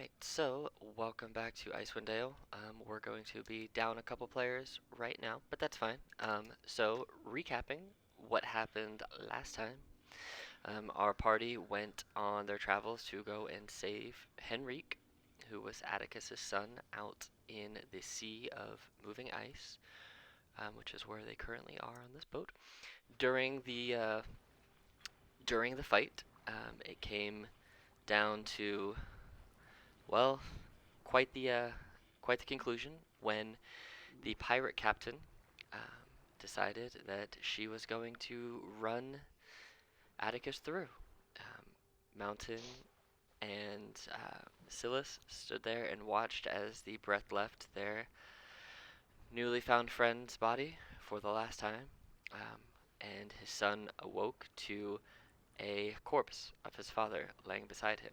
Alright, so welcome back to Icewind Dale. We're going to be down a couple players right now, but that's fine. So recapping what happened last time, our party went on their travels to go and save Henrique, who was Atticus's son, out in the sea of moving ice, which is where they currently are on this boat. During the fight, it came down to, well, quite the uh, quite the conclusion when the pirate captain um, decided that she was going to run Atticus through. Mountain and Silas stood there and watched as the breath left their newly found friend's body for the last time, and his son awoke to a corpse of his father laying beside him.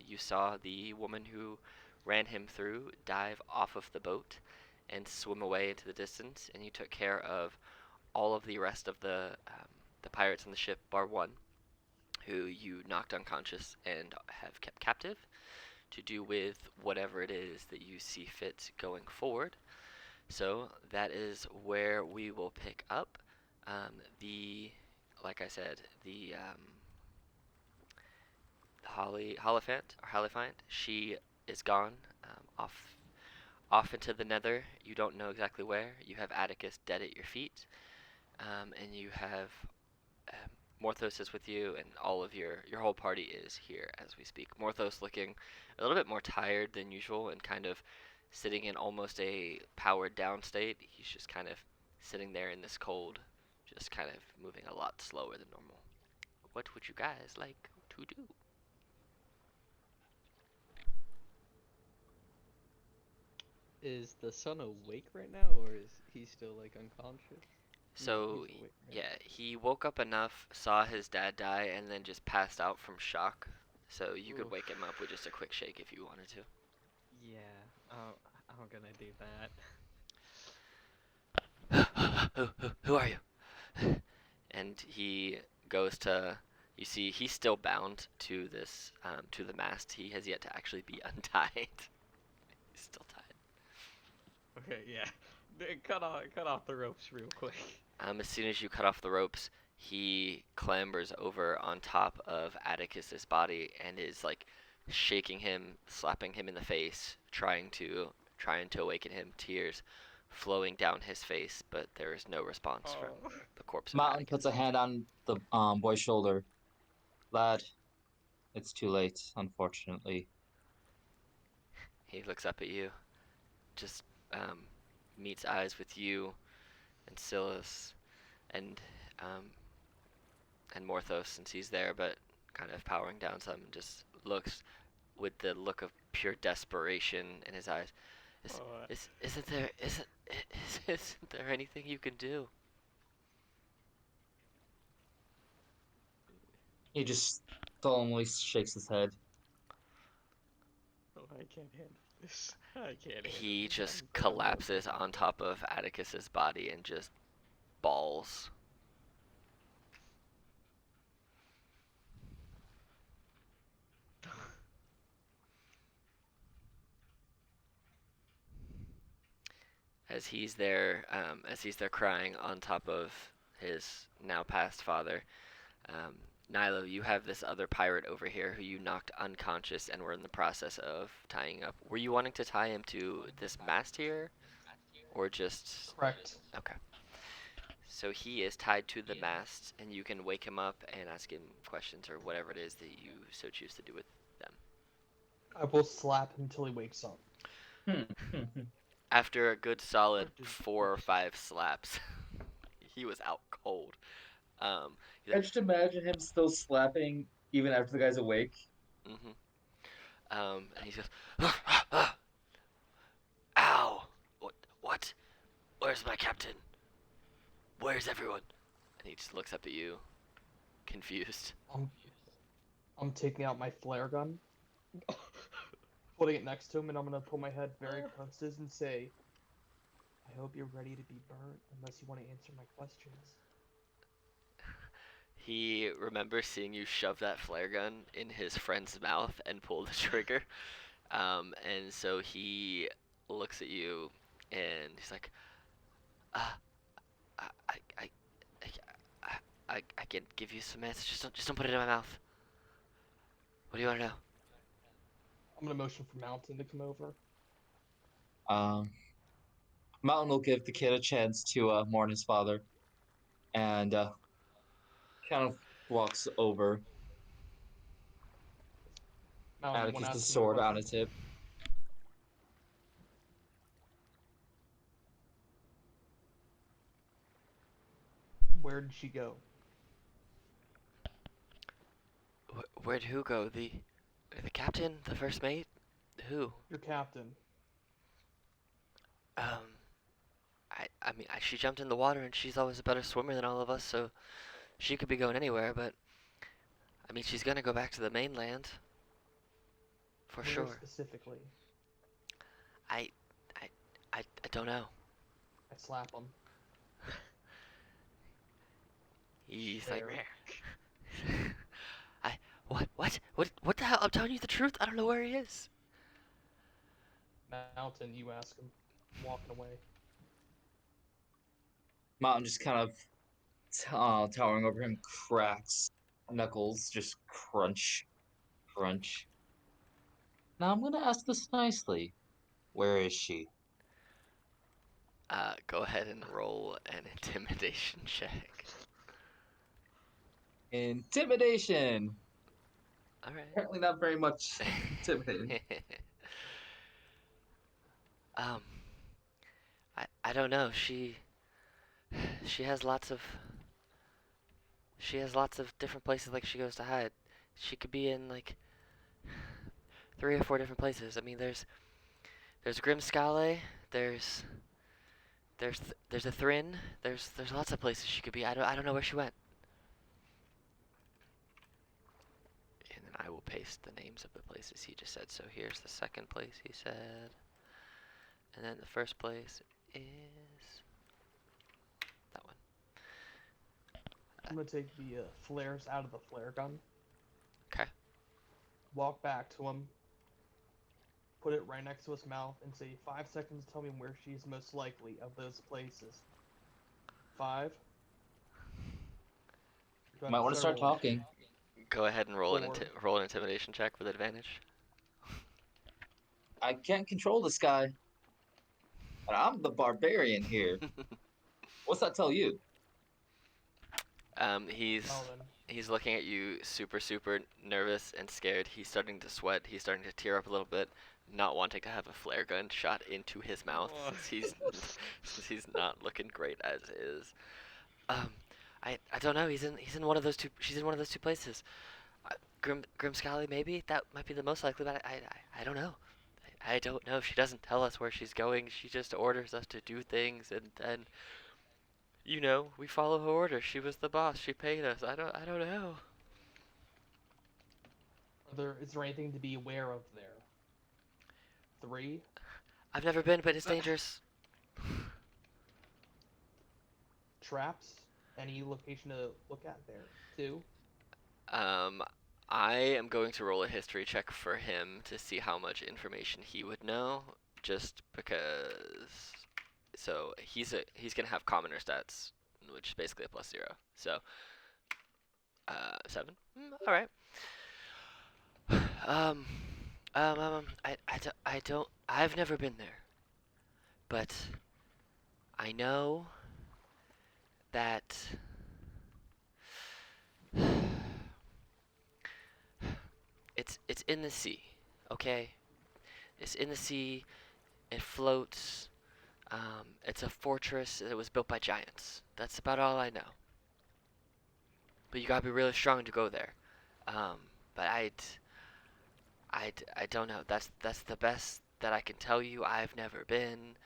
You saw the woman who ran him through dive off of the boat and swim away into the distance, and you took care of all of the rest of the pirates on the ship, bar one, who you knocked unconscious and have kept captive to do with whatever it is that you see fit going forward. So that is where we will pick up. The like I said, the Hollyphant, she is gone, off into the Nether. You don't know exactly where. You have Atticus dead at your feet, and you have um, Morthos is with you, and all of your whole party is here as we speak. Morthos looking a little bit more tired than usual, and kind of sitting in almost a powered down state. He's just kind of sitting there in this cold, just kind of moving a lot slower than normal. What would you guys like to do? Is the son awake right now, or is he still like unconscious? No, So, he's awake, right? yeah, he woke up enough, saw his dad die, and then just passed out from shock. So you could wake Oof. him up with just a quick shake if you wanted to. Yeah. I'm gonna do that. Who are you? And he goes to. You see, he's still bound to to the mast. He has yet to actually be untied. He's still tied. Okay, yeah. Cut off the ropes real quick. As soon as you cut off the ropes, he clambers over on top of Atticus's body and is like shaking him, slapping him in the face, trying to awaken him. Tears flowing down his face, but there is no response from Oh. the corpse of Mountain puts a Atticus. hand on the boy's shoulder. Lad, it's too late, unfortunately. He looks up at you, just um, meets eyes with you and Silas and um, and Morthos since he's there, but kind of powering down some, and just looks with the look of pure desperation in his eyes. Is, Oh. isn't there anything you can do? He just solemnly shakes his head. Oh, I can't handle this. I can't handle He this. just I'm gonna go collapses take a on nap. top of Atticus's body and just bawls. As he's there crying on top of his now passed father. Um, Nilo, you have this other pirate over here who you knocked unconscious and were in the process of tying up. Were you wanting to tie him to this mast here, or just Correct. okay? So he is tied to the mast, and you can wake him up and ask him questions or whatever it is that you so choose to do with them. I will slap him till he wakes up. After a good solid What did- 4 or 5 slaps, he was out cold. He's I like, just imagine him still slapping even after the guy's awake. mm-hmm. And he goes, "Ow! What? What? Where's my captain? Where's everyone?" And he just looks up at you, confused. I'm I'm taking out my flare gun, putting it next to him, and I'm gonna put my head very close to his and say, "I hope you're ready to be burnt, unless you want to answer my questions." He remembers seeing you shove that flare gun in his friend's mouth and pull the trigger, And so he looks at you, and he's like, uh, I, I, I, I can give you some answers. Just don't put it in my mouth. What do you want to know? I'm gonna motion for Mountain to come over. Um, Mountain will give the kid a chance to mourn his father, and kind of walks over. Mountain, one Atticus the asks him a sword on question. its hip. Where did she go? Where'd who go? The captain, the first mate, who? Your captain. Um, she jumped in the water, and she's always a better swimmer than all of us, so she could be going anywhere. But I mean, she's gonna go back to the mainland for Where sure. specifically? I, I, I don't know. I slap him. He's like, There. what the hell? I'm telling you the truth. I don't know where he is. Mountain, you ask him. I'm walking away. Mountain just kind of towering over him, cracks knuckles, just crunch, crunch. Now I'm gonna ask this nicely. Where is she? Go ahead and roll an intimidation check. Intimidation. All right. Apparently not very much intimidating. um, I don't know. She has lots of different places like she goes to hide. She could be in like 3 or 4 different places. I mean, there's Grimskale, there's a Thrin, there's lots of places she could be. I don't know where she went. And then I will paste the names of the places he just said. So here's the second place he said, and then the first place is that one. I'm gonna take the flares out of the flare gun. Okay. Walk back to him. Put it right next to his mouth and say 5 seconds to tell me where she's most likely of those places. 5. Do I Might have want to start roll? talking. Go ahead and roll 4. roll an intimidation check with advantage. I can't control this guy. And I'm the barbarian here. What's that tell you? He's Well then. he's looking at you super nervous and scared. He's starting to sweat. He's starting to tear up a little bit, not wanting to have a flare gun shot into his mouth since he's not looking great as is. Um, I don't know. He's in one of those two. She's in one of those two places. Grimskali maybe that might be the most likely, but I don't know. I don't know. She doesn't tell us where she's going. She just orders us to do things, and then we follow her orders. She was the boss. She paid us. I don't know. Is there anything to be aware of there? 3. I've never been, but it's dangerous. Traps. Any location to look at there? 2. Um, I am going to roll a history check for him to see how much information he would know, just because. So he's gonna have commoner stats, which is basically a +0. So 7. All right. I don't. I've never been there, but I know that it's in the sea. Okay, it's in the sea. It floats. It's a fortress that was built by giants. That's about all I know. But you gotta be really strong to go there. But I don't know. That's the best that I can tell you. I've never been.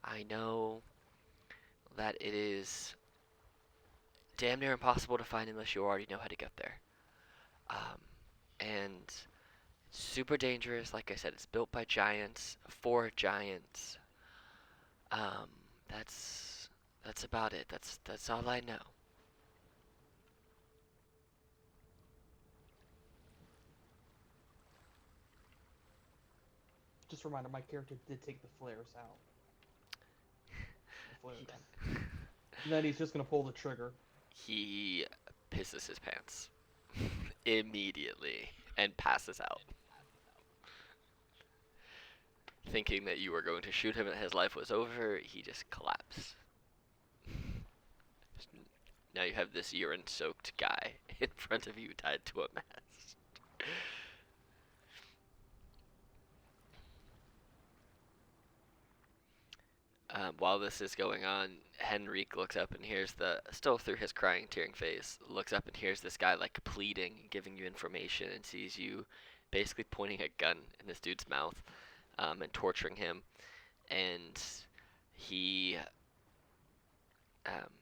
I know that it is damn near impossible to find unless you already know how to get there. And super dangerous. Like I said, it's built by giants, for giants. Um, that's about it. That's all I know. just a reminder, my character did take the flares out. The flare gun. And then he's just gonna pull the trigger. He pisses his pants immediately and passes out, thinking that you were going to shoot him and his life was over. He just collapsed. Now you have this urine-soaked guy in front of you tied to a mast. While this is going on, Henrique looks up and hears still through his crying, tearing face, looks up and hears this guy like pleading, giving you information, and sees you basically pointing a gun in this dude's mouth and torturing him. And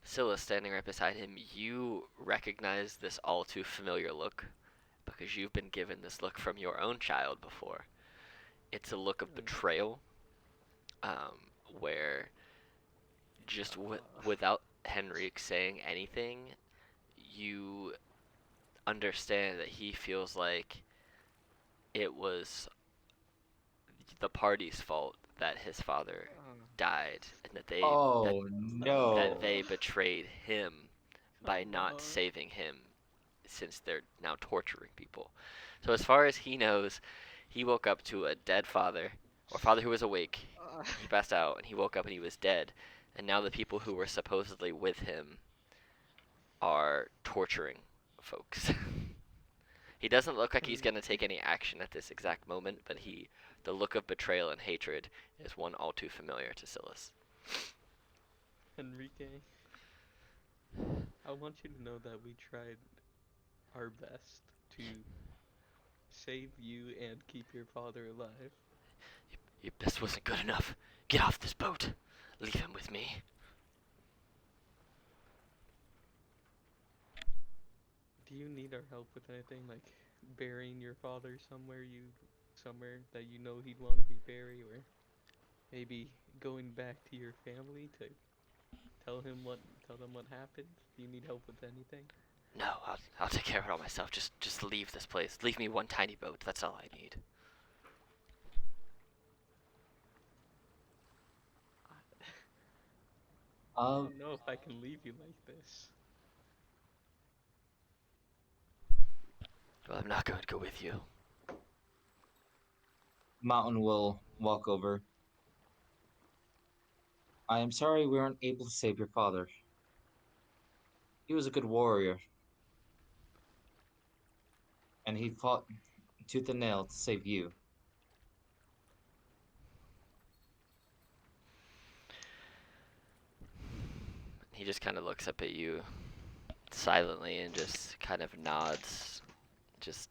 Scylla standing right beside him, you recognize this all too familiar look because you've been given this look from your own child before. It's a look of betrayal, where just without Henrique saying anything, you understand that he feels like it was the party's fault that his father died, and that Oh no. that they betrayed him by not saving him, since they're now torturing people. So as far as he knows, he woke up to a dead father, or father who was awake. He passed out, and he woke up and he was dead. And now the people who were supposedly with him are torturing folks. He doesn't look like he's going to take any action at this exact moment, but the look of betrayal and hatred is one all too familiar to Silas. Enrique, I want you to know that we tried our best to save you and keep your father alive. This wasn't good enough. Get off this boat. Leave him with me. Do you need our help with anything, like burying your father somewhere that you know he'd want to be buried, or maybe going back to your family to tell them what happened? Do you need help with anything? No, I'll take care of it all myself. Just leave this place. Leave me one tiny boat. That's all I need. I don't know if I can leave you like this. Well, I'm not going to go with you. Mountain will walk over. I am sorry we weren't able to save your father. He was a good warrior. And he fought tooth and nail to save you. He just kind of looks up at you silently and just kind of nods, just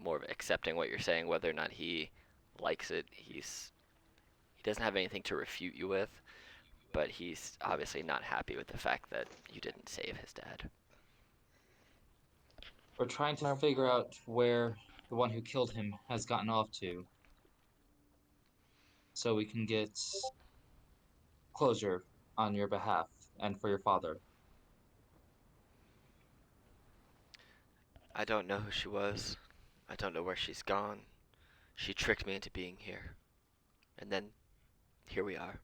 more of accepting what you're saying, whether or not he likes it. He doesn't have anything to refute you with, but he's obviously not happy with the fact that you didn't save his dad. We're trying to figure out where the one who killed him has gotten off to, so we can get closure on your behalf and for your father. I don't know who she was. I don't know where she's gone. She tricked me into being here. And then, here we are.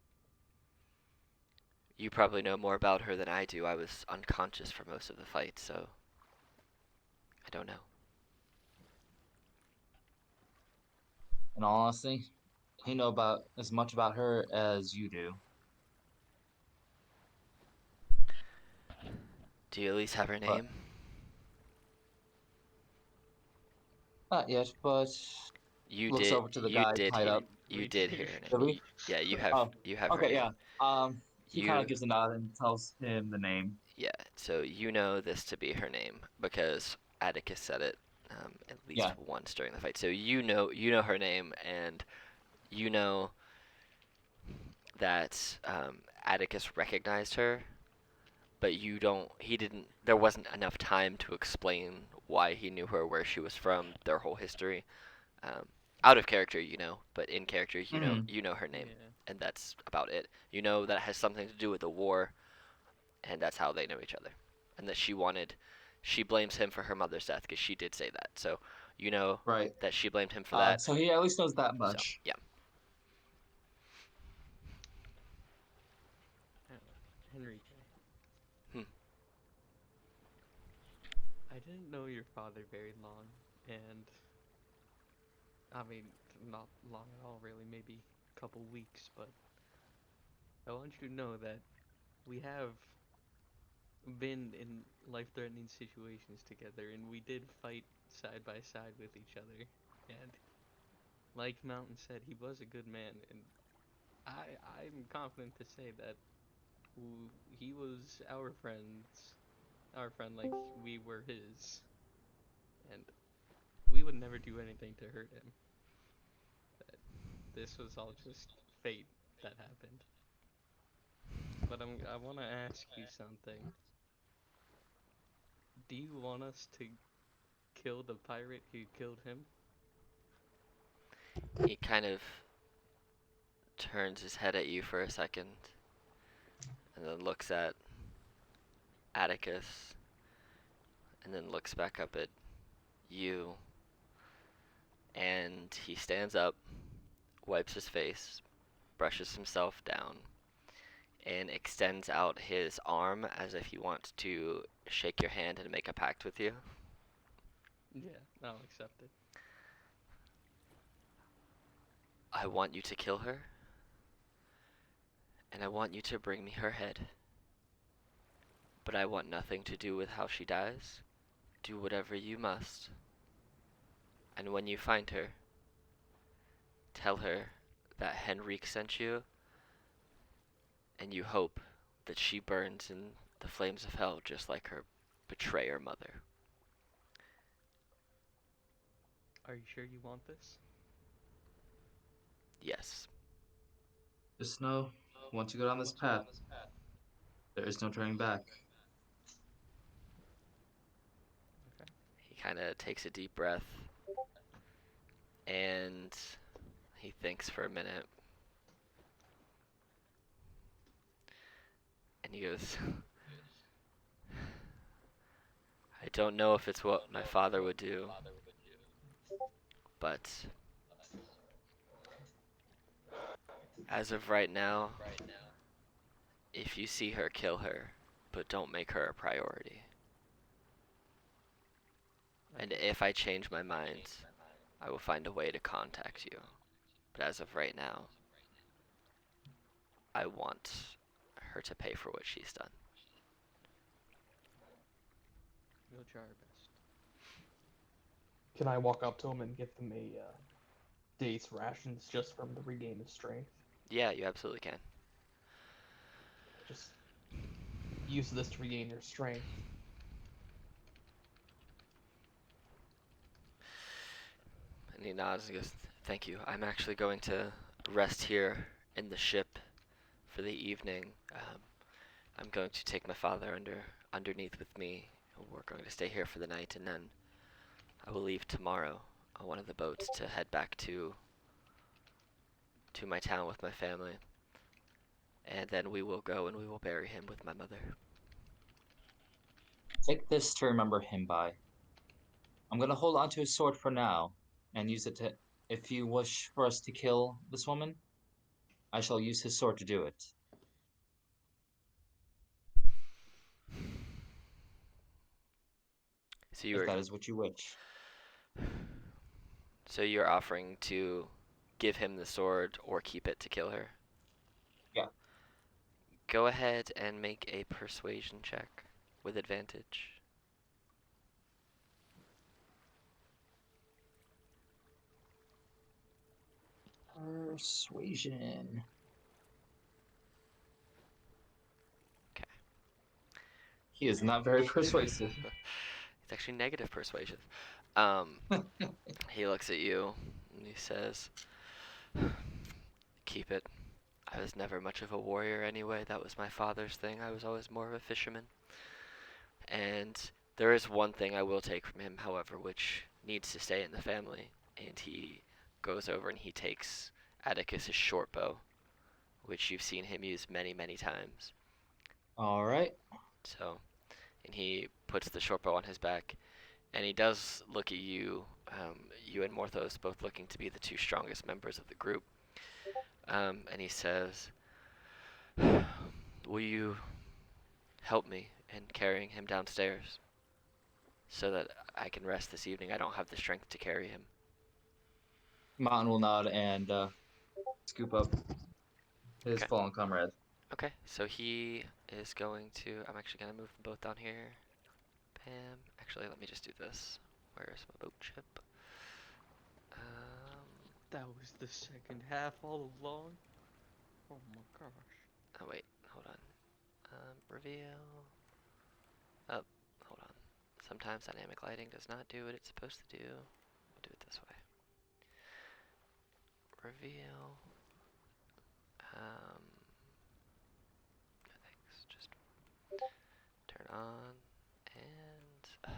You probably know more about her than I do. I was unconscious for most of the fight, so I don't know. In all honesty, he know about as much about her as you do. Do you at least have her name? Not yet, but You looks did. over to the You guy did tied hear. up. You did hear her Did name. we? Yeah, you have. Oh, You have her okay, name. yeah. He kind You. of gives a nod and tells him the name. Yeah. So you know this to be her name because Atticus said it at least Yeah. once during the fight. So you know her name, and you know that Atticus recognized her, but you don't. He didn't. There wasn't enough time to explain why he knew her, where she was from, their whole history. Out of character, you know, but in character, you know her name, Yeah. and that's about it. You know that it has something to do with the war, and that's how they know each other, and that she blames him for her mother's death because she did say that. So you know Right. that she blamed him for that. So he at least knows that So much. yeah, Henrique, Hmm. I didn't know your father very long, and I mean, not long at all, really, maybe a couple weeks, but I want you to know that we have been in life-threatening situations together, and we did fight side by side with each other. And like Mountain said, he was a good man, and I'm confident to say that he was our friend like we were his, and we would never do anything to hurt him. That this was all just fate that happened. But I want to ask you something. Do you want us to kill the pirate who killed him? He kind of turns his head at you for a second and then looks at Atticus and then looks back up at you, and he stands up, wipes his face, brushes himself down, and extends out his arm as if he wants to shake your hand and make a pact with you. Yeah, I'll accept it. I want you to kill her, and I want you to bring me her head. But I want nothing to do with how she dies. Do whatever you must. And when you find her, tell her that Henrique sent you, and you hope that she burns in the flames of hell just like her betrayer mother. Are you sure you want this? Yes. Just know, once you go down this path, there is no turning back. Okay. He kind of takes a deep breath and he thinks for a minute. And he goes, I don't know if it's what my father would do, but as of right now, if you see her, kill her, but don't make her a priority. And Okay. if I change my mind, I will find a way to contact you. But as of right now, I want her to pay for what she's done. We'll try our best. Can I walk up to him and give him a day's rations just for him to regain his strength? Yeah, you absolutely can. Just use this to regain your strength. And he nods and goes, thank you. I'm actually going to rest here in the ship for the evening. I'm going to take my father underneath with me. We're going to stay here for the night, and then I will leave tomorrow on one of the boats to head back to my town with my family. And then we will go and we will bury him with my mother. Take this to remember him by. I'm gonna hold on to his sword for now, and use it to. If you wish for us to kill this woman, I shall use his sword to do it. So If you're that is what you wish. so you're offering to give him the sword or keep it to kill her? Yeah. Go ahead and make a persuasion check with advantage. Persuasion. Okay. He is not very persuasive. It's actually negative persuasion. He looks at you and he says, keep it. I was never much of a warrior anyway. That was my father's thing. I was always more of a fisherman. And there is one thing I will take from him, however, which needs to stay in the family. And he goes over and he takes Atticus's short bow, which you've seen him use many, many times. All right. So, and he puts the short bow on his back, and he does look at you, you and Morthos, both looking to be the two strongest members of the group. And he says, will you help me in carrying him downstairs so that I can rest this evening. I don't have the strength to carry him. Mountain will nod and scoop up his Okay. fallen comrade. Okay, so he is going to. I'm actually going to move them both down here. Bam. Actually, let me just do this. Where's my boat ship? That was the second half all along. Oh my gosh. Oh, wait. Hold on. Reveal. Oh, hold on. Sometimes dynamic lighting does not do what it's supposed to do. We'll do it this way. Reveal. Thanks. Just turn on. And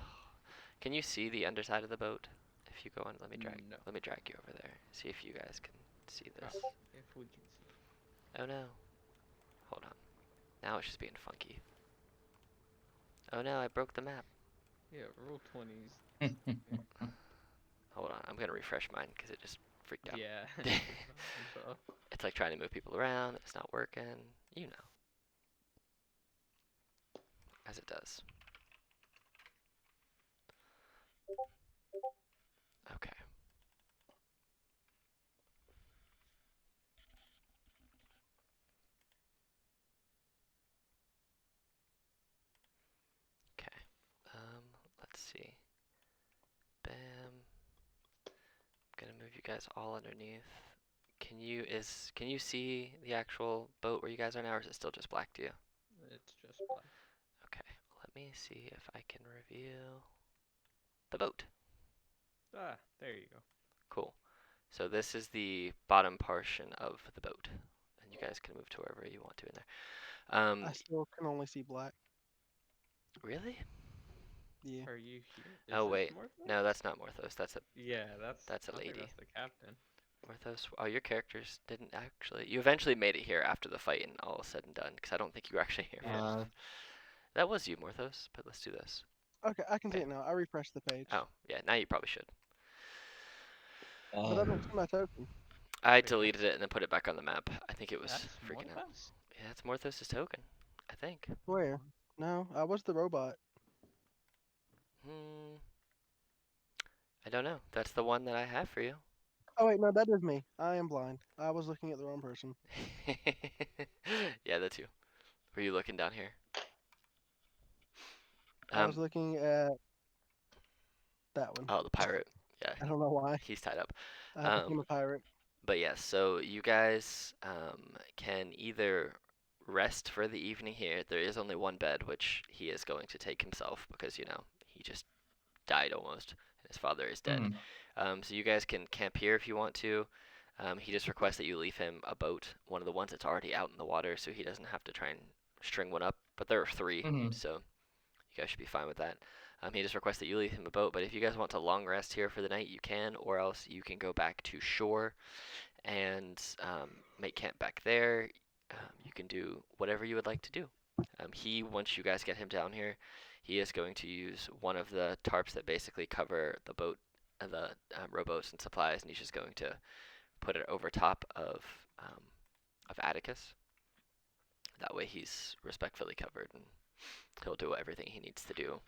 can you see the underside of the boat? If you go on, let me drag No. you over there. See if you guys can see this. If we can see. Oh no. Hold on. Now it's just being funky. Oh no, I broke the map. Yeah, roll 20s. Hold on, I'm gonna refresh mine because it just freaked out. Yeah. It's like trying to move people around, it's not working. You know. As it does. Okay. Okay. Let's see. Bam. Gonna move you guys all underneath. Can you see the actual boat where you guys are now, or is it still just black to you? It's just black. Okay. Let me see if I can reveal the boat. Ah, there you go. Cool. So this is the bottom portion of the boat, and you guys can move to wherever you want to in there. I still can only see black. Really? Yeah. Are you here? Oh this wait, Morthos? no, that's not Morthos. That's a Yeah, that's a I think lady. that's the captain. Morthos. Oh, your characters didn't actually. You eventually made it here after the fight and all said and done, because I don't think you were actually here first. That was you, Morthos. But let's do this. Okay, I can see Okay. it now. I refreshed the page. Oh, yeah. Now you probably should. But I don't see my token. I Wait, deleted it and then put it back on the map. I think it was That's freaking out. Morthos? Yeah, it's Morthos' token. I think. Where? No, I was the robot. Hmm. I don't know. That's the one that I have for you. Oh wait, no, that is me. I am blind. I was looking at the wrong person. Yeah, that's you. Were you looking down here? I was looking at that one. Oh, the pirate. Yeah, I don't know why. he's tied up. I became a pirate. But yes, so you guys can either rest for the evening here. There is only one bed, which he is going to take himself because, you know, he just died almost. And his father is dead. So you guys can camp here if you want to. He just requests that you leave him a boat, one of the ones that's already out in the water, so he doesn't have to try and string one up. But there are 3, so you guys should be fine with that. He just requests that you leave him a boat, but if you guys want to long rest here for the night, you can, or else you can go back to shore and make camp back there. You can do whatever you would like to do. Once you guys get him down here, he is going to use one of the tarps that basically cover the boat, the rowboats and supplies, and he's just going to put it over top of Atticus. That way he's respectfully covered, and he'll do everything he needs to do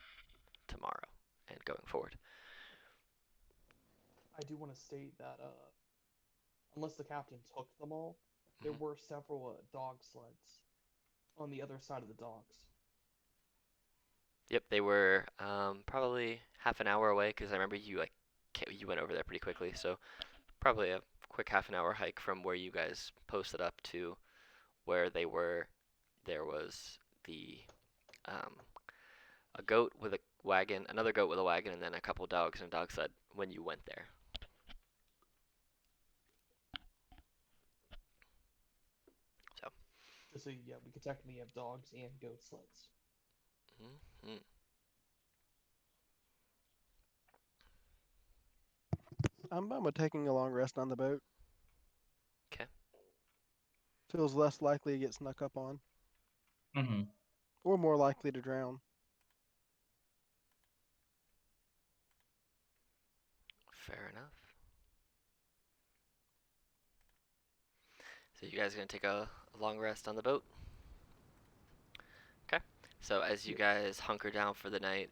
tomorrow and going forward. I do want to state that unless the captain took them all, there were several dog sleds on the other side of the docks. Yep, they were probably half an hour away because I remember you went over there pretty quickly. So probably a quick half an hour hike from where you guys posted up to where they were. There was a goat with a wagon, another goat with a wagon, and then a couple dogs and a dog sled when you went there. So. Just so yeah, we could technically have dogs and goat sleds. Mm-hmm. I'm fine with taking a long rest on the boat. Okay. Feels less likely to get snuck up on. Or more likely to drown. Fair enough. So you guys are gonna take a long rest on the boat? Okay. So as you guys hunker down for the night,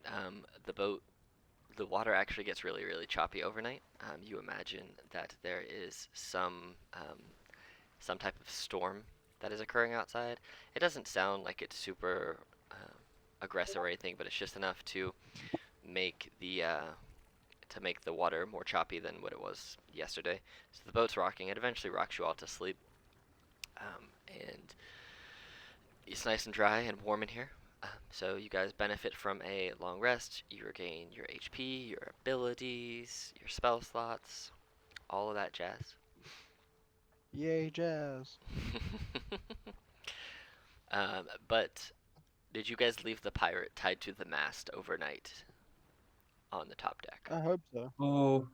the water actually gets really, really choppy overnight. You imagine that there is some type of storm that is occurring outside. It doesn't sound like it's super aggressive or anything, but it's just enough to make the water more choppy than what it was yesterday. So the boat's rocking. It eventually rocks you all to sleep, and it's nice and dry and warm in here. So you guys benefit from a long rest. You regain your HP, your abilities, your spell slots, all of that jazz. Yay, jazz. But did you guys leave the pirate tied to the mast overnight on the top deck? I hope so. Oh,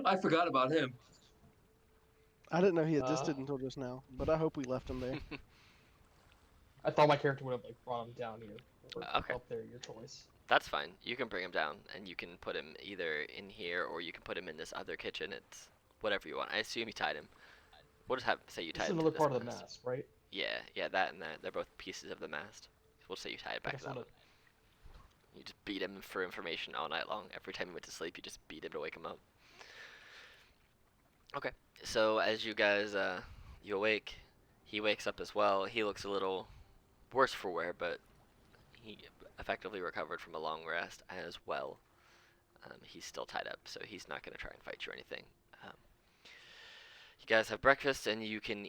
I forgot about him. I didn't know he Uh, existed until just now, but I hope we left him there. I thought my character would have like brought him down here or Okay. up there, your choice. That's fine. You can bring him down, and you can put him either in here or you can put him in this other kitchen. It's whatever you want. I assume you tied him. We'll just say you This tied is him to another this part of the mast. mast, right? Yeah, that and that. They're both pieces of the mast. We'll say you tied it back Okay, to so that one. You just beat him for information all night long. Every time he went to sleep, you just beat him to wake him up. Okay. So as you guys you awake, he wakes up as well. He looks a little worse for wear, but he effectively recovered from a long rest as well. He's still tied up, so he's not going to try and fight you or anything. Um, you guys have breakfast, and you can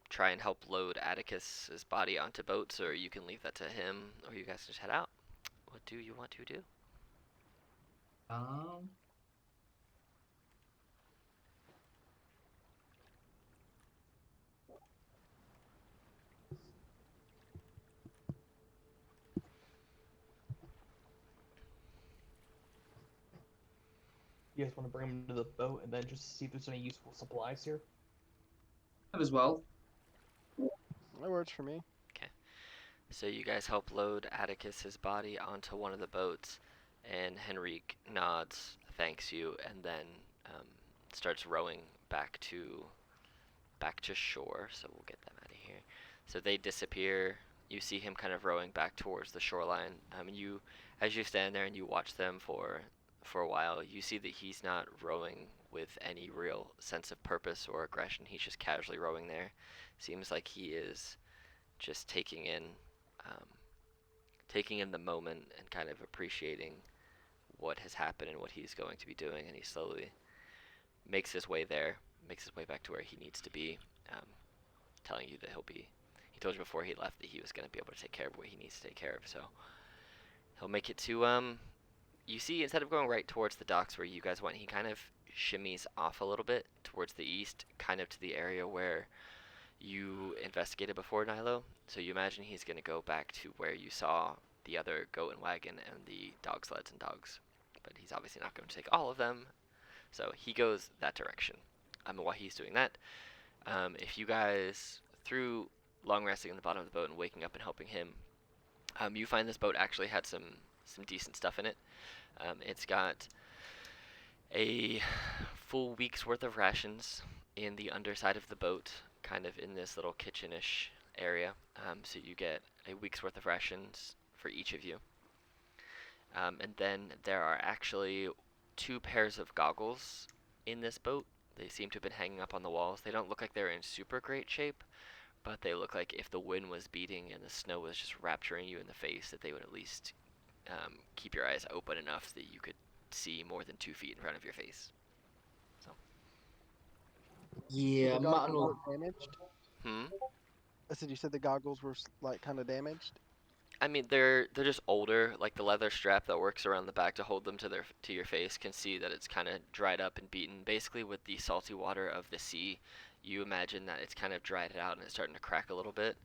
try and help load Atticus's body onto boats, or you can leave that to him, or you guys just head out. What do you want to do? Um, You guys want to bring him to the boat and then just see if there's any useful supplies here? Might as well. That works for me. So you guys help load Atticus's body onto one of the boats, and Henrique nods, thanks you, and then starts rowing back to shore. So we'll get them out of here. So they disappear. You see him kind of rowing back towards the shoreline. As you stand there and you watch them for a while, you see that he's not rowing with any real sense of purpose or aggression. He's just casually rowing there. Seems like he is just um, taking in the moment and kind of appreciating what has happened and what he's going to be doing. And he slowly makes his way there, makes his way back to where he needs to be, um, telling you that he told you before he left that he was going to be able to take care of what he needs to take care of. So he'll make it to, you see, instead of going right towards the docks where you guys went, he kind of shimmies off a little bit towards the east, kind of to the area where you investigated before, Nilo. So you imagine he's going to go back to where you saw the other goat and wagon and the dog sleds and dogs. But he's obviously not going to take all of them. So he goes that direction. While he's doing that, if you guys, through long resting in the bottom of the boat and waking up and helping him, you find this boat actually had some decent stuff in it. It's got a full week's worth of rations in the underside of the boat, kind of in this little kitchenish area. So you get a week's worth of rations for each of you. And then there are actually 2 pairs of goggles in this boat. They seem to have been hanging up on the walls. They don't look like they're in super great shape, but they look like if the wind was beating and the snow was just rapturing you in the face, that they would at least keep your eyes open enough that you could see more than 2 feet in front of your face. So. Yeah, The Martin goggles will. look damaged. Hmm. I said you said the goggles were like kind of damaged. I mean, they're just older. Like the leather strap that works around the back to hold them to your face can see that it's kind of dried up and beaten. Basically, with the salty water of the sea, you imagine that it's kind of dried it out and it's starting to crack a little bit.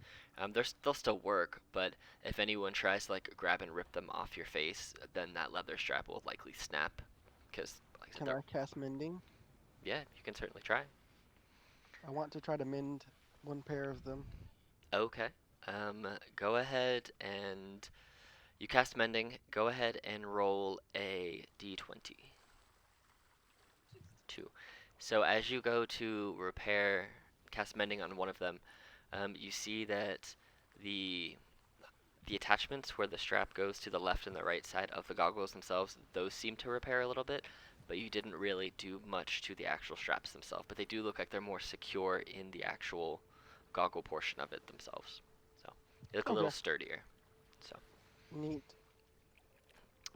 They'll still work, but if anyone tries to like grab and rip them off your face, then that leather strap will likely snap. Because like I said, Can I cast mending? yeah, you can certainly try. I want to try to mend one pair of them. Okay. Go ahead and you cast mending. Go ahead and roll a d20. 2. So as you go to cast mending on one of them, you see that the the attachments where the strap goes to the left and the right side of the goggles themselves, those seem to repair a little bit, but you didn't really do much to the actual straps themselves. But they do look like they're more secure in the actual goggle portion of it themselves. So they look a little Okay. sturdier. So, Neat.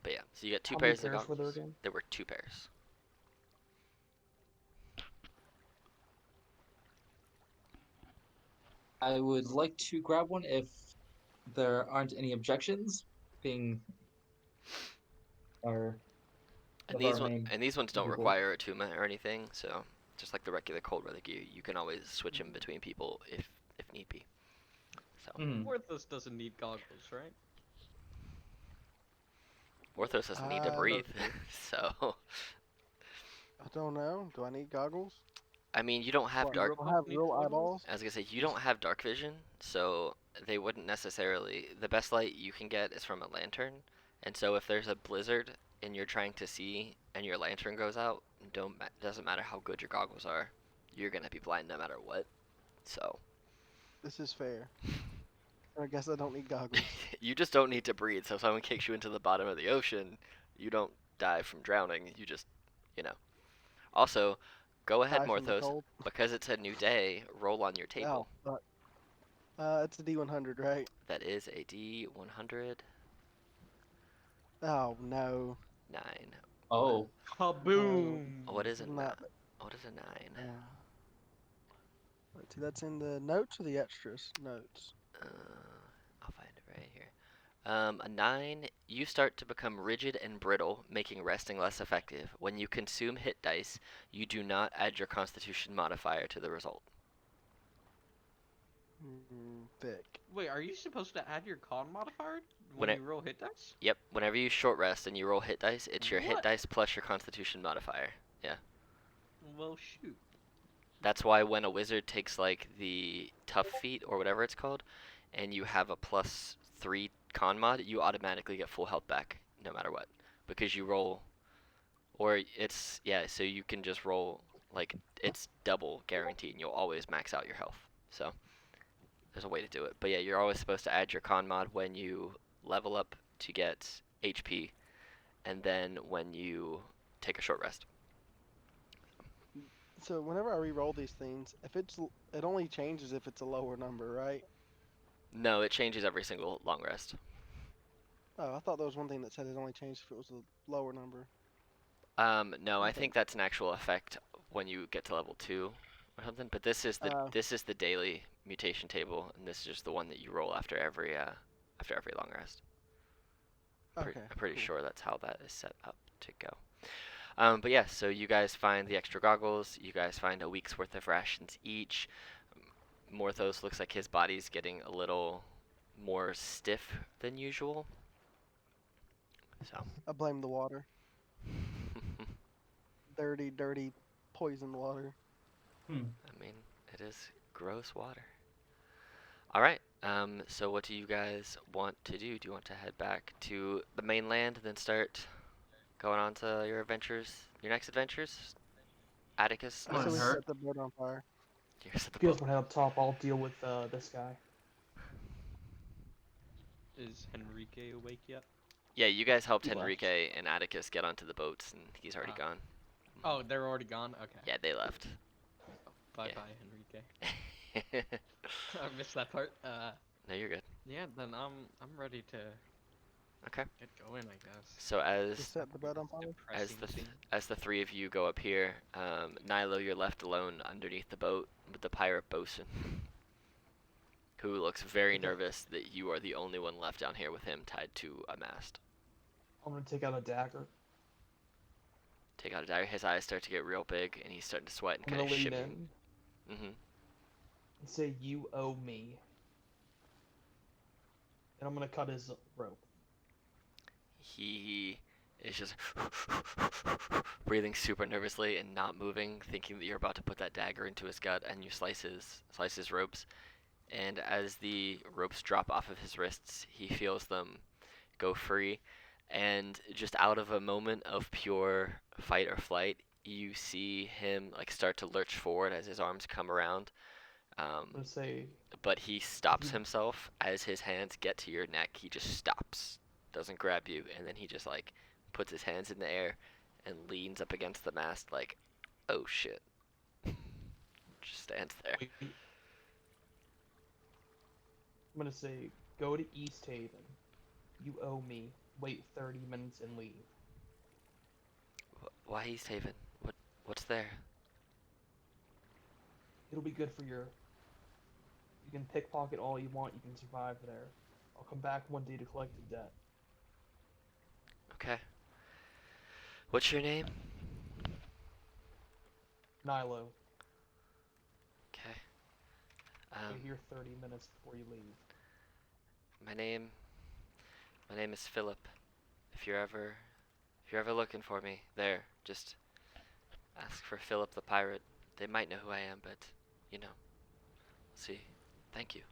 but yeah, so you get two How many pairs of pairs were there goggles. again? There were 2 pairs. I would like to grab one if there aren't any objections, being our And of our these main and these ones don't people. require attunement or anything, so just like the regular cold weather gear, you can always switch them between people if need be. So Worthless doesn't need goggles, right? Orthos doesn't need to I breathe, Okay. so I don't know. Do I need goggles? I mean you don't have What, dark. do I have need real goggles? eyeballs? I was gonna say you don't have dark vision, so they wouldn't necessarily. The best light you can get is from a lantern, and so if there's a blizzard and you're trying to see and your lantern goes out, doesn't matter how good your goggles are, you're gonna be blind no matter what. So This is fair. I guess I don't need goggles. you just don't need to breathe. So if someone kicks you into the bottom of the ocean, you don't die from drowning. You just, you know. Also, go ahead, Die from the Morthos, cold. because it's a new day. Roll on your Oh, table. but it's a D100, right? That is a D100 Oh no. 9. Oh, Kaboom! What is a nine? Not. What is a 9? Let's see. That's in the notes or the extras? Notes. I'll find it right here. A 9, you start to become rigid and brittle, making resting less effective. When you consume hit dice, you do not add your constitution modifier to the result. Thick. Wait, are you supposed to add your con modifier when When it- you roll hit dice? Yep, whenever you short rest and you roll hit dice, it's your hit What? dice plus your constitution modifier. Well, shoot. That's why when a wizard takes like the tough feat or whatever it's called, and you have a +3 con mod, you automatically get full health back no matter what. Because you roll, or it's, yeah, so you can just roll, like, it's double guaranteed and you'll always max out your health. So, there's a way to do it. But yeah, you're always supposed to add your con mod when you level up to get HP, and then when you take a short rest. So whenever I re-roll these things, if it only changes if it's a lower number, right? No, it changes every single long rest. Oh, I thought there was one thing that said it only changed if it was a lower number. No, I Okay. think that's an actual effect when you get to level 2 or something. But this is the daily mutation table, and this is just the one that you roll after every long rest. Okay. I'm pretty cool. sure that's how that is set up to go. But yeah, so you guys find the extra goggles. You guys find a week's worth of rations each. Morthos looks like his body's getting a little more stiff than usual. So. I blame the water. Dirty, dirty, poisoned water. I mean, it is gross water. All right. So what do you guys want to do? Do you want to head back to the mainland and then start going on to your adventures, your next adventures? Atticus. I say Wouldn't we hurt. set the boat on fire. You guys at the If you boat. guys want to head up top, I'll deal with this guy. Is Henrique awake yet? Yeah, you guys helped He left. Henrique and Atticus get onto the boats, and he's already Ah. gone. Oh, they're already gone? Okay. Yeah, they left. Bye-bye, Henrique. I missed that part. No, you're good. Yeah, then I'm ready to Okay. get going, I guess. So Just set the boat on fire. Depressing scene. as the three of you go up here, Nilo, you're left alone underneath the boat with the pirate bosun, who looks very Okay. nervous that you are the only one left down here with him tied to a mast. I'm gonna take out a dagger. Take out a dagger. His eyes start to get real big, and he's starting to sweat and I'm kind gonna of lean shimmy. in and say, "You owe me." And I'm gonna cut his rope. He is just breathing super nervously and not moving, thinking that you're about to put that dagger into his gut, and you slice his ropes. And as the ropes drop off of his wrists, he feels them go free, and just out of a moment of pure fight or flight, you see him like start to lurch forward as his arms come around, I'm Um, gonna say but he if stops you himself as his hands get to your neck. He just stops, doesn't grab you, and then he just like puts his hands in the air and leans up against the mast like, oh shit. Just stands there. wait, I'm gonna say go to East Haven. You owe me. Wait 30 minutes and leave. Why East Haven? What's there? It'll be good for your. You can pickpocket all you want. You can survive there. I'll come back one day to collect the debt. Okay. What's your name? Nilo, Okay. wait here 30 minutes before you leave. My name is Philip. If you're ever looking for me, there, just ask for Philip the pirate. They might know who I am, but you know. See. Thank you.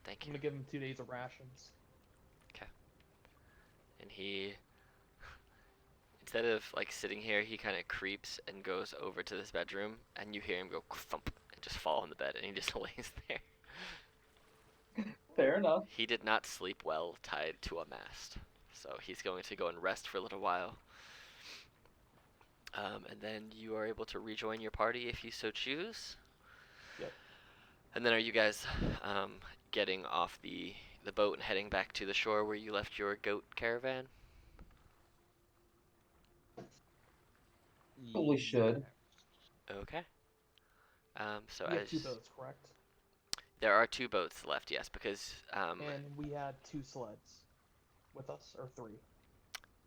Thank I'm you. gonna give him 2 days of rations. And he, instead of like sitting here, he kind of creeps and goes over to this bedroom, and you hear him go thump and just fall on the bed, and he just lays there. Fair enough. He did not sleep well tied to a mast, so he's going to go and rest for a little while. And then you are able to rejoin your party if you so choose. Yep. And then are you guys getting off the boat and heading back to the shore where you left your goat caravan? Probably should. Okay. So We have as 2 boats, correct? there are 2 boats left, yes, because And we had 2 sleds with us, or 3.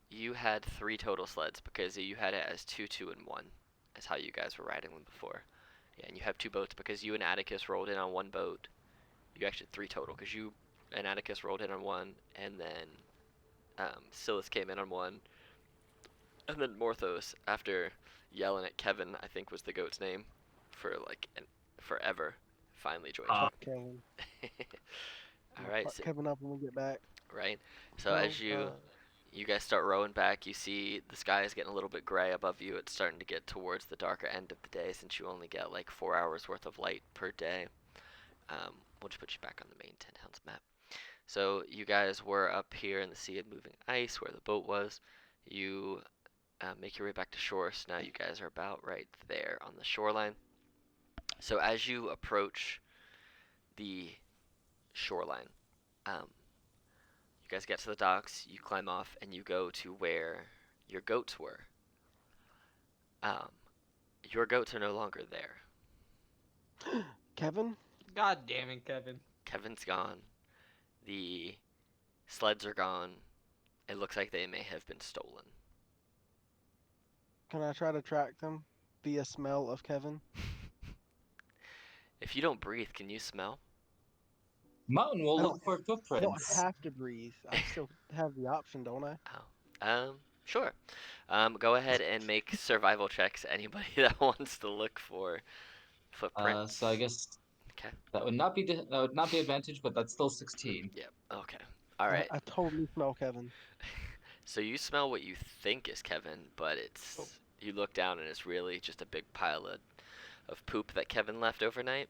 you had 3 total sleds because you had it as 2, 2, and 1, is how you guys were riding them before. Yeah, and you have 2 boats because you and Atticus rolled in on 1 boat. You actually had 3 total because you and Atticus rolled in on 1, and then Silas came in on 1, and then Morthos, after yelling at Kevin, I think was the goat's name, for like forever, finally joined Uh, Fuck Kevin. you. I'm All gonna right, fuck so, Kevin up when we get back. right. So Well, as you guys start rowing back, you see the sky is getting a little bit gray above you. It's starting to get towards the darker end of the day since you only get like 4 hours worth of light per day. We'll just put you back on the main 10 Hounds map. So you guys were up here in the Sea of Moving Ice where the boat was. You make your way back to shore. So now you guys are about right there on the shoreline. So as you approach the shoreline, you guys get to the docks, you climb off, and you go to where your goats were. Um, your goats are no longer there. Kevin? God damn it, Kevin. Kevin's gone. The sleds are gone. It looks like they may have been stolen. Can I try to track them via smell of Kevin? If you don't breathe, can you smell? Mountain will I look for I don't footprints. have to breathe. I still have the option, don't I? Sure. Go ahead and make survival checks. Anybody that wants to look for footprints. So I guess Okay. that would not be advantage, but that's still 16. Yep. Okay. All right. I totally smell Kevin. So you smell what you think is Kevin, but it's Oh. you look down and it's really just a big pile of poop that Kevin left overnight.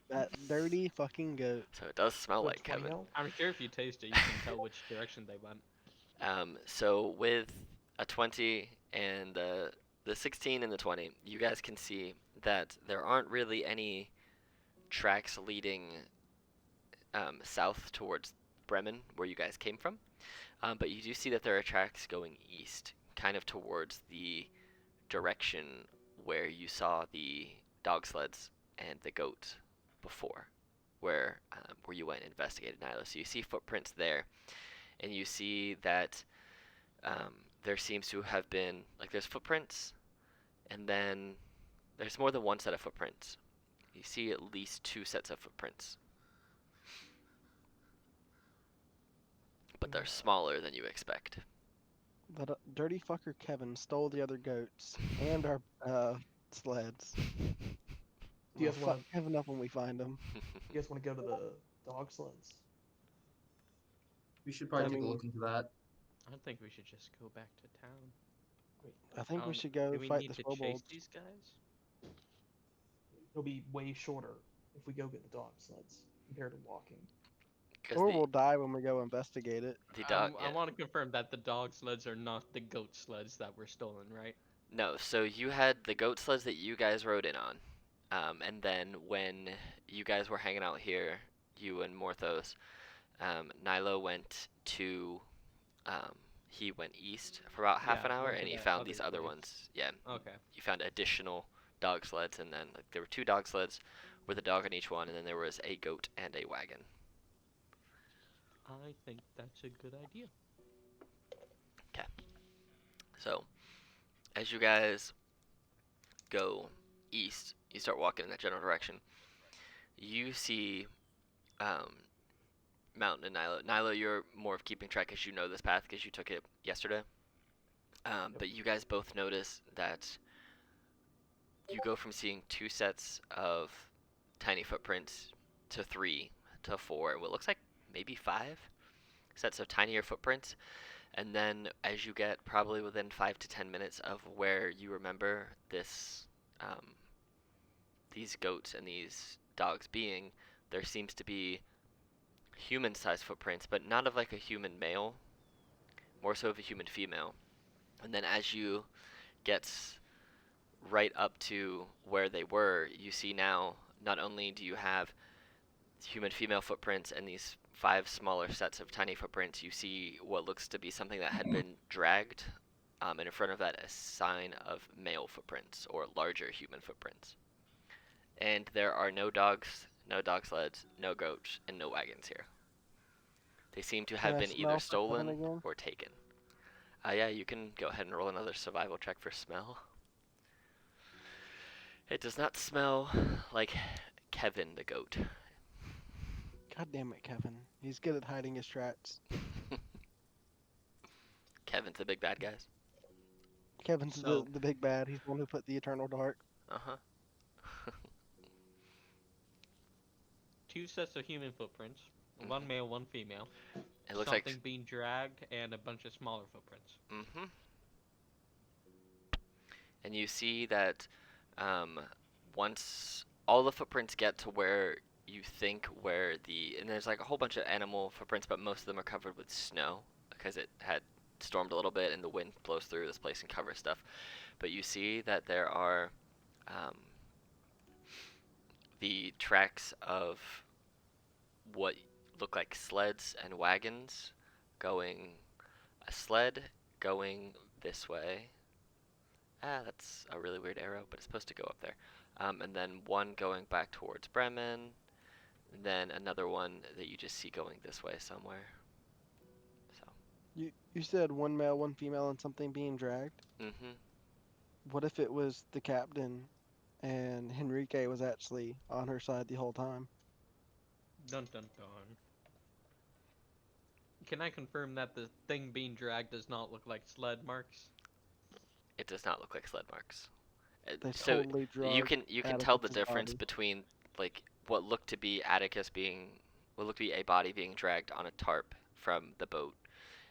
That dirty fucking goat. So it does smell So like 20 Kevin. out? I'm sure if you taste it, you can tell which direction they went. So with a 20 and the 16 and the 20, you guys can see that there aren't really any tracks leading south towards Bremen, where you guys came from. But you do see that there are tracks going east, kind of towards the direction where you saw the dog sleds and the goat before, where you went and investigated Nilo. So you see footprints there, and you see that there seems to have been like there's footprints, and then there's more than one set of footprints. You see at least 2 sets of footprints, but they're smaller than you expect. That dirty fucker Kevin stole the other goats and our sleds. Do you We'll guys fuck want to? Kevin up when we find him. You guys want to go to the dog sleds? We should probably I take a mean- look into that. I think we should just go back to town. I think we should go Do we fight need the to kobolds. chase these guys? it'll be way shorter if we go get the dog sleds compared to walking. Because Or we'll die when we go investigate it. the dog, I yeah. want to confirm that the dog sleds are not the goat sleds that were stolen, right? No, so you had the goat sleds that you guys rode in on. And then when you guys were hanging out here, you and Morthos, Nilo went to, um, he went east for about half Yeah, an hour, went to and he that found other these other place. ones. Yeah, Okay. you found additional dog sleds, and then like, there were two dog sleds with a dog on each one, and then there was a goat and a wagon. I think that's a good idea. Okay. So, as you guys go east, you start walking in that general direction. You see um, Mountain and Nilo. Nilo, you're more of keeping track as you know this path because you took it yesterday. Yep. But you guys both notice that you go from seeing two sets of tiny footprints to three to four, what looks like maybe five sets of tinier footprints. And then as you get probably within 5 to 10 minutes of where you remember this, these goats and these dogs being, there seems to be human-sized footprints, but not of like a human male, more so of a human female. And then as you get right up to where they were, you see now not only do you have human female footprints and these five smaller sets of tiny footprints, you see what looks to be something that had been dragged, and in front of that a sign of male footprints or larger human footprints. And there are no dogs, no dog sleds, no goats, and no wagons here. They seem to Can have I been either smell for Kevin stolen again? or taken. Yeah, you can go ahead and roll another survival check for smell. It does not smell like Kevin the goat. God damn it, Kevin. He's good at hiding his tracks. Kevin's the big bad guys. Kevin's So, the big bad. He's the one who put the eternal dark. Uh-huh. two sets of human footprints, one male, one female. It looks Something like being dragged, and a bunch of smaller footprints. mm-hmm. And you see that once all the footprints get to where you think where and there's like a whole bunch of animal footprints, but most of them are covered with snow because it had stormed a little bit and the wind blows through this place and covers stuff. But you see that there are um, the tracks of what look like sleds and wagons going, a sled going this way. That's a really weird arrow, but it's supposed to go up there. And then one going back towards Bremen, and then another one that you just see going this way somewhere. So, You said one male, one female, and something being dragged? mm-hmm. What if it was the captain and Henrique was actually on her side the whole time? Dun dun dun. Can I confirm that the thing being dragged does not look like sled marks? It does not look like sled marks. They So totally drug you can tell the Atticus's difference body. between like what looked to be what looked to be a body being dragged on a tarp from the boat,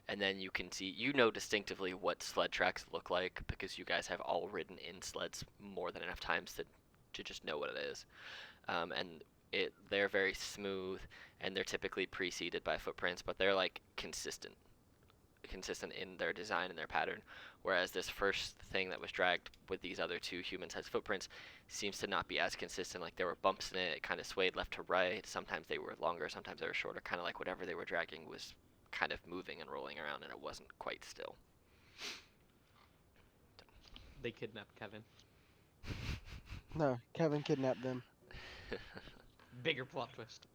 and then you can see, you know distinctively what sled tracks look like because you guys have all ridden in sleds more than enough times to just know what it is. And they're very smooth, and they're typically preceded by footprints, but they're like consistent in their design and their pattern. Whereas this first thing that was dragged with these other two human-sized footprints seems to not be as consistent. Like there were bumps in it, it kind of swayed left to right. Sometimes they were longer, sometimes they were shorter. Kind of like whatever they were dragging was kind of moving and rolling around, and it wasn't quite still. They kidnapped Kevin. No, Kevin kidnapped them. Bigger plot twist.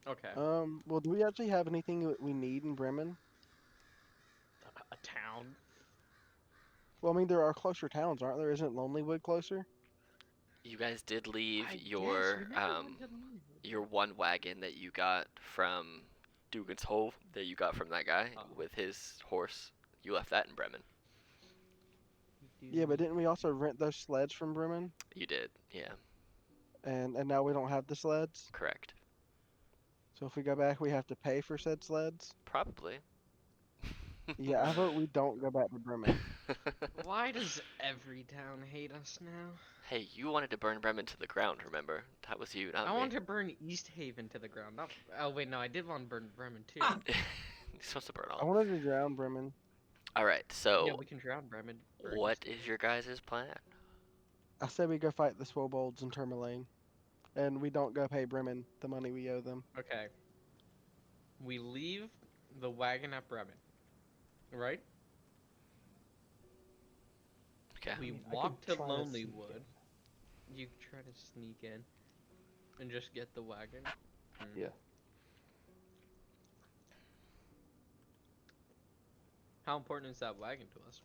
Okay. Well, do we actually have anything that we need in Bremen? A town. Well, I mean, there are closer towns, aren't there? Isn't Lonelywood closer? You guys did leave I guess your we never went to Lonelywood. your one wagon that you got from Dugan's Hole that you got from that guy with his horse. You left that in Bremen. Yeah, but didn't we also rent those sleds from Bremen? You did, yeah, And now we don't have the sleds? correct. So if we go back, we have to pay for said sleds? Probably. Yeah, I vote we don't go back to Bremen. Why does every town hate us now? Hey, you wanted to burn Bremen to the ground, remember? That was you, not I me. want to burn East Haven to the ground. Not... Oh wait, no, I did want to burn Bremen too. You're supposed to burn I all. wanted to drown Bremen. Alright, Yeah, so we can drown Bremen. Burn what East is Haven. your guys' plan? I said we go fight the Swobolds in Tourmaline, and we don't go pay Bremen the money we owe them. Okay. We leave the wagon at Bremen, right? Okay. I We mean, I walk could to try to Lonely sneak Wood. You try to sneak in and just get the wagon. in. Yeah. How important is that wagon to us?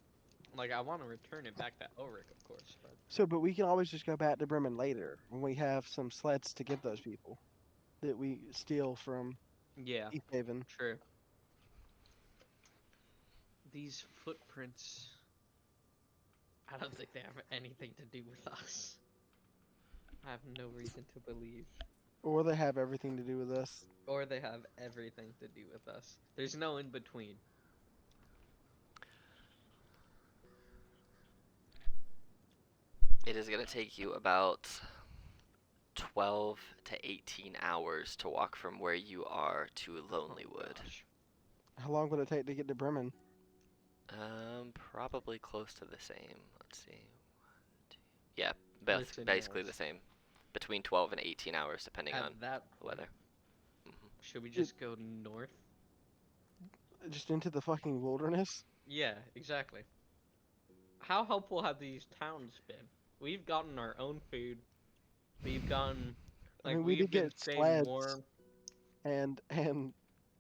Like, I want to return it back to Elric, of course, but So, but we can always just go back to Bremen later when we have some sleds to give those people that we steal from yeah, East Haven. true. These footprints, I don't think they have anything to do with us. I have no reason to believe. Or they have everything to do with us. Or they have everything to do with us. There's no in between. It is going to take you about 12 to 18 hours to walk from where you are to Lonely Oh, Wood. gosh. How long would it take to get to Bremen? Probably close to the same. Let's see. 1, 2. Yeah, Listen, basically the guys, same. Between 12 and 18 hours, depending at on that the point, weather. should we just go north? Just into the fucking wilderness? Yeah, exactly. How helpful have these towns been? We've gotten our own food. We've gotten, I like, mean, we we've did been get staying sleds warm. and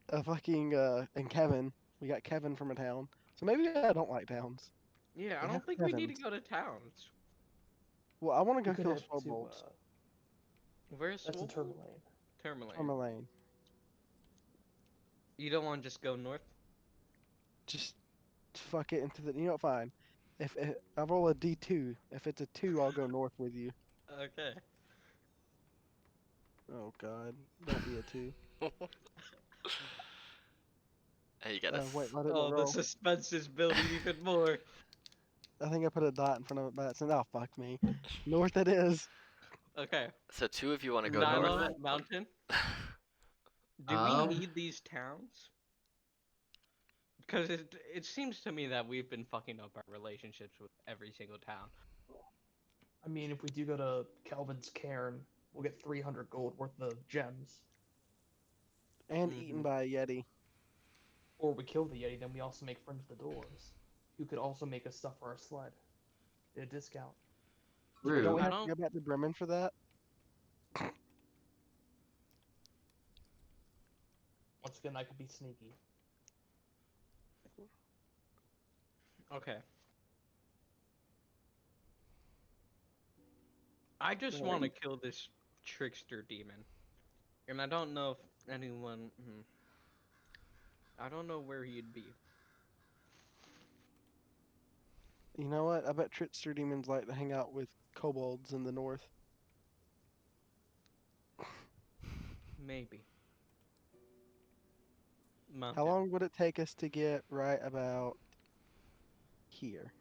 a fucking and Kevin. We got Kevin from a town. So maybe I don't like towns. Yeah, I They have don't think we need to Kevins. go to towns. Well, I want to We go could kill head to, Swobolds. Where's that's in Swobold? Tourmaline. Tourmaline. Tourmaline. You don't want to just go north? Just fuck it into the. You know what? Fine. If I roll a D2, if it's a 2, I'll go north with you. Okay. Oh God, don't be a 2. And you gotta. Wait, why didn't it Oh, the roll? suspense is building even more. I think I put a dot in front of it by accident. Oh fuck me. North it is. Okay. So 2 of you want to go north. Nyla Mountain. Do we Um, need these towns? Because it seems to me that we've been fucking up our relationships with every single town. I mean, if we do go to Calvin's cairn, we'll get 300 gold worth of gems. And Mhm. eaten by a yeti. Or we kill the Yeti, then we also make friends with the dwarves, who could also make us stuff for our sled. Get a discount. Don't true. we I have to don't. go back to Bremen for that? Once again, I could be sneaky. Okay. I just want to Alright. kill this trickster demon. And I don't know if anyone. I don't know where he'd be. You know what? I bet trickster demons like to hang out with kobolds in the north. Maybe. How Mountain. long would it take us to get right about here?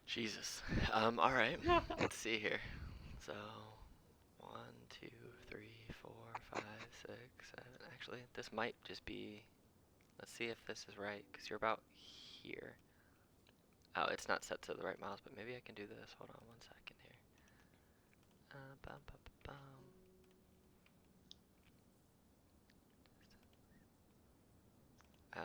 Jesus. All right. Let's see here. So, 1, 2, 3, 4, 5, 6, 7. Actually, this might just be. Let's see if this is right, because you're about here. Oh, it's not set to the right miles, but maybe I can do this. Hold on 1 second here. Bum, bum, bum, bum. Oh.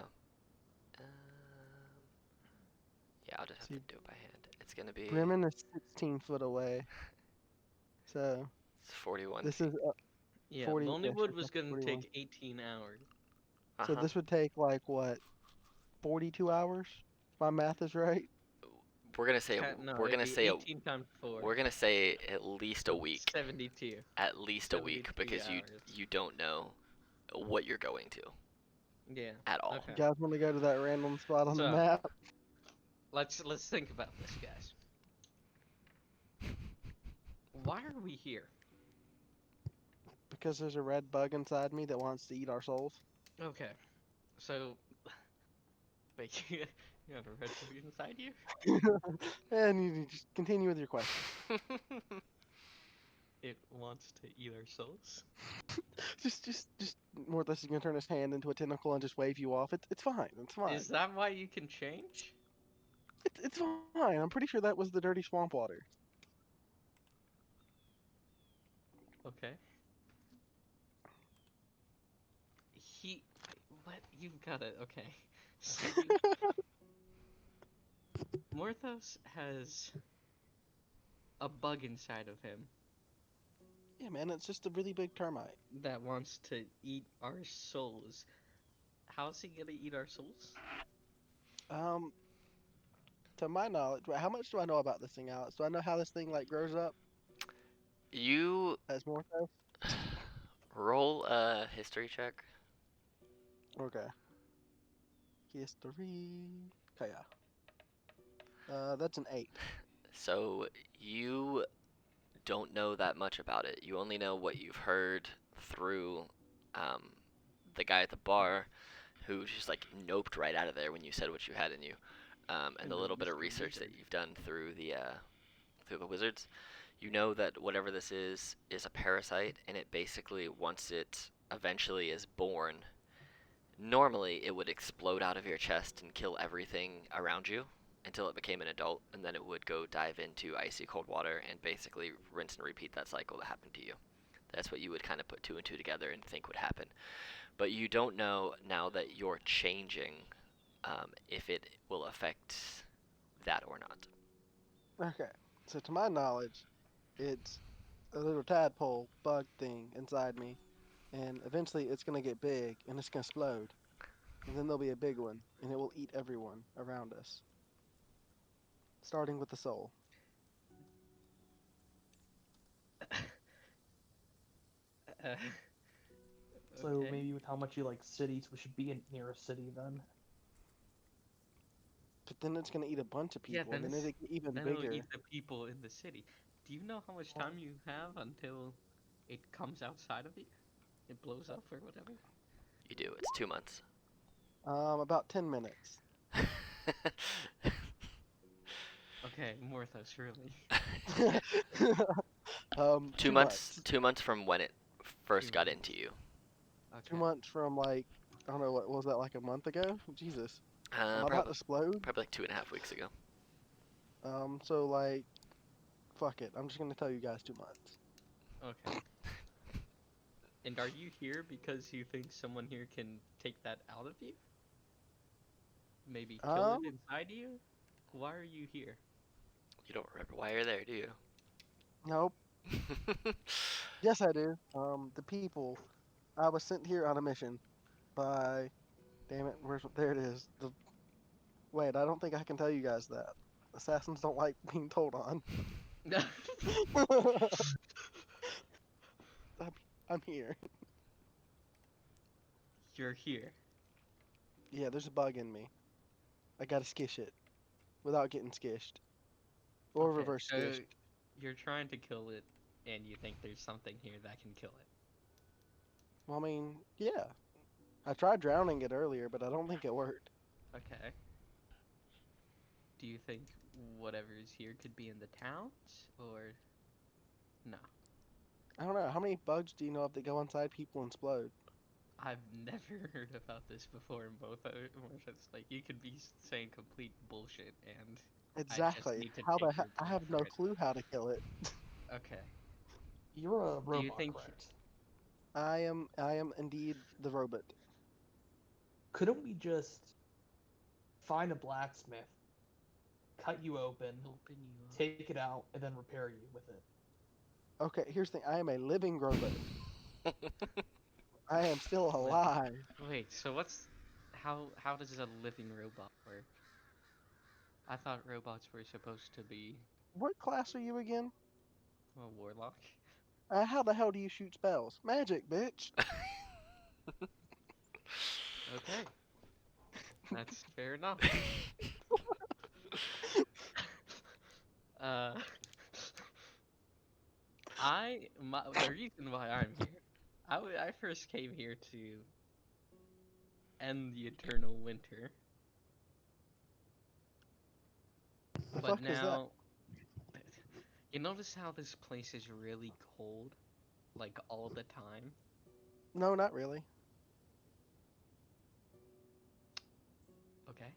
Yeah, I'll just have See, to do it by hand. It's gonna be. Bremen is 16 foot away. So It's 41 this feet. is Yeah, 40. Yeah, Lonelywood sure, was that's gonna 41. take 18 hours. So Uh-huh. this would take like what, 42 hours? If my math is right. We're gonna say No, we're it'd gonna be say 18 times 4. we're gonna say at least a week. 72. At least a week, 72 because you hours. don't know what you're going to Yeah. at all. Okay. You guys want to go to that random spot on the So map? let's think about this, guys. Why are we here? Because there's a red bug inside me that wants to eat our souls. Okay. So wait, You have a red tree inside you? And you just continue with your question. It wants to eat our souls? Just more or less, he's gonna turn his hand into a tentacle and just wave you off. It's fine. It's fine. Is that why you can change? It's fine. I'm pretty sure that was the dirty swamp water. Okay. He. What? You've got it. Okay. So you. Morthos has a bug inside of him Yeah, man, it's just a really big termite. that wants to eat our souls. How's he gonna eat our souls? Um, to my knowledge, how much do I know about this thing, Alex? Do I know how this thing like grows up You as Morpho? roll a history check. Okay. History. Okay, yeah. That's an 8. So you don't know that much about it. You only know what you've heard through um, the guy at the bar who just like noped right out of there when you said what you had in you, and And the the little bit of Eastern research that Wizard. you've done through the wizards. You know that whatever this is a parasite, and it basically once it eventually is born, normally it would explode out of your chest and kill everything around you until it became an adult, and then it would go dive into icy cold water and basically rinse and repeat that cycle that happened to you. That's what you would kind of put two and two together and think would happen. But you don't know now that you're changing if it will affect that or not. Okay. So to my knowledge, it's a little tadpole bug thing inside me, and eventually it's gonna get big and it's gonna explode, and then there'll be a big one, and it will eat everyone around us, starting with the soul. Uh, So okay. maybe with how much you like cities, we should be near a city then. But then it's gonna eat a bunch of Yeah, people, and then it'll get even then it'll eat bigger. the people in the city. Do you know how much Well, time you have until it comes outside of you? It blows up or whatever? You do. It's 2 months. About 10 minutes. Okay, Morthos, really. two 2 months. months. 2 months from when it Two first got months. into you. 2 Okay. months from like, I don't know, what was that, like a month ago? Jesus. Am I about to Probably explode? probably like 2.5 weeks ago. So like, fuck it. I'm just gonna tell you guys 2 months. Okay. And are you here because you think someone here can take that out of you? Maybe kill it Um, inside you? Why are you here? You don't remember why you're there, do you? nope. Yes, I do. The people. I was sent here on a mission by. Damn it, there it is. Wait, I don't think I can tell you guys that. Assassins don't like being told on. I'm, I'm here. You're here. Yeah, there's a bug in me. I gotta skish it without getting skished or Okay, reverse so skished. you're trying to kill it, and you think there's something here that can kill it. Well, I mean, yeah. I tried drowning it earlier, but I don't think it worked. Okay. Do you think whatever is here could be in the towns, or no? I don't know. How many bugs do you know of that go inside people and explode? I've never heard about this before in both versions. Like, you could be saying complete bullshit, and I just Exactly. need to How take the your I word have for no it. clue how to kill it. Okay. you're a Do you robot, think correct? I am indeed the robot. Couldn't we just find a blacksmith, cut you open, open you up? take it out, and then repair you with it? Okay, here's the thing. I am a living robot. I am still Living. alive. Wait, so what's how does a living robot work? I thought robots were supposed to be What class are you again? a warlock. How the hell do you shoot spells? Magic, bitch. Okay, that's fair enough. Uh, the reason why I'm here, I first came here to end the eternal winter, But fuck is that? now, you notice how this place is really cold, like all the time. No, not really. Okay.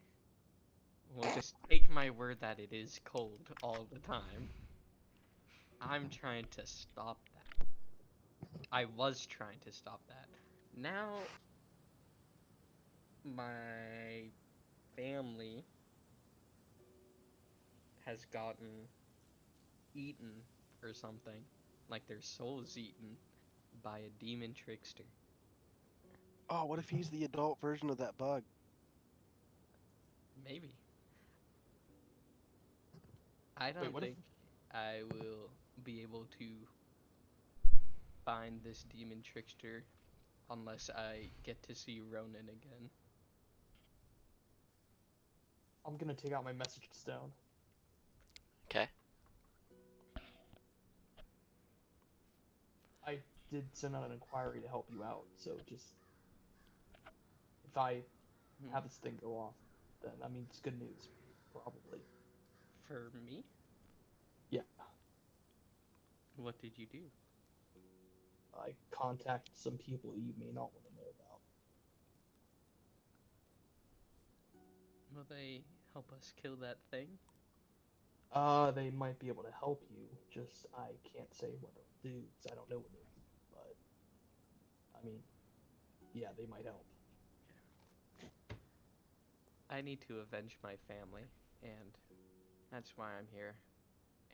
Well, just take my word that it is cold all the time. I'm trying to stop that. I was trying to stop that. Now, my family has gotten eaten or something. Like their souls eaten by a demon trickster. Oh, what if he's the adult version of that bug? Maybe. I Wait, don't what if think I will be able to find this demon trickster unless I get to see Ronan again. I'm gonna take out my message stone? Okay. I did send out an inquiry to help you out, so just if I Hmm. have this thing go off, then that means good news, probably. For me? Yeah, What did you do? I contacted some people you may not want to know about. Will they help us kill that thing? They might be able to help you. Just I can't say what they'll do because I don't know what they'll do. But I mean, yeah, they might help. I need to avenge my family, and that's why I'm here.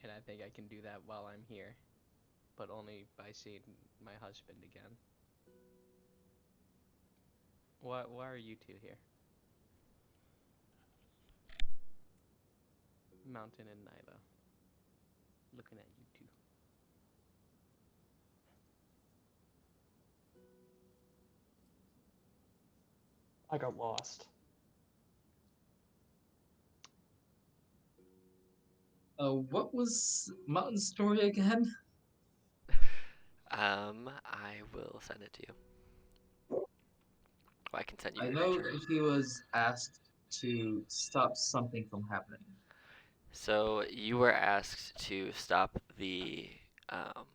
And I think I can do that while I'm here, but only by seeing my husband again. Why are you two here? Mountain and Nyla. Looking at you two. I got lost. What was Mountain's story again? I will send it to you. Well, I can send you I her know picture. that he was asked to stop something from happening. So you were asked to stop the um,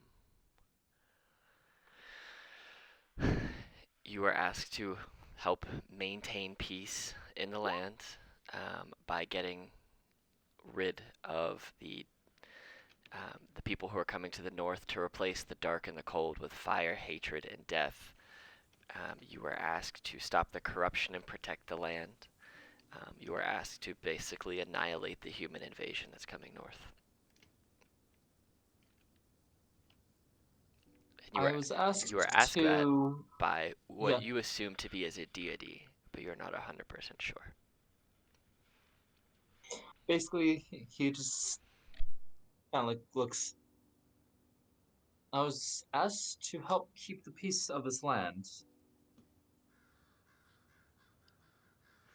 you were asked to help maintain peace in the land by getting rid of the people who are coming to the north to replace the dark and the cold with fire, hatred, and death. You were asked to stop the corruption and protect the land. You were asked to basically annihilate the human invasion that's coming north. And I was you were asked asked that to. by what Yeah, you assume to be as a deity, but you're not 100% sure. basically, he just kind of like looks. I was asked to help keep the peace of this land.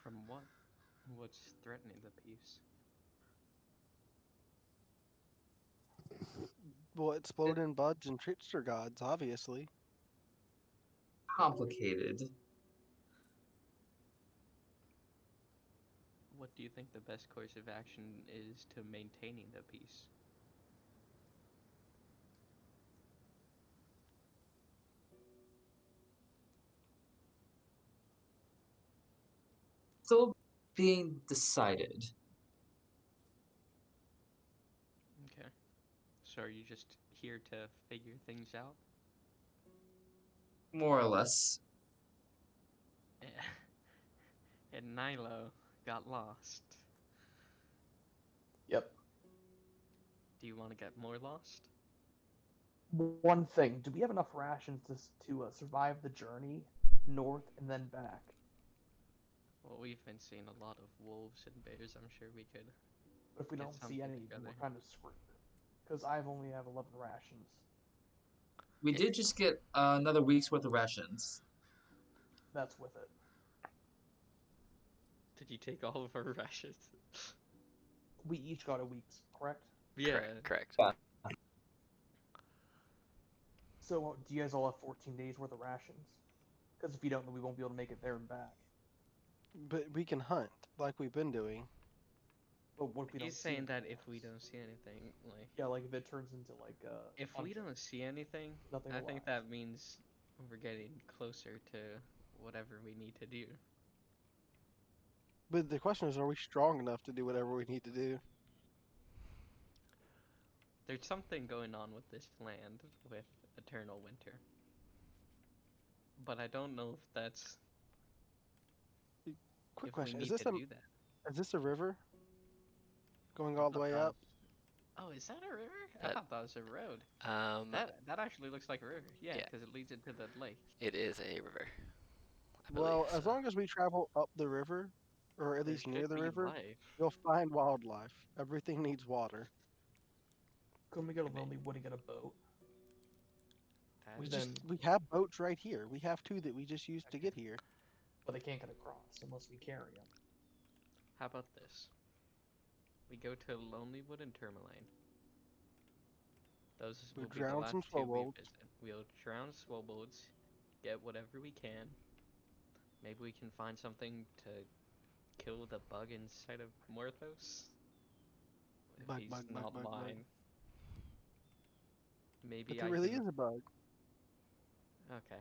From what? What's threatening the peace? Well, It's exploding buds and trickster gods, obviously. complicated. What do you think the best course of action is to maintaining the peace? Still being decided, Okay. So are you just here to figure things out? more or less. And Nilo got lost. Yep. Do you want to get more lost? One thing: do we have enough rations to survive the journey north and then back? Well, we've been seeing a lot of wolves and bears. I'm sure we could But if we get don't see something any, then together. we're kind of screwed. Because I only have 11 rations. We Yeah, did just get another week's worth of rations. That's with it. Did you take all of our rations? We each got a week's, correct? correct, Yeah. correct. Yeah. So do you guys all have 14 days worth of rations? Because if you don't, then we won't be able to make it there and back. But we can hunt like we've been doing. But what if we don't He's see saying that anything if we else? don't see anything, like, Yeah, like if it turns into like if we hunting, don't see anything, nothing I alive. think that means we're getting closer to whatever we need to do. But the question is, are we strong enough to do whatever we need to do? There's something going on with this land with eternal winter. But I don't know if that's Quick if we question: need to do that. is this a river going I all the thought way that up? Oh, is that a river? I That thought that was a road. um, That actually looks like a river. Yeah, yeah, because it leads into the lake. it is a river, I believe. Well, So as long as we travel up the river, or at There least near should the be river, life. you'll find wildlife. Everything needs water. Couldn't we go to Maybe. Lonely Wood and get a boat? We That's just Then, we have boats right here. We have two that we just used to okay. get here. but they can't get across unless we carry them. How about this? We go to Lonelywood and Tourmaline. Those We will be the drown last some two we slowbolts. visit. We'll drown swobodes, get whatever we can. Maybe we can find something to kill the bug inside of Morthos. If Bug, he's bug, bug, not bug, bug. lying. If Maybe it I really can. is a bug, Okay.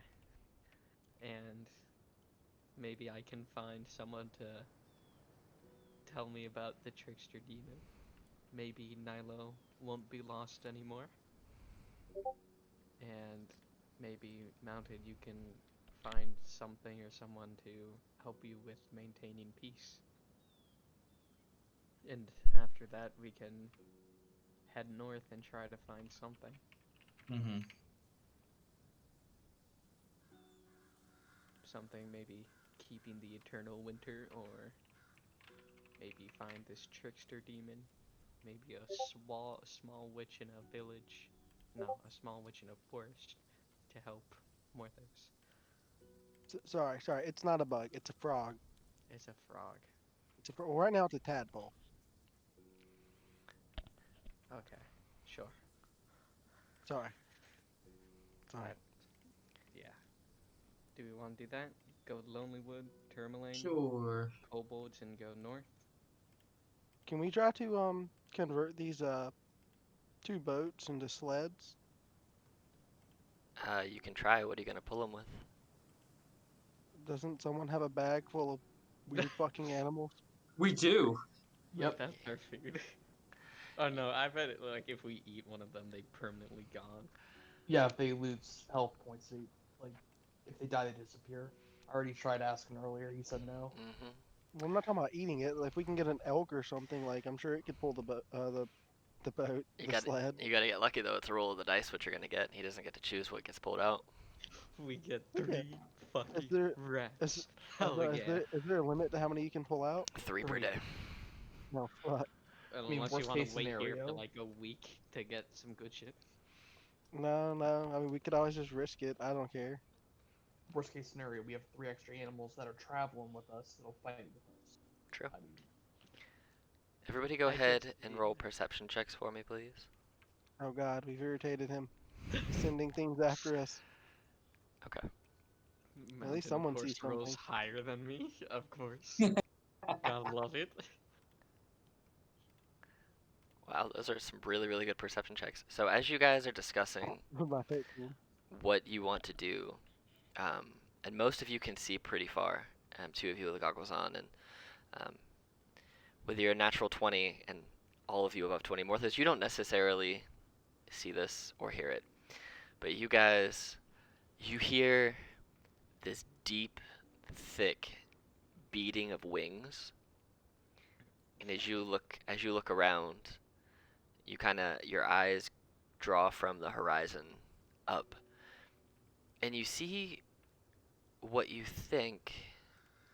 And maybe I can find someone to tell me about the trickster demon. Maybe Nilo won't be lost anymore. And maybe Mounted, you can find something or someone to help you with maintaining peace. And after that, we can head north and try to find something. Mm-hmm. Something maybe keeping the eternal winter, or maybe find this trickster demon. Maybe a small witch in a village. No, a small witch in a forest to help Morthos. sorry, it's not a bug. It's a frog. It's a frog. Well, right now it's a tadpole. Okay, sure. Sorry, sorry. That, yeah. Do we want to do that? Go Lonelywood, Tourmaline, Sure. Kobolds, and go north? Can we try to convert these two boats into sleds? you can try. What are you gonna pull them with? Doesn't someone have a bag full of weird fucking animals? We do. Yep. That's our food. Oh no, I bet it, like if we eat one of them, they permanently gone. Yeah, if they lose health points, they like if they die, they disappear. I already tried asking earlier. He said no. Mm-hmm. Well, I'm not talking about eating it. If we can get an elk or something, like I'm sure it could pull the boat, You the got sled. you gotta get lucky though. It's a roll of the dice what you're gonna get. He doesn't get to choose what gets pulled out. We get Yeah. 3 Is fucking there rats. no, Hell is yeah. there a limit to how many you can pull out? 3 per 3. day. No, fuck. mean, Unless you worst want to case wait here for scenario. like a week to get some good shit. No. I mean, we could always just risk it. I don't care. Worst case scenario, we have 3 extra animals that are traveling with us that'll fight with us. True. I mean, Everybody go I ahead guess, and yeah. roll perception checks for me, please. Oh God, we've irritated him. He's sending things after us. Okay. At least Mountain, of someone course, sees rolls something. higher than me, of course. Gotta love it. Wow, those are some really, really good perception checks. So as you guys are discussing My 13. what you want to do, um, and most of you can see pretty far, 2 of you with the goggles on, and um, with your natural 20 and all of you above 20 Morthos, you don't necessarily see this or hear it, but you guys, you hear this deep, thick beating of wings, and as you look around, you kind of your eyes draw from the horizon up, and you see what you think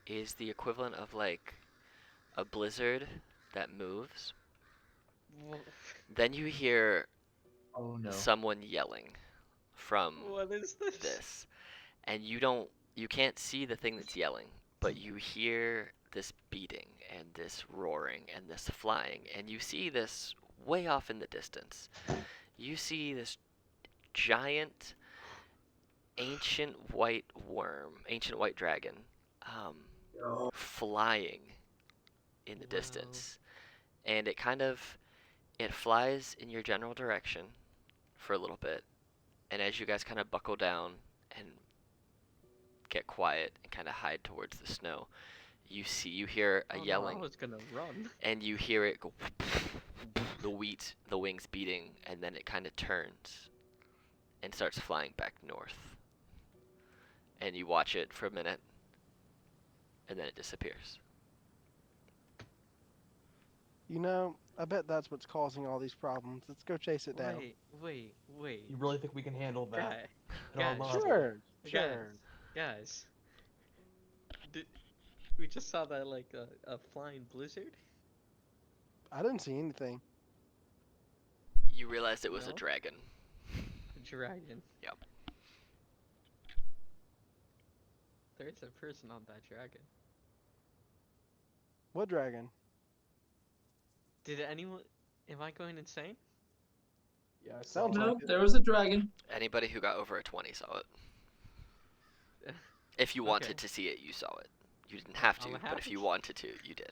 is the equivalent of like a blizzard that moves. Then you hear Oh no. someone yelling from What is this? this, and you can't see the thing that's yelling, but you hear this beating and this roaring and this flying, and you see this way off in the distance. You see this giant ancient white worm, ancient white dragon, Oh. flying in the Wow. distance. and it flies in your general direction for a little bit, and as you guys kind of buckle down and get quiet and kind of hide towards the snow, you hear a Oh no, I yelling, was gonna run. and you hear it go the wings beating, and then it kind of turns and starts flying back north. And you watch it for a minute, and then it disappears. You know, I bet that's what's causing all these problems. Let's go chase it down. Wait. You really think we can handle that Guy, at our guys, level? Sure, guys, sure. guys. Did, we just saw that like a flying blizzard? I didn't see anything. You realized it was a No? dragon. A dragon. Yep. There's a person on that dragon. What dragon? Did anyone? Am I going insane? Yeah, I saw Sounds that. like No, it. there was a dragon. Anybody who got over a 20 saw it. If you wanted Okay. to see it, you saw it. You didn't have to, I'm but if happy. you wanted to, you did.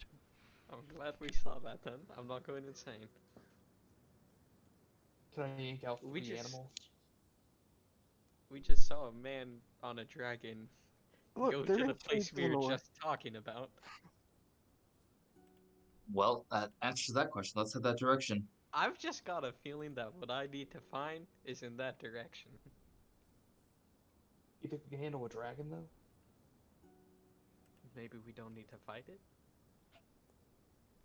I'm glad we saw that then. I'm not going insane. Can I yank out We three just- animals? We just saw a man on a dragon Look, go they're to in the place to we the were north. just talking about. Well, that answers that question. Let's head that direction. I've just got a feeling that what I need to find is in that direction. You think we can handle a dragon though? Maybe we don't need to fight it?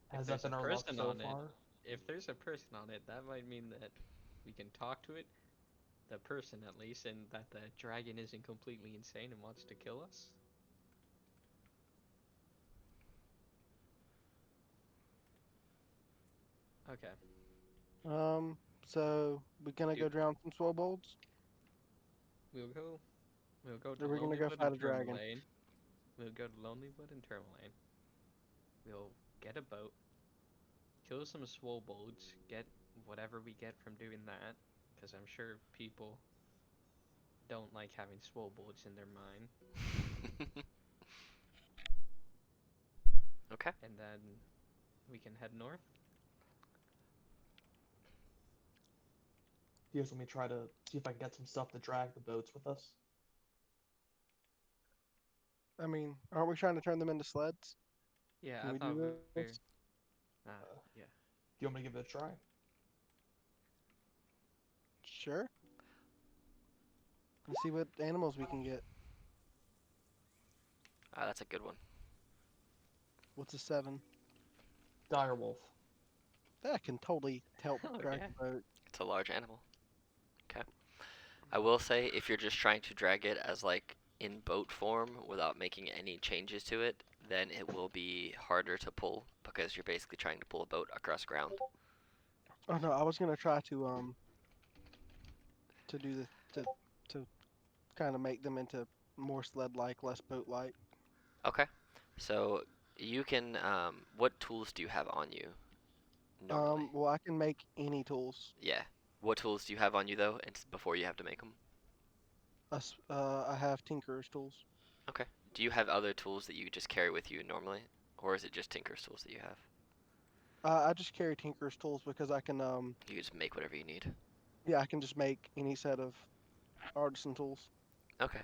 Has there's that been a our luck person so on it, far? If there's a person on it, that might mean that we can talk to it, the person at least, and that the dragon isn't completely insane and wants to kill us. Okay. So we're gonna go Dude. drown some swobolds? We'll go. We'll go to Or we're gonna go Lonelywood fight and a dragon? Tourmaline. We'll go to Lonelywood and Tourmaline. We'll get a boat. Kill some swobolds. Get whatever we get from doing that, because I'm sure people don't like having swobolds in their mind. Okay. And then we can head north. You guys want me to try to see if I can get some stuff to drag the boats with us? I mean, aren't we trying to turn them into sleds? Yeah, Can I we thought do we were. this? Yeah. Do you want me to give it a try? Sure. Let's see what animals we can get. That's a good one. What's a 7? Direwolf. That can totally help Oh, drag yeah. the boat. It's a large animal. Okay. I will say, if you're just trying to drag it as like in boat form without making any changes to it, then it will be harder to pull because you're basically trying to pull a boat across ground. Oh no, I was gonna try to do to kind of make them into more sled-like, less boat-like. Okay. So you can. What tools do you have on you normally? Well, I can make any tools. Yeah. What tools do you have on you though? It's before you have to make them. I have tinker's tools. Okay. Do you have other tools that you just carry with you normally, or is it just tinker's tools that you have? I just carry tinker's tools because I can You just make whatever you need. yeah, I can just make any set of artisan tools. Okay.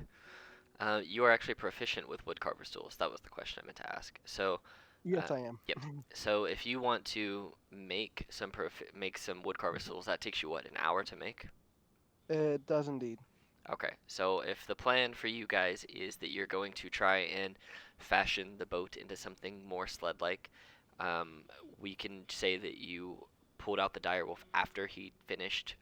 You are actually proficient with woodcarver's tools. That was the question I meant to ask. So, Yes, I am. yep. So if you want to make some woodcarver's tools, that takes you what, an hour to make? It does indeed. Okay. So if the plan for you guys is that you're going to try and fashion the boat into something more sled-like, we can say that you pulled out the direwolf after he finished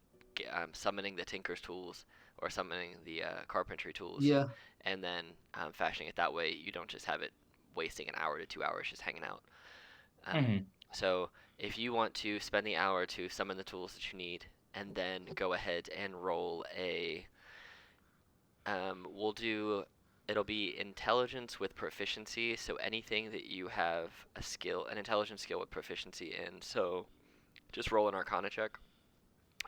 summoning the tinker's tools or summoning the carpentry tools, Yeah. and then fashioning it that way. You don't just have it wasting an hour to 2 hours just hanging out. Mhm. So if you want to spend the hour to summon the tools that you need, and then go ahead and roll a, it'll be intelligence with proficiency. So anything that you have an intelligence skill with proficiency in. So just roll an Arcana check,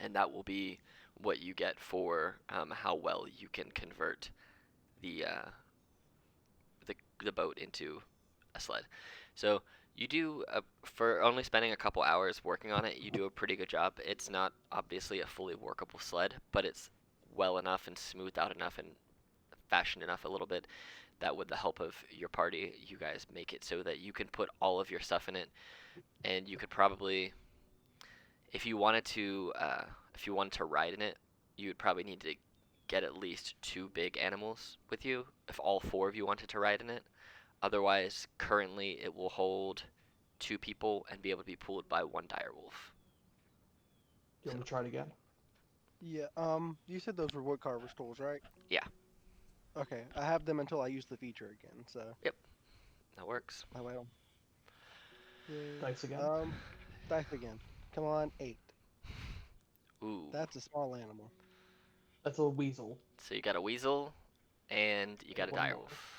and that will be what you get for how well you can convert the boat into a sled. So You do for only spending a couple hours working on it. You do a pretty good job. It's not obviously a fully workable sled, but it's well enough and smoothed out enough and fashioned enough a little bit that with the help of your party, you guys make it so that you can put all of your stuff in it, and you could probably, if you wanted to, ride in it, you would probably need to get at least two big animals with you if all four of you wanted to ride in it. Otherwise, currently it will hold two people and be able to be pulled by one dire wolf. You So, want to try it again? Yeah. You said those were woodcarver's tools, right? yeah, Okay. I have them until I use the feature again. So that works. that way. Yay. Dice again? Dice again. Come on, 8. Ooh. That's a small animal. That's a weasel. So you got a weasel and you got a One dire more. wolf.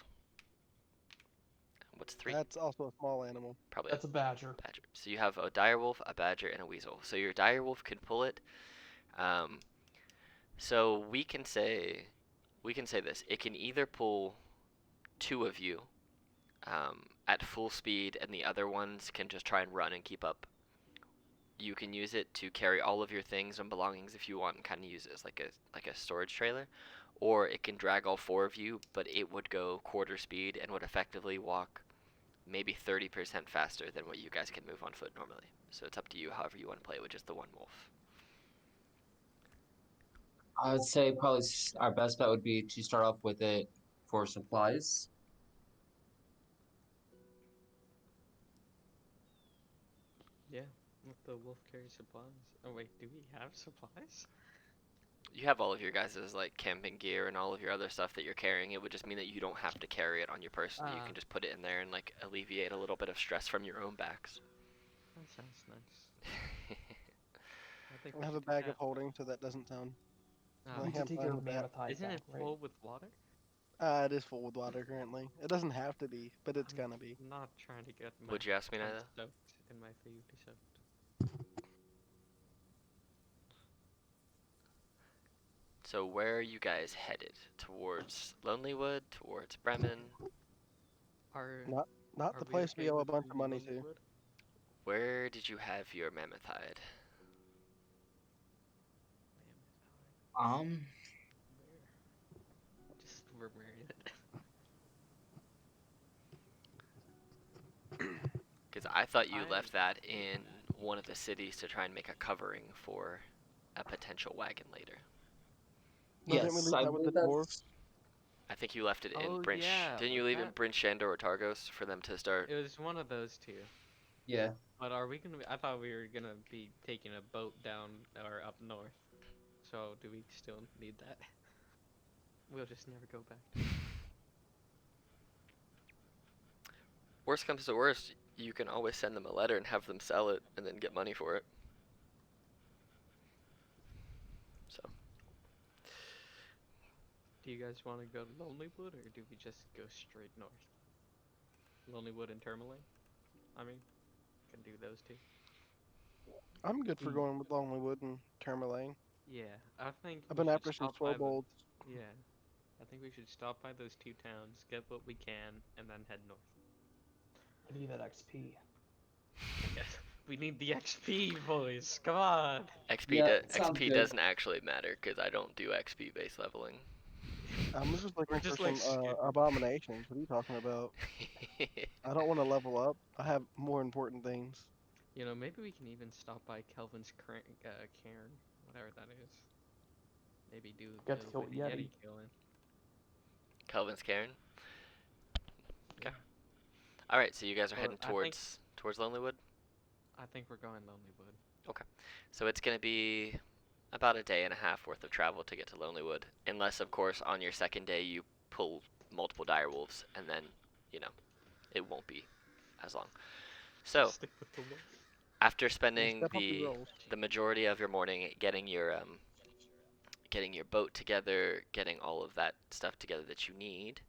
What's 3? That's also a small animal. Probably That's a badger. a badger. So you have a dire wolf, a badger, and a weasel. So your dire wolf could pull it. So we can say this. It can either pull two of you at full speed, and the other ones can just try and run and keep up. You can use it to carry all of your things and belongings if you want, and kind of use it as like a storage trailer, or it can drag all four of you, but it would go quarter speed and would effectively walk maybe 30% faster than what you guys can move on foot normally. So it's up to you, however you want to play with just the one wolf. I would say probably our best bet would be to start off with it for supplies. Yeah, let the wolf carry supplies. Oh wait, do we have supplies? You have all of your guys' like camping gear and all of your other stuff that you're carrying. It would just mean that you don't have to carry it on your person. You can just put it in there and like alleviate a little bit of stress from your own backs. That sounds nice. I think I we have a should do bag that. of holding, so that doesn't sound. Ah, I You need to have take fun your with that. mammoth hide isn't back, it right? full with water? It is full with water currently. It doesn't have to be, but it's gonna be. I'm not trying to get my Would you ask me, tent Nida? soaked and my food soaked. So where are you guys headed? Towards Lonelywood? Towards Bremen? Are Not are the we place we okay owe a with bunch of money to. Lonelywood? Where did you have your mammoth hide? Um, Where? Just we're wearing it. Because I thought you I- left that in one of the cities to try and make a covering for a potential wagon later. No, didn't we yes, leave I that with the believe dwarves? that's. I think you left it in Oh, Brinch. yeah, Didn't you but leave in that- Brinch Shander or Targos for them to start? It was one of those two. Yeah. But are we gonna be, I thought we were gonna be taking a boat down or up north. So do we still need that? We'll just never go back. Worst comes to worst, you can always send them a letter and have them sell it and then get money for it. So, Do you guys want to go to Lonelywood or do we just go straight north? Lonelywood and Tourmaline? I mean, can do those two. I'm good for Mm. going with Lonelywood and Tourmaline. Yeah, I think I've we been should after some stop by the- swobolds. Yeah, I think we should stop by those two towns, get what we can, and then head north. I need that XP. We need the XP, boys. Come on. XP, Yeah, sounds XP good. doesn't actually matter because I don't do XP based leveling. I'm just looking We're for just some like skip- abominations. What are you talking about? I don't want to level up. I have more important things. You know, maybe we can even stop by Kelvin's cairn, whatever that is. Maybe do a Get to little kill bit of Yeti. Yeti killing. Kelvin's Cairn. Okay. Yeah. All right, so you guys are Or heading I think- towards Lonelywood. I think we're going Lonelywood. So it's gonna be about a day and a half worth of travel to get to Lonelywood, unless of course on your second day you pull multiple dire wolves, and then it won't be as long. So Stick with the wolf. after Just spending step up your rolls. the majority of your morning getting your boat together, getting all of that stuff together that you need,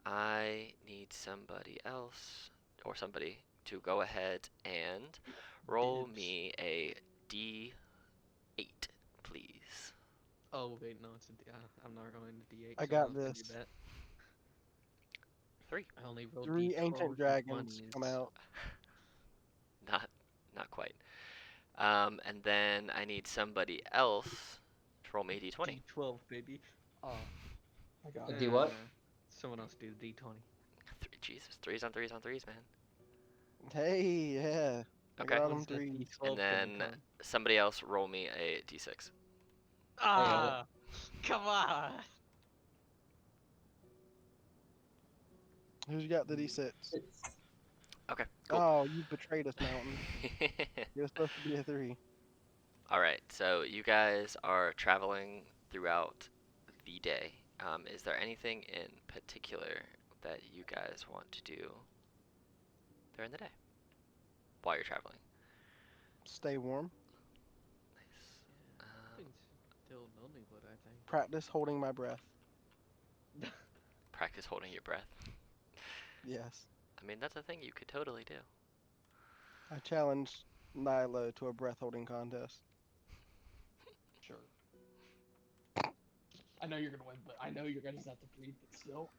I need somebody else or somebody to go ahead and roll Dibs. me a D8, please. Oh wait, no, it's a D. I'm not rolling the D8. I 'cause got don't think you this. bet. 3. I only rolled 3 D12 ancient and dragons come 20s. out. not quite. And then I need somebody else to roll me a d20. D12, baby. I got it. Do what? Someone else do the D20. Jesus, threes on threes on threes, man. Hey, yeah. I Okay. got all them When's that threes. D12 And then gonna come? somebody else roll me a d6. I got it. Come on! Who's got the D6? Okay, cool. Oh, you betrayed us, Mountain. It was supposed to be a 3. All right, so you guys are traveling throughout the day. Is there anything in particular that you guys want to do during the day while you're traveling? Stay warm. Nice. It's still Nollywood, I think. Practice holding my breath. Practice holding your breath. Yes. I mean, that's a thing you could totally do. I challenged Nyla to a breath holding contest. Sure. I know you're gonna win, but I know you're gonna have to breathe, but still.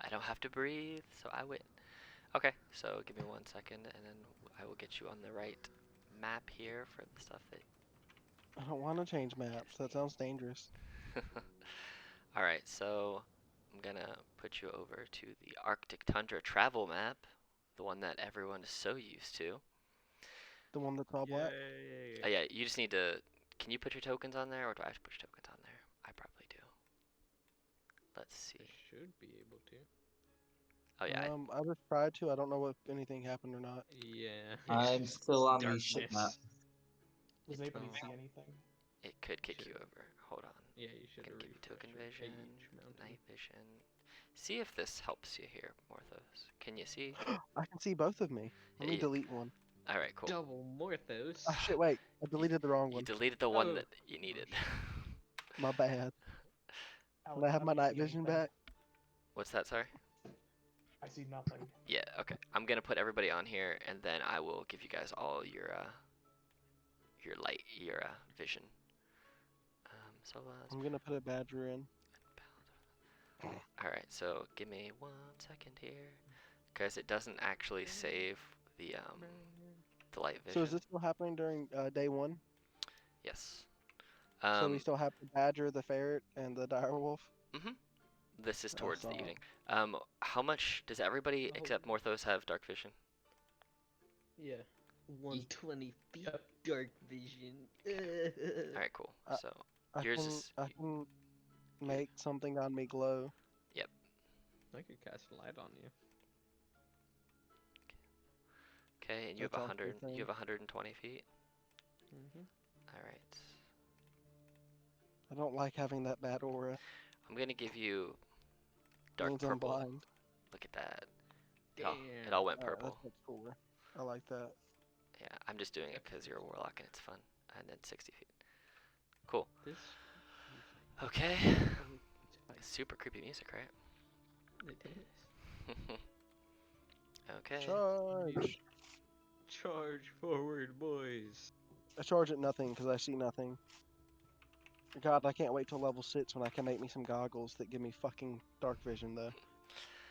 I don't have to breathe, so I win. Okay, so give me 1 second, and then I will get you on the right map here for the stuff that. I don't want to change maps. That sounds dangerous. All right, so I'm gonna put you over to the Arctic Tundra travel map, the one that everyone is so used to. The one that's all black. Oh yeah, you just need to. Can you put your tokens on there, or do I have to put your tokens on there? I probably do. Let's see. I should be able to. Oh yeah, I just tried to. I don't know if anything happened or not. Yeah. I'm still on the ship map. Darkness. Does anybody Eternal. see anything? it could kick you Should've- over. Hold on. Yeah, you should Gonna have give you token refreshed your vision, page, Mountain. night vision. See if this helps you here, Morthos. Can you see? I can see both of me. Let me Yeah. delete one. All right, cool. Double Morthos. Oh shit! Wait, I deleted the wrong You one. deleted the one Oh. that you needed. My bad. Alex, Can I have don't my you night see vision anything? back? What's that? Sorry. I see nothing. Yeah. Okay. I'm gonna put everybody on here, and then I will give you guys all your vision. So I'm gonna put a badger in. all right. So give me 1 second here, because it doesn't actually save the light vision. So is this still happening during day 1? Yes. So we still have the badger, the ferret, and the direwolf. This is towards the Awesome. evening. How much does everybody Oh. except Morthos have dark vision? Yeah. 120 feet Yep. dark vision. All right, cool. Uh, So I yours can is I can make something on me glow. I could cast light on you. okay, and you have That's also a 100. thing. You have 120 feet. Mm-hmm. All right. I don't like having that bad aura. I'm gonna give you It dark means I'm purple. blind. Look at that. Damn. It all went Alright, purple. that's cooler. I like that. Yeah, I'm just doing it because you're a warlock and it's fun. And then 60 feet. Cool. This. Okay. Oh, it's fine. Super creepy music, right? It is. Okay. Charge! Charge forward, boys. I charge at nothing because I see nothing. God, I can't wait till level 6 when I can make me some goggles that give me fucking dark vision though.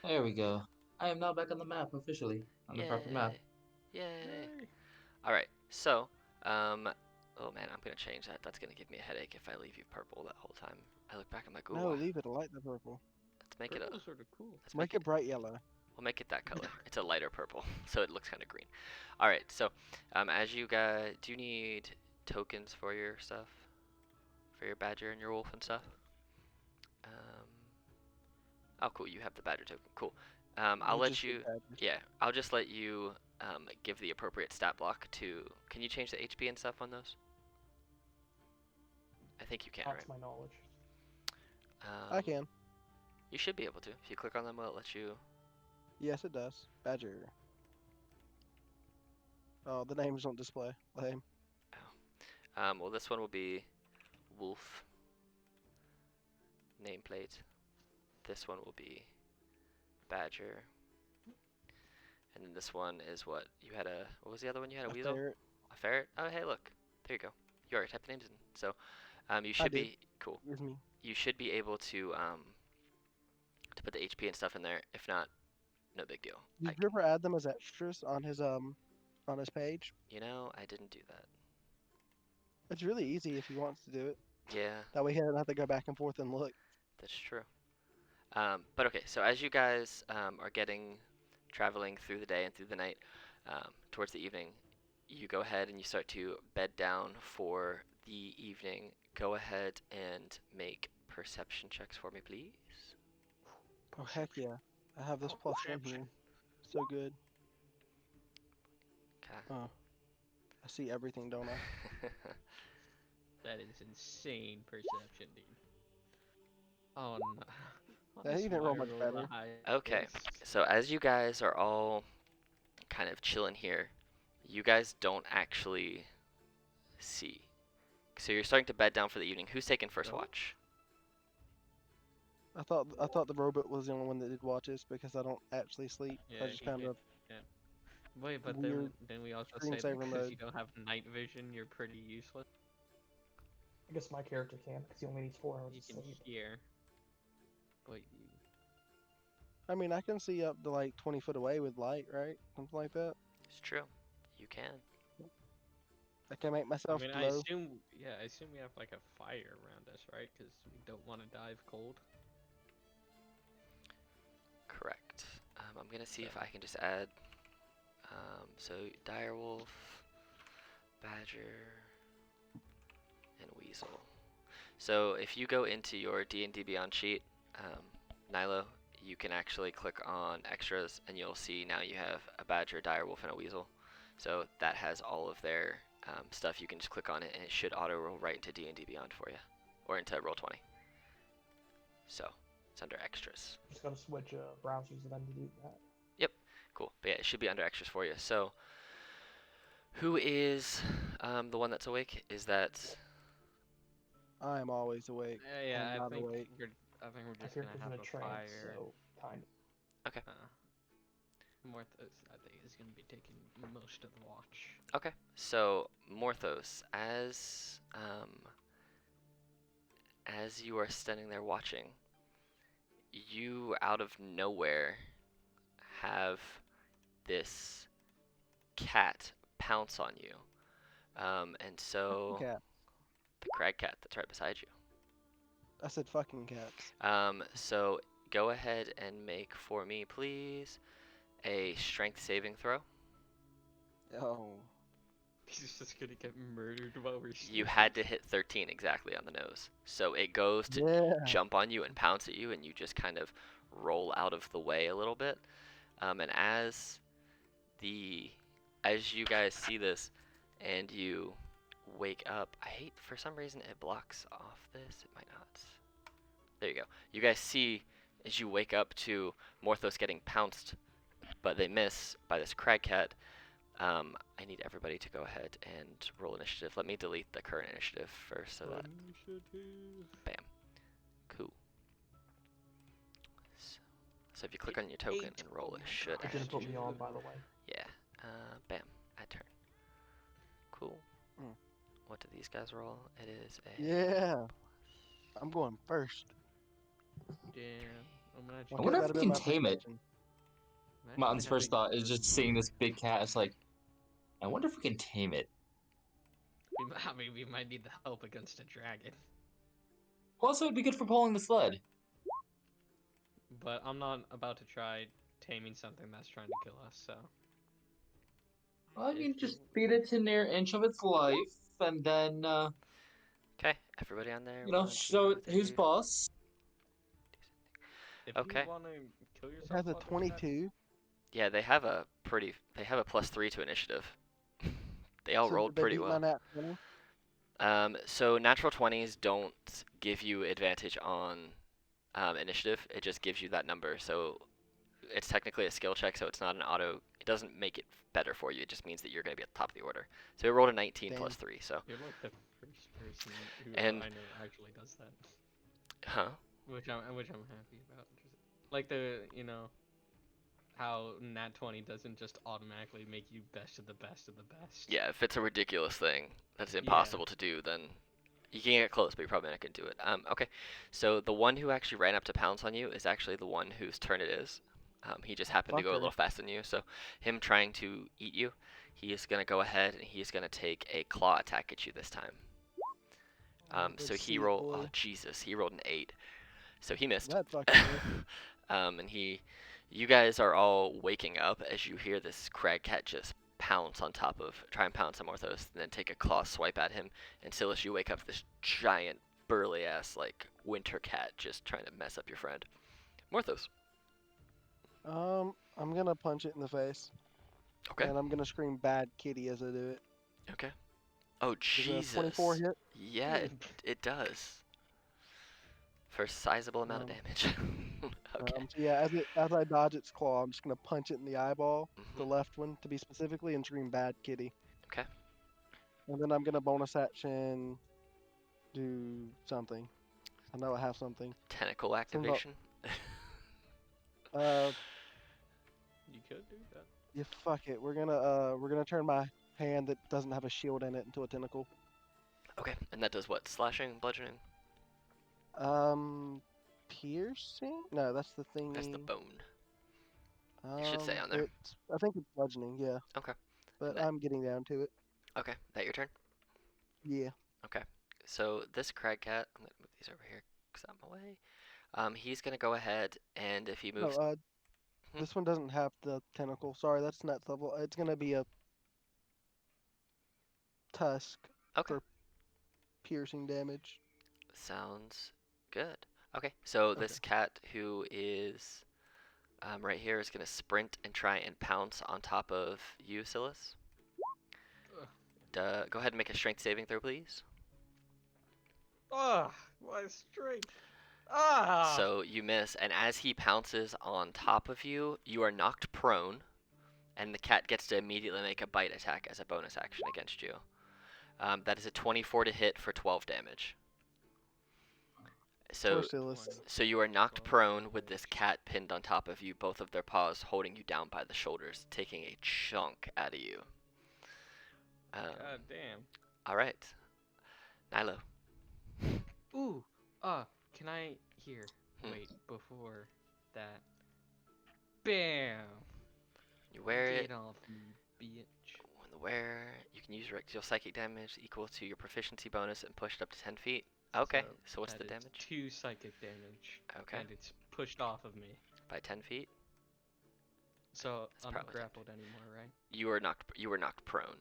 There we go. I am now back on the map officially. On the proper map. Yay. Yay. All right. So, oh man, I'm gonna change that. That's gonna give me a headache if I leave you purple that whole time. I look back, I'm like, ooh, No, leave it. I like the purple. let's make it a. Purple's sort of cool. Let's Make it bright yellow. We'll make it that color. It's a lighter purple, so it looks kind of green. All right. So, as you guys, do you need tokens for your stuff, for your badger and your wolf and stuff? Oh, cool. You have the badger token. Cool. I'll You let just you. did badgers. Yeah, I'll just let you give the appropriate stat block to. Can you change the HP and stuff on those? I think you can, Not right? to my knowledge. I can. You should be able to. If you click on them, will it let you? Yes, it does. Badger. Oh, the names don't display. Lame. Well, this one will be wolf nameplate. This one will be badger. And then this one is what you had a. What was the other one you had? A weasel? Ferret. A ferret? Oh, hey, look. There you go. You already typed the names in. So, you I should did. be cool. Here's me. You should be able to put the HP and stuff in there. If not, no big deal. Did you ever add them as extras on his page? I didn't do that. It's really easy if he wants to do it. Yeah, That way he doesn't have to go back and forth and look. that's true. But okay, so as you guys are traveling through the day and through the night, towards the evening, you go ahead and you start to bed down for the evening. Go ahead and make perception checks for me, please. Oh heck yeah! I have this +1 here. So good. Okay. Oh, I see everything, don't I? That is insane perception, dude. Oh no. Yeah, he didn't roll much better. Okay, so as you guys are all kind of chilling here, you guys don't actually see. So you're starting to bed down for the evening. Who's taking first No. watch? I thought the robot was the only one that did watches because I don't actually sleep. Yeah, I just he kind did. of Wait, but weird then we also say that screensaver because mode. you don't have night vision, you're pretty useless. I guess my character can, because he only needs 4 hours You of can sleep. hear, but you. I mean, I can see up to like 20 foot away with light, right? Something like that. It's true. You can. I can make I myself mean, glow. I assume we have like a fire around us, right? Because we don't want to die of cold. Correct. I'm gonna see if I can just add. So direwolf, badger, and weasel. So if you go into your D&D Beyond sheet, Nilo, you can actually click on extras, and you'll see now you have a badger, a direwolf, and a weasel. So that has all of their stuff. You can just click on it, and it should auto roll right into D&D Beyond for you, or into Roll20. So it's under extras. Just gotta switch browsers then to do that. Cool. But yeah, it should be under extras for you. So, who is the one that's awake? Is that I am always awake. Yeah, I'm I not think awake. we're My just gonna character's in have a a trance, fire. so kind of. Morthos, I think, is gonna be taking most of the watch. okay? So Morthos, as you are standing there watching, you out of nowhere have this cat pounce on you, and so Cat. the crag cat that's right beside you. I said fucking cats. So go ahead and make for me, please, a strength saving throw. Oh. He's just gonna get murdered while we're You had to hit 13 exactly on the nose. So it goes to Yeah. jump on you and pounce at you, and you just kind of roll out of the way a little bit. And as you guys see this, and you wake up, for some reason it blocks off this. It might not. There you go. You guys see as you wake up to Morthos getting pounced, but they miss by this crag cat. I need everybody to go ahead and roll initiative. Let me delete the current initiative first, so that bam, cool. So if you click on your token and roll, it should It didn't add put you. me on, by the way. Yeah. Bam. Add turn. Cool. Mm. What do these guys roll? It is a. Yeah. I'm going first. Damn. I'm gonna Well, I wonder that'd if we been can my tame it. perception. Mountain's first thought is just seeing this big cat. It's like, I wonder if we can tame it. I mean, we might need the help against a dragon. Also, it'd be good for pulling the sled. But I'm not about to try taming something that's trying to kill us, so. Well, I mean, If just you- feed it to near inch of its life, and then, Okay, everybody on there. you know, 1, show 2, it who's 3. boss. If Okay. you want to kill It yourself, has a while doing that, 22. Yeah, they have a +3 to initiative. They all So rolled did they pretty beat well. my nat 20? So natural 20s don't give you advantage on initiative. It just gives you that number. So it's technically a skill check, so it's not an auto. It doesn't make it better for you. It just means that you're going to be at the top of the order. So it rolled a 19 Damn. +3. So, you're like the first person who And- I know actually does that. huh? Which I'm happy about. Just, like how Nat 20 doesn't just automatically make you best of the best of the best. Yeah, if it's a ridiculous thing that's impossible to do, then you can get close, but you're probably not going to do it. Okay, so the one who actually ran up to pounce on you is actually the one whose turn it is. He just happened to go a Fucker. little faster than you, so him trying to eat you, he is going to go ahead and he's going to take a claw attack at you this time. So Let's he see it, rolled. boy. Oh Jesus, he rolled an 8, so he missed. That fucking missed. And you guys are all waking up as you hear this crag cat just try and pounce on Morthos, and then take a claw swipe at him. And Silas, you wake up to this giant, burly ass like winter cat just trying to mess up your friend. Morthos. I'm gonna punch it in the face. Okay. And I'm gonna scream "bad kitty" as I do it. Okay. Oh Does a 24 Jesus. hit? Yeah, it does. For a sizable amount of Um, damage. Okay. So yeah, as I dodge its claw, I'm just gonna punch it in the eyeball, the Mhm. left one to be specifically, and scream "bad kitty." Okay. And then I'm gonna bonus action do something. I know I have something. Tentacle activation. You could do that. Yeah, fuck it. We're gonna turn my hand that doesn't have a shield in it into a tentacle. Okay, and that does what? Slashing, bludgeoning? Piercing? No, that's the thingy. That's the bone. It should say on there. I think it's bludgeoning, yeah. Okay. But that- I'm getting down to it. Okay, that your turn? Yeah. Okay. So this crag cat, I'm gonna move these over here because I'm away. He's gonna go ahead and if he No, moves, this one doesn't have the tentacle. Sorry, that's next level. It's gonna be a tusk okay, for piercing damage. sounds good. Okay, so this Okay. cat who is right here is gonna sprint and try and pounce on top of you, Silas. Go ahead and make a strength saving throw, please. Ah, my strength. Ah. So you miss, and as he pounces on top of you, you are knocked prone, and the cat gets to immediately make a bite attack as a bonus action against you. That is a 24 to hit for 12 damage. Poor So, Silas. so you are knocked prone with this cat pinned on top of you, both of their paws holding you down by the shoulders, taking a chunk out of you. God damn. All right, Nilo. Ooh. Can I here? Wait, before that. Bam. You wear it. Get off me, bitch. When the wearer, you can use deal psychic damage equal to your proficiency bonus and push it up to 10 feet. Okay, so what's the that is damage? 2 psychic damage. Okay, And it's pushed off of me. by 10 feet. So That's I'm not probably grappled anymore, right? You were knocked prone.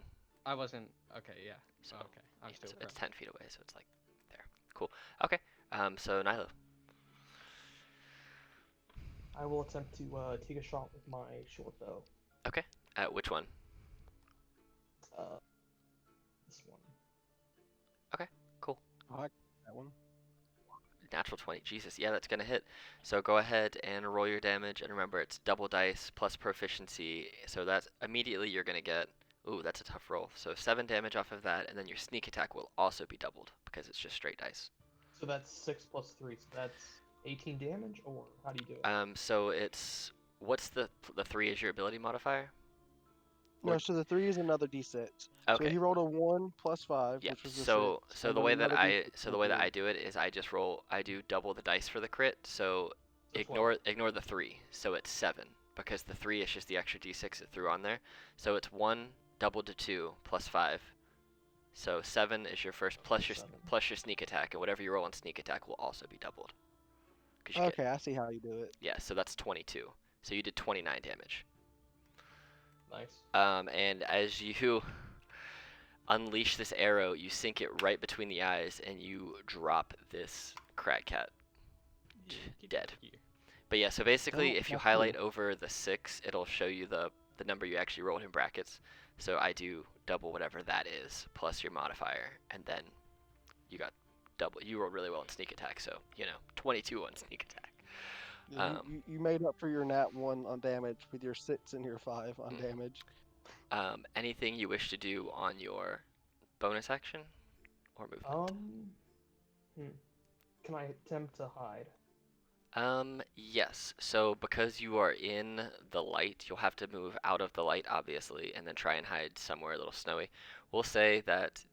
I wasn't. Okay, yeah. So, Okay, I'm yeah, still. so it's 10 feet away, so it's like there. Cool. Okay. So Nilo. I will attempt to take a shot with my short bow. Which one? This one. I like that one. Natural 20. Jesus, yeah, that's gonna hit. So go ahead and roll your damage, and remember it's double dice plus proficiency. So that's immediately you're gonna get. Ooh, that's a tough roll. So 7 damage off of that, and then your sneak attack will also be doubled because it's just straight dice. So that's 6 plus 3. So that's 18 damage, or how do you do it? So it's what's the 3 is your ability modifier? No, so the 3 is another d6. So Okay. he rolled a 1 plus 5, Yep. which was a So 6. so and the then way that another I d6 so the way that for I do it is I do double the dice for the crit. So So ignore the 3. So it's 7 because the 3 is just the extra d6 it threw on there. So it's 1 doubled to 2 plus 5. So 7 is your first plus your 7. sneak attack, and whatever you roll on sneak attack will also be doubled. 'Cause you Okay, I see how you do it. yeah, so that's 22. So you did 29 damage. Nice. And as you unleash this arrow, you sink it right between the eyes, and you drop this crag cat. Yeah, get Dead. out of here. But yeah, so basically, Oh, if you that's highlight over the 6, it'll show you the number you actually rolled in brackets. So I do double whatever that is, plus your modifier, and then you got double. You rolled really well in sneak attack, so, 22 on sneak attack. Yeah, you made up for your nat 1 on damage with your 6 and your 5 on Mhm. damage. Anything you wish to do on your bonus action or movement? Can I attempt to hide? Yes. So because you are in the light, you'll have to move out of the light, obviously, and then try and hide somewhere a little snowy. We'll say that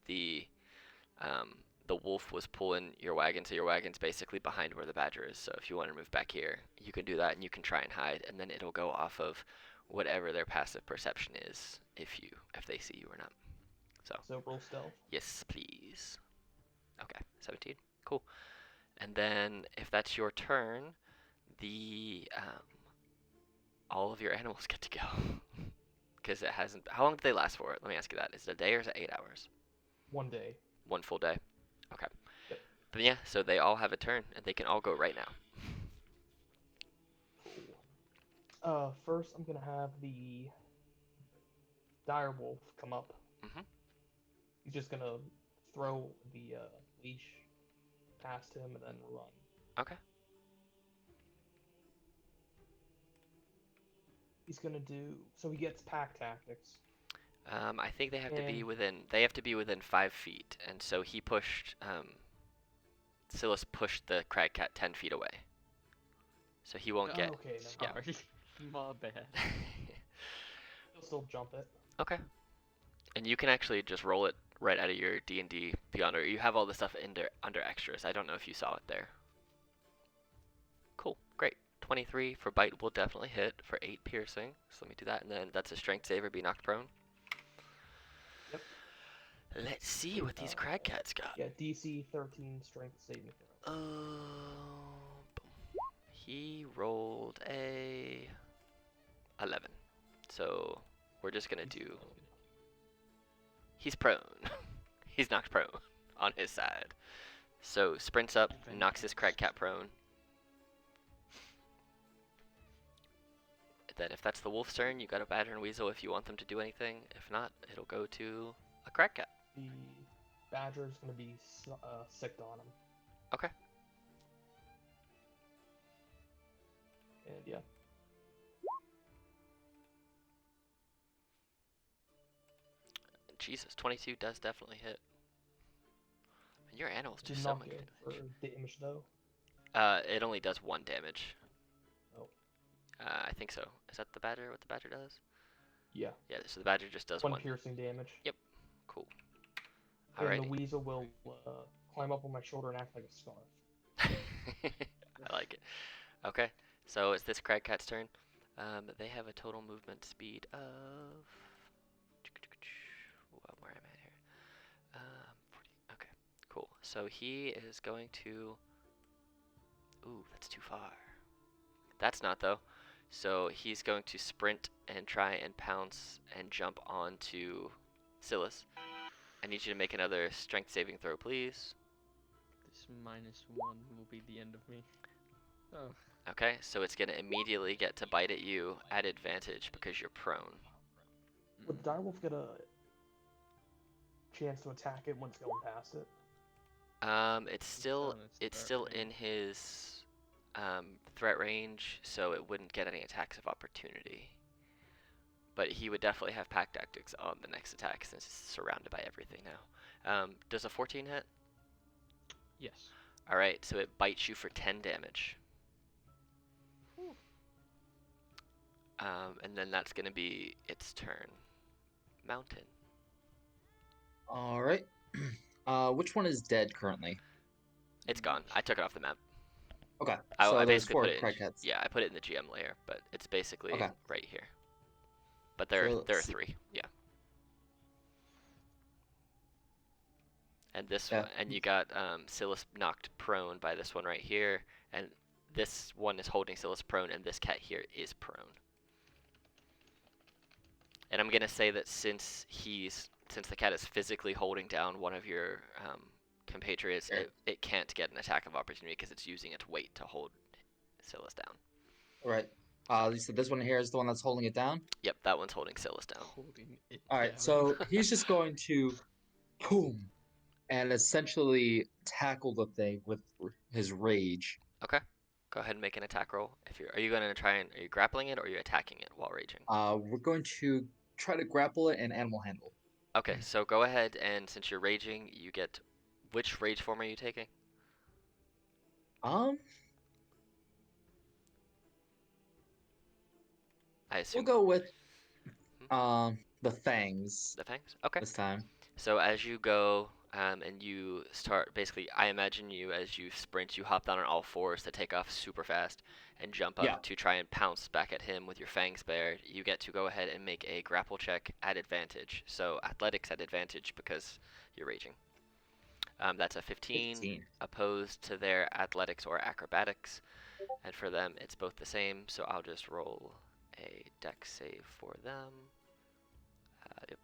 the wolf was pulling your wagon, so your wagon's basically behind where the badger is. So if you want to move back here, you can do that, and you can try and hide, and then it'll go off of whatever their passive perception is if they see you or not. So roll stealth. Yes, please. Okay, 17. Cool. And then if that's your turn, the all of your animals get to go. Because it hasn't. How long do they last for? Let me ask you that. Is it a day or is it 8 hours? 1 day. 1 full day. Okay. Yep. But yeah, so they all have a turn, and they can all go right now. Cool. First I'm gonna have the dire wolf come up. Mhm. He's just gonna throw the leash past him and then run. Okay. He's gonna do so. He gets pack tactics. I think they have to be And- within. They have to be within 5 feet, and so he pushed. Silas pushed the crag cat 10 feet away. So he won't get. Okay, no. Yeah. Sorry. My bad. He'll still jump it. Okay. And you can actually just roll it right out of your D&D Beyond, or you have all the stuff under extras. I don't know if you saw it there. Cool. Great. 23 for bite will definitely hit for 8 piercing. So let me do that, and then that's a strength saver, be knocked prone. Yep. Let's see what these crag cats got. Yeah, DC 13 strength saving throw. He rolled a 11. So we're just gonna do. He's prone. He's knocked prone on his side. So sprints up, knocks his crag cat prone. Then if that's the wolf's turn, you got a badger and weasel if you want them to do anything. If not, it'll go to a crag cat. The badger's gonna be sicked on him. Okay. And yeah. Jesus, 22 does definitely hit. And your animals do Did so not much get damage. for damage though. It only does 1 damage. Oh. I think so. Is that the badger? What the badger does? Yeah. Yeah. So the badger just does 1 1. piercing damage. Cool. And Alrighty. the weasel will climb up on my shoulder and act like a scarf. I like it. Okay. So it's this crag cat's turn. They have a total movement speed of. Where am I here? 40. Okay. Cool. So he is going to. Ooh, that's too far. That's not though. So he's going to sprint and try and pounce and jump onto Silas. I need you to make another strength saving throw, please. This -1 will be the end of me. Oh. Okay, so it's going to immediately get to bite at you at advantage because you're prone. Would the direwolf get a chance to attack it once going past it? It's still on its it's threat still in range. his threat range, so it wouldn't get any attacks of opportunity. But he would definitely have pack tactics on the next attack since it's surrounded by everything now. Does a 14 hit? Yes. All right, so it bites you for 10 damage. And then that's gonna be its turn. Mountain. All right. Which one is dead currently? It's gone. I took it off the map. Okay. I So there's basically 4 put it. crag cats. Yeah, I put it in the GM layer, but it's basically Okay. right here. But there So are let's see. 3. Yeah. And this Yeah. one, and you got Silas knocked prone by this one right here, and this one is holding Silas prone, and this cat here is prone. And I'm gonna say that since the cat is physically holding down one of your compatriots, Yeah. it can't get an attack of opportunity because it's using its weight to hold Silas down. All right. You said this one here is the one that's holding it down. Yep, that one's holding Silas down. Holding it All right. down. So he's just going to, boom, and essentially tackle the thing with his rage. Okay. Go ahead and make an attack roll. Are you gonna try and are you grappling it or are you attacking it while raging? We're going to try to grapple it and animal handle. Okay, so go ahead and since you're raging, you get which rage form are you taking? Um, I we'll assume go with the fangs the fangs. Okay. this time. So as you go and you start basically. I imagine you as you sprint, you hop down on all fours to take off super fast and jump Yeah. up to try and pounce back at him with your fangs bared. You get to go ahead and make a grapple check at advantage. So athletics at advantage because you're raging. That's a 15 15. opposed to their athletics or acrobatics, and for them it's both the same. So I'll just roll a dex save for them. Yep.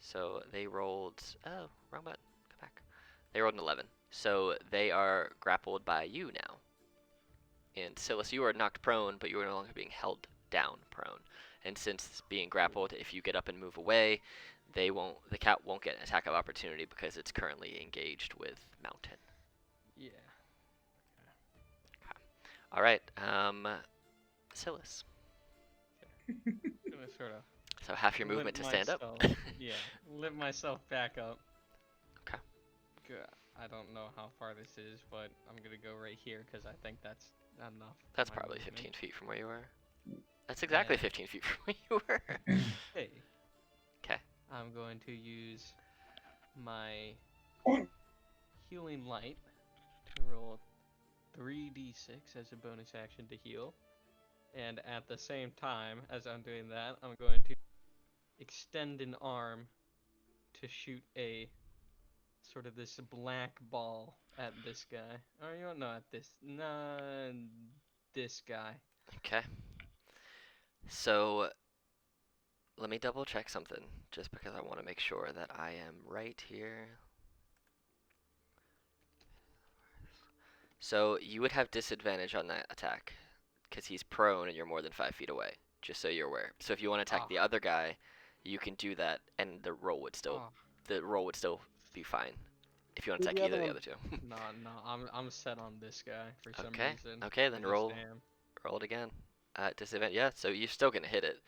So they rolled. Oh, wrong button. Come back. They rolled an 11. So they are grappled by you now. And Silas, you are knocked prone, but you are no longer being held down prone. And since being grappled, if you get up and move away, they won't. The cat won't get an attack of opportunity because it's currently engaged with Mountain. Yeah. All right, Silas. Gonna sort of So half your movement to stand up. Yeah, lift myself back up. Okay. Good. I don't know how far this is, but I'm gonna go right here because I think that's enough. That's my probably movement. 15 feet from where you were. That's exactly Yeah. 15 feet from where you were. Hey. 'Kay. I'm going to use my healing light to roll 3d6 as a bonus action to heal. And at the same time as I'm doing that, I'm going to extend an arm to shoot a sort of this black ball at this guy. Or you don't know, at this. Nah, this guy. Okay. So let me double check something just because I want to make sure that I am right here. So you would have disadvantage on that attack because he's prone and you're more than 5 feet away. Just so you're aware. So if you want to attack the other guy, you can do that, and the roll would still be fine. If you want to Who's attack the either other of the other two. No, I'm set on this guy for some Okay. reason. Okay, then I just roll am. roll it again. Disadvantage. Yeah. So you're still gonna hit it.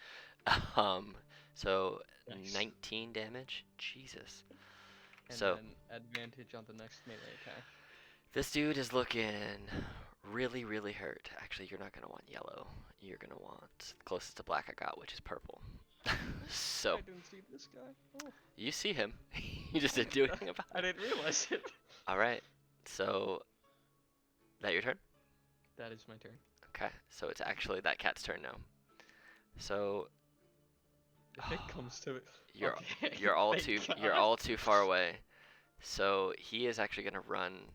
So Nice. 19 damage. Jesus. And So then advantage on the next melee attack. this dude is looking really, really hurt. Actually, you're not gonna want yellow. You're gonna want closest to black I got, which is purple. So I didn't see this guy. Oh, you see him. You just didn't do anything about I it. didn't realize it. All right. So that your turn? That is my turn. Okay. So it's actually that cat's turn now. So If it comes to it. you're Okay, you're all thank too God. you're all too far away. So he is actually gonna run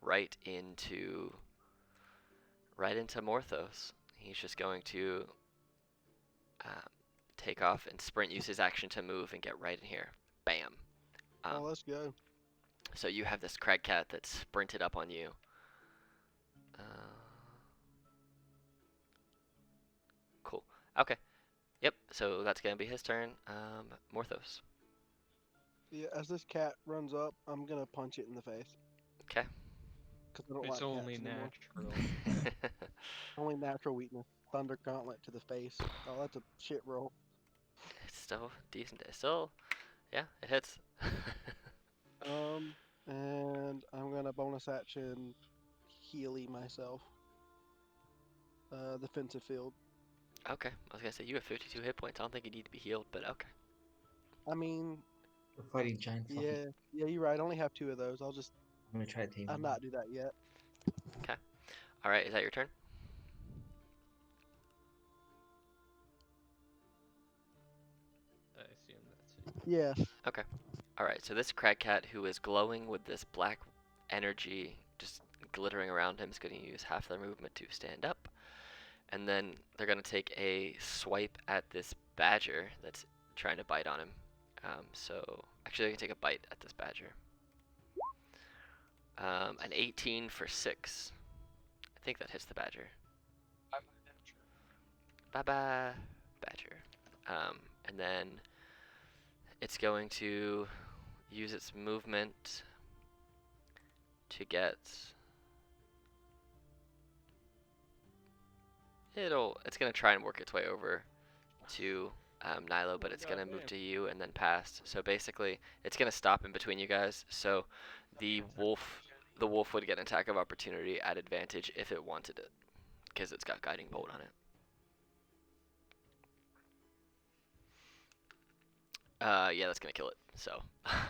right into Morthos. He's just going to take off and sprint, use his action to move and get right in here. Bam. Oh, let's go. So you have this crag cat that sprinted up on you. Cool. Okay. Yep. So that's gonna be his turn. Morthos. Yeah, as this cat runs up, I'm gonna punch it in the face. Okay. Cause I don't It's like only cats anymore. natural. Only natural weakness. Thunder Gauntlet to the face. Oh, that's a shit roll. It's still decent. It's still, yeah, it hits. And I'm gonna bonus action Healy myself. Defensive field. Okay. I was gonna say you have 52 hit points. I don't think you need to be healed, but okay. I mean, We're fighting giant flies. yeah, you're right. I only have 2 of those. I'm gonna try to tame I'll them. not do that yet. All right. Is that your turn? I assume that's it. Yeah. All right. So this crag cat who is glowing with this black energy just glittering around him is going to use half their movement to stand up, and then they're going to take a swipe at this badger that's trying to bite on him. So actually, they can take a bite at this badger. An 18 for 6. I think that hits the badger. Bye bye, badger. And then it's going to use its movement to get. It's gonna try and work its way over to Nilo, but it's gonna move to you and then past. So basically, it's gonna stop in between you guys. So the wolf would get an attack of opportunity at advantage if it wanted it, because it's got guiding bolt on it. Yeah, that's gonna kill it. So,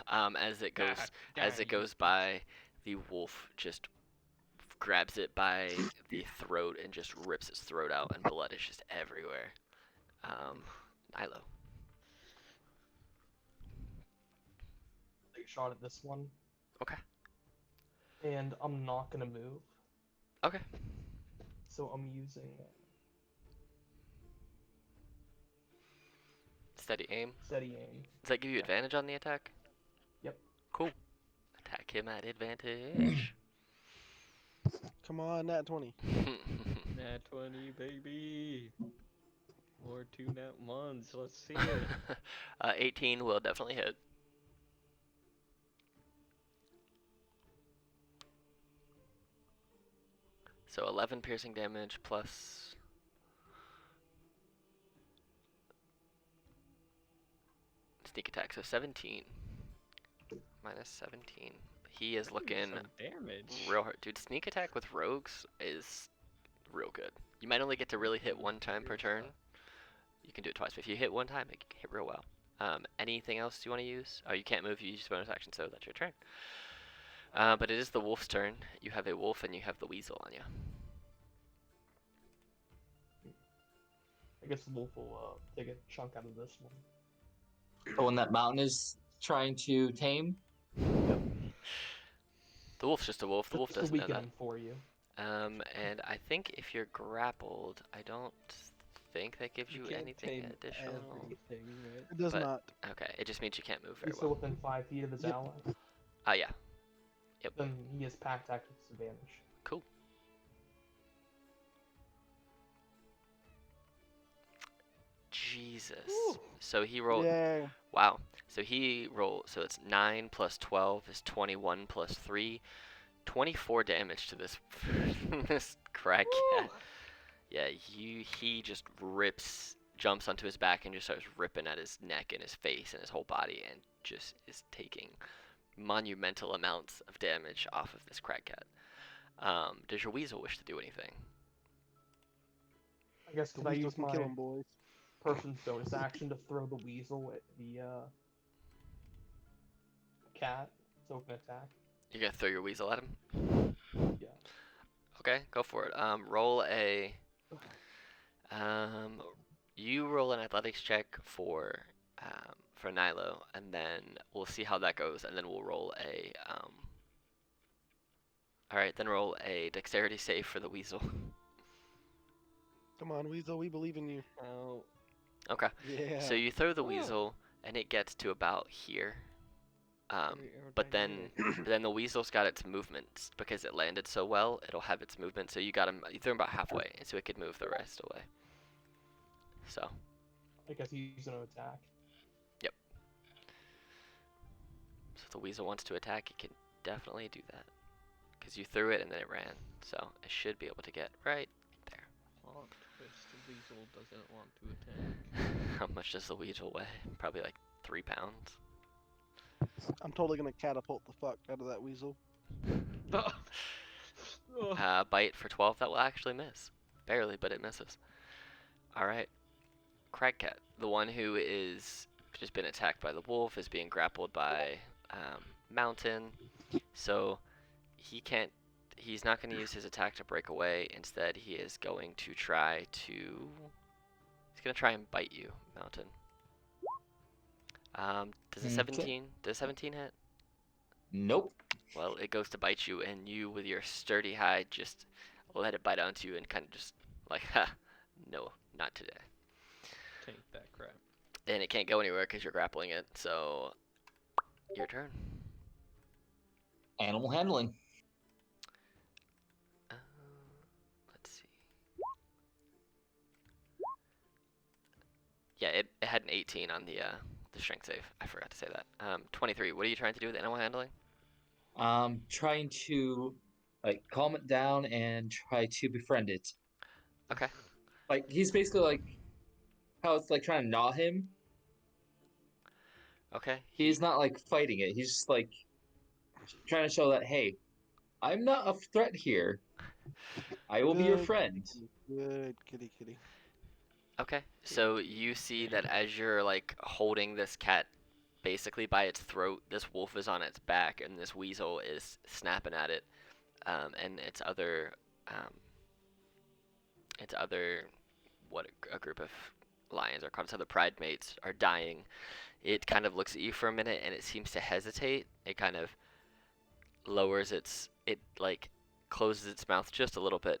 as it God goes, as damn it you. goes by, the wolf just grabs it by the throat and just rips its throat out, and blood is just everywhere. Nilo. Take a shot at this one, Okay. and I'm not gonna move, Okay. so I'm using Steady aim. steady aim. Does that give you Yeah. advantage on the attack? Yep. Cool. Attack him at advantage. Come on, nat 20. Nat 20, baby. Or 2 nat 1s. Let's see it. 18 will definitely hit. So 11 piercing damage plus sneak attack, so 17. Minus 17. He is looking Some damage. real hard. Dude, sneak attack with rogues is real good. You might only get to really hit one time per turn. You can do it twice, but if you hit one time, it can hit real well. Anything else you want to use? Oh, you can't move, you use bonus action, so that's your turn. But it is the wolf's turn. You have a wolf and you have the weasel on you. I guess the wolf will take a chunk out of this one. The one that Mountain is trying to tame. The wolf's just a wolf. The wolf Just to doesn't know weaken that. him for you. And I think if you're grappled, I don't think that gives you can't anything tame additional. everything, right? It does But- not. Okay, it just means you can't move very He's still well. within 5 feet of his Yep. ally. Yeah. Then he has pack tactics advantage. Cool. Jesus. Woo. So he rolled. Yeah. Wow. So he rolled. So it's 9 plus 12 is 21 plus 3. 24 damage to this this crack cat. Yeah, he just jumps onto his back and just starts ripping at his neck and his face and his whole body and just is taking monumental amounts of damage off of this crack cat. Does your weasel wish to do anything? I guess The could I weasel use can my kill him, boys. person's bonus action to throw the weasel at the cat so it can attack? You're gonna throw your weasel at him? Yeah. Okay, go for it. Roll a. You roll an athletics check for Nilo, and then we'll see how that goes, and then we'll roll a. All right, then roll a dexterity save for the weasel. Come on, Weasel, we believe in you. Oh, Okay. Yeah. So you throw the Oh. weasel, and it gets to about here. very But then the weasel's got its movements because it landed so well. It'll have its movement, so you got him. You threw him about halfway, so it could move the rest away. So I guess he's gonna attack. if the weasel wants to attack, it can definitely do that because you threw it and then it ran. So it should be able to get right there. plot twist. The weasel doesn't want to attack. How much does the weasel weigh? Probably like 3 pounds. I'm totally gonna catapult the fuck out of that weasel. Bite for 12. That will actually miss. Barely, but it misses. Alright. Cragcat, the one who is just been attacked by the wolf, is being grappled by Mountain. So he's not going to use his attack to break away. Instead, he is going to try and bite you, Mountain. Does a Okay. 17 hit? Nope. Well, it goes to bite you, and you, with your sturdy hide, just let it bite onto you and kind of just like, ha, no, not today. Take that crap. And it can't go anywhere because you're grappling it, so your turn. Animal handling. Let's see. Yeah, it had an 18 on the strength save. I forgot to say that. 23. What are you trying to do with animal handling? Trying to like calm it down and try to befriend it. Okay. Like he's basically like how it's like trying to gnaw him. Okay. He's not like fighting it. He's just like trying to show that hey, I'm not a threat here. I will be your Good friend. Good kitty. Okay. So you see that as you're like holding this cat basically by its throat. This wolf is on its back, and this weasel is snapping at it. And um, its other what a group of lions are called. Its other pride mates are dying. It kind of looks at you for a minute, and it seems to hesitate. It kind of lowers it like closes its mouth just a little bit,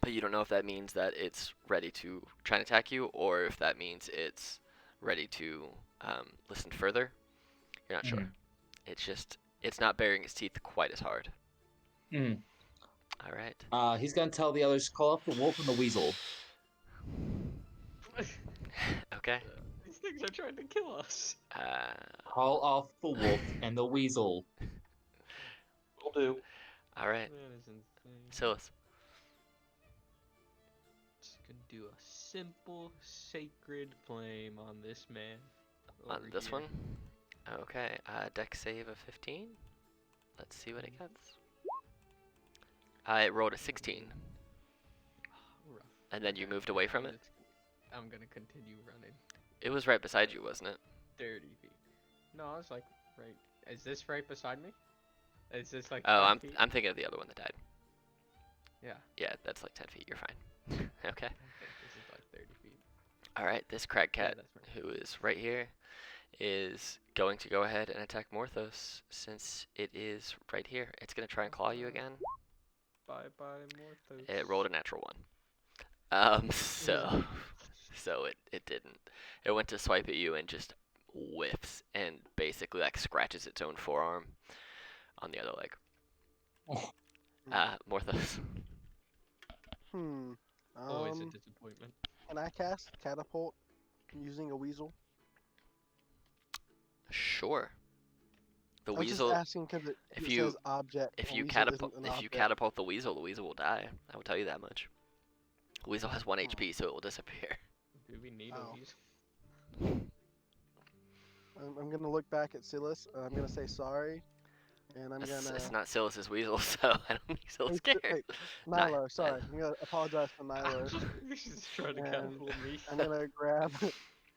but you don't know if that means that it's ready to try and attack you, or if that means it's ready to listen further. You're not sure. It's not baring its teeth quite as hard. Mm. All right. He's gonna tell the others, call up the wolf and the weasel. Okay. These things are trying to kill us. Call off the wolf and the weasel. Will do. All right. That is insane. Silas. Just gonna do a simple sacred flame on this man. On over this here. one. Okay. Dex save of 15. Let's see what it gets. It rolled a 16, Rough. and then you Okay, moved away from it. I'm gonna continue running It was right beside you, wasn't it? 30 feet. No, I was like right. Is this right beside me? Is this like? Oh, 10 feet? I'm thinking of the other one that died. Yeah. Yeah, that's like 10 feet. You're fine. Okay. I think this is like 30 feet. All right. This crag Yeah, cat, that's right. who is right here, is going to go ahead and attack Morthos since it is right here. It's gonna try and claw you again. Bye bye, Morthos. It rolled a natural one. So it didn't. It went to swipe at you and just whiffs and basically like scratches its own forearm on the other leg. Oh. Morthos. Always a disappointment. Can I cast catapult using a weasel? Sure. The I was weasel. just asking because it if you- says object. If and you weasel catapult, isn't an if you object. catapult the weasel will die. I will tell you that much. The weasel has 1 Oh. HP, so it will disappear. Do we need Oh. a weasel? I'm gonna look back at Silas. I'm gonna say sorry, and I'm It's gonna. not Silas's weasel, so I don't think he's so Wait, scared. wait, Ni- Nilo, sorry. I'm gonna apologize for Nilo. She's trying to And catapult me. I'm gonna grab. I'm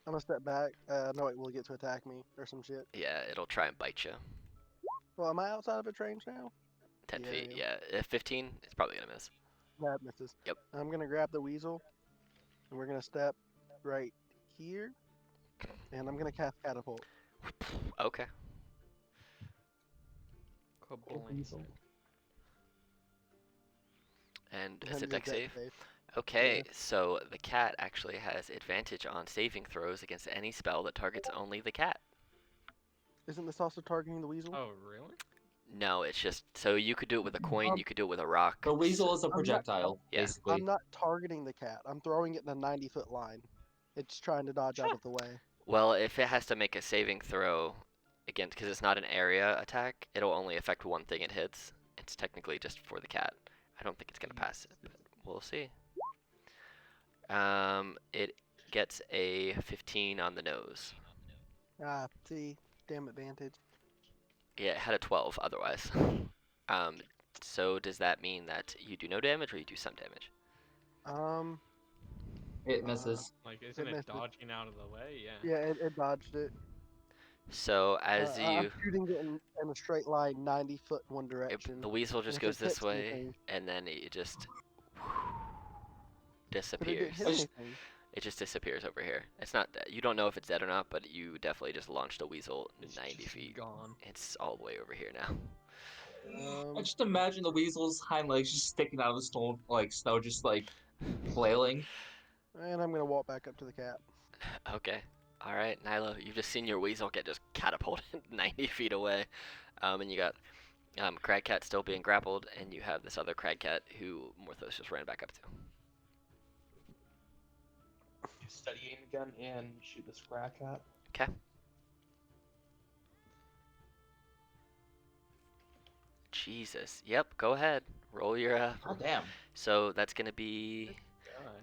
gonna step back. No, it will get to attack me or some shit. Yeah, it'll try and bite you. Well, am I outside of its range now? 10 Yeah, feet, yeah. yeah. 15, it's probably gonna miss. That misses. Yep. I'm gonna grab the weasel, and we're gonna step right here, and I'm gonna cast catapult. Okay. Kablam. And And it's a do deck save. Okay, Yeah. so the cat actually has advantage on saving throws against any spell that targets only the cat. Isn't this also targeting the weasel? Oh, really? No, it's just so you could do it with a coin, you could do it with a rock. The weasel is a not- projectile, Yeah. basically. I'm not targeting the cat. I'm throwing it in a 90-foot line. It's trying to dodge out of the way. Well, if it has to make a saving throw against, because it's not an area attack, it'll only affect one thing it hits. It's technically just for the cat. I don't think it's gonna pass it, but we'll see. It gets a 15 on the nose. Ah, see, damn advantage. Yeah, it had a 12 otherwise. So does that mean that you do no damage or you do some damage? It misses. Like, isn't it missed it. dodging out of the way? Yeah. Yeah, it dodged it. So as I'm you, shooting it in a straight line, 90 foot one direction. the weasel just if goes it this hits way, anything- and then it just But it didn't disappears. hit anything. It just disappears over here. It's not that you don't know if it's dead or not, but you definitely just launched a weasel It's 90 just feet. gone. It's all the way over here now. I just imagine the weasel's hind legs just sticking out of the stone, like snow, just like flailing. And I'm gonna walk back up to the cat. Okay. All right, Nilo, you've just seen your weasel get just catapulted 90 feet away, and you got Crag Cat still being grappled, and you have this other Crag Cat who Morthos just ran back up to. Steady aim again and shoot this crack cat. Okay. Jesus. Yep. Go ahead. Roll your. Oh damn. So that's gonna be Die.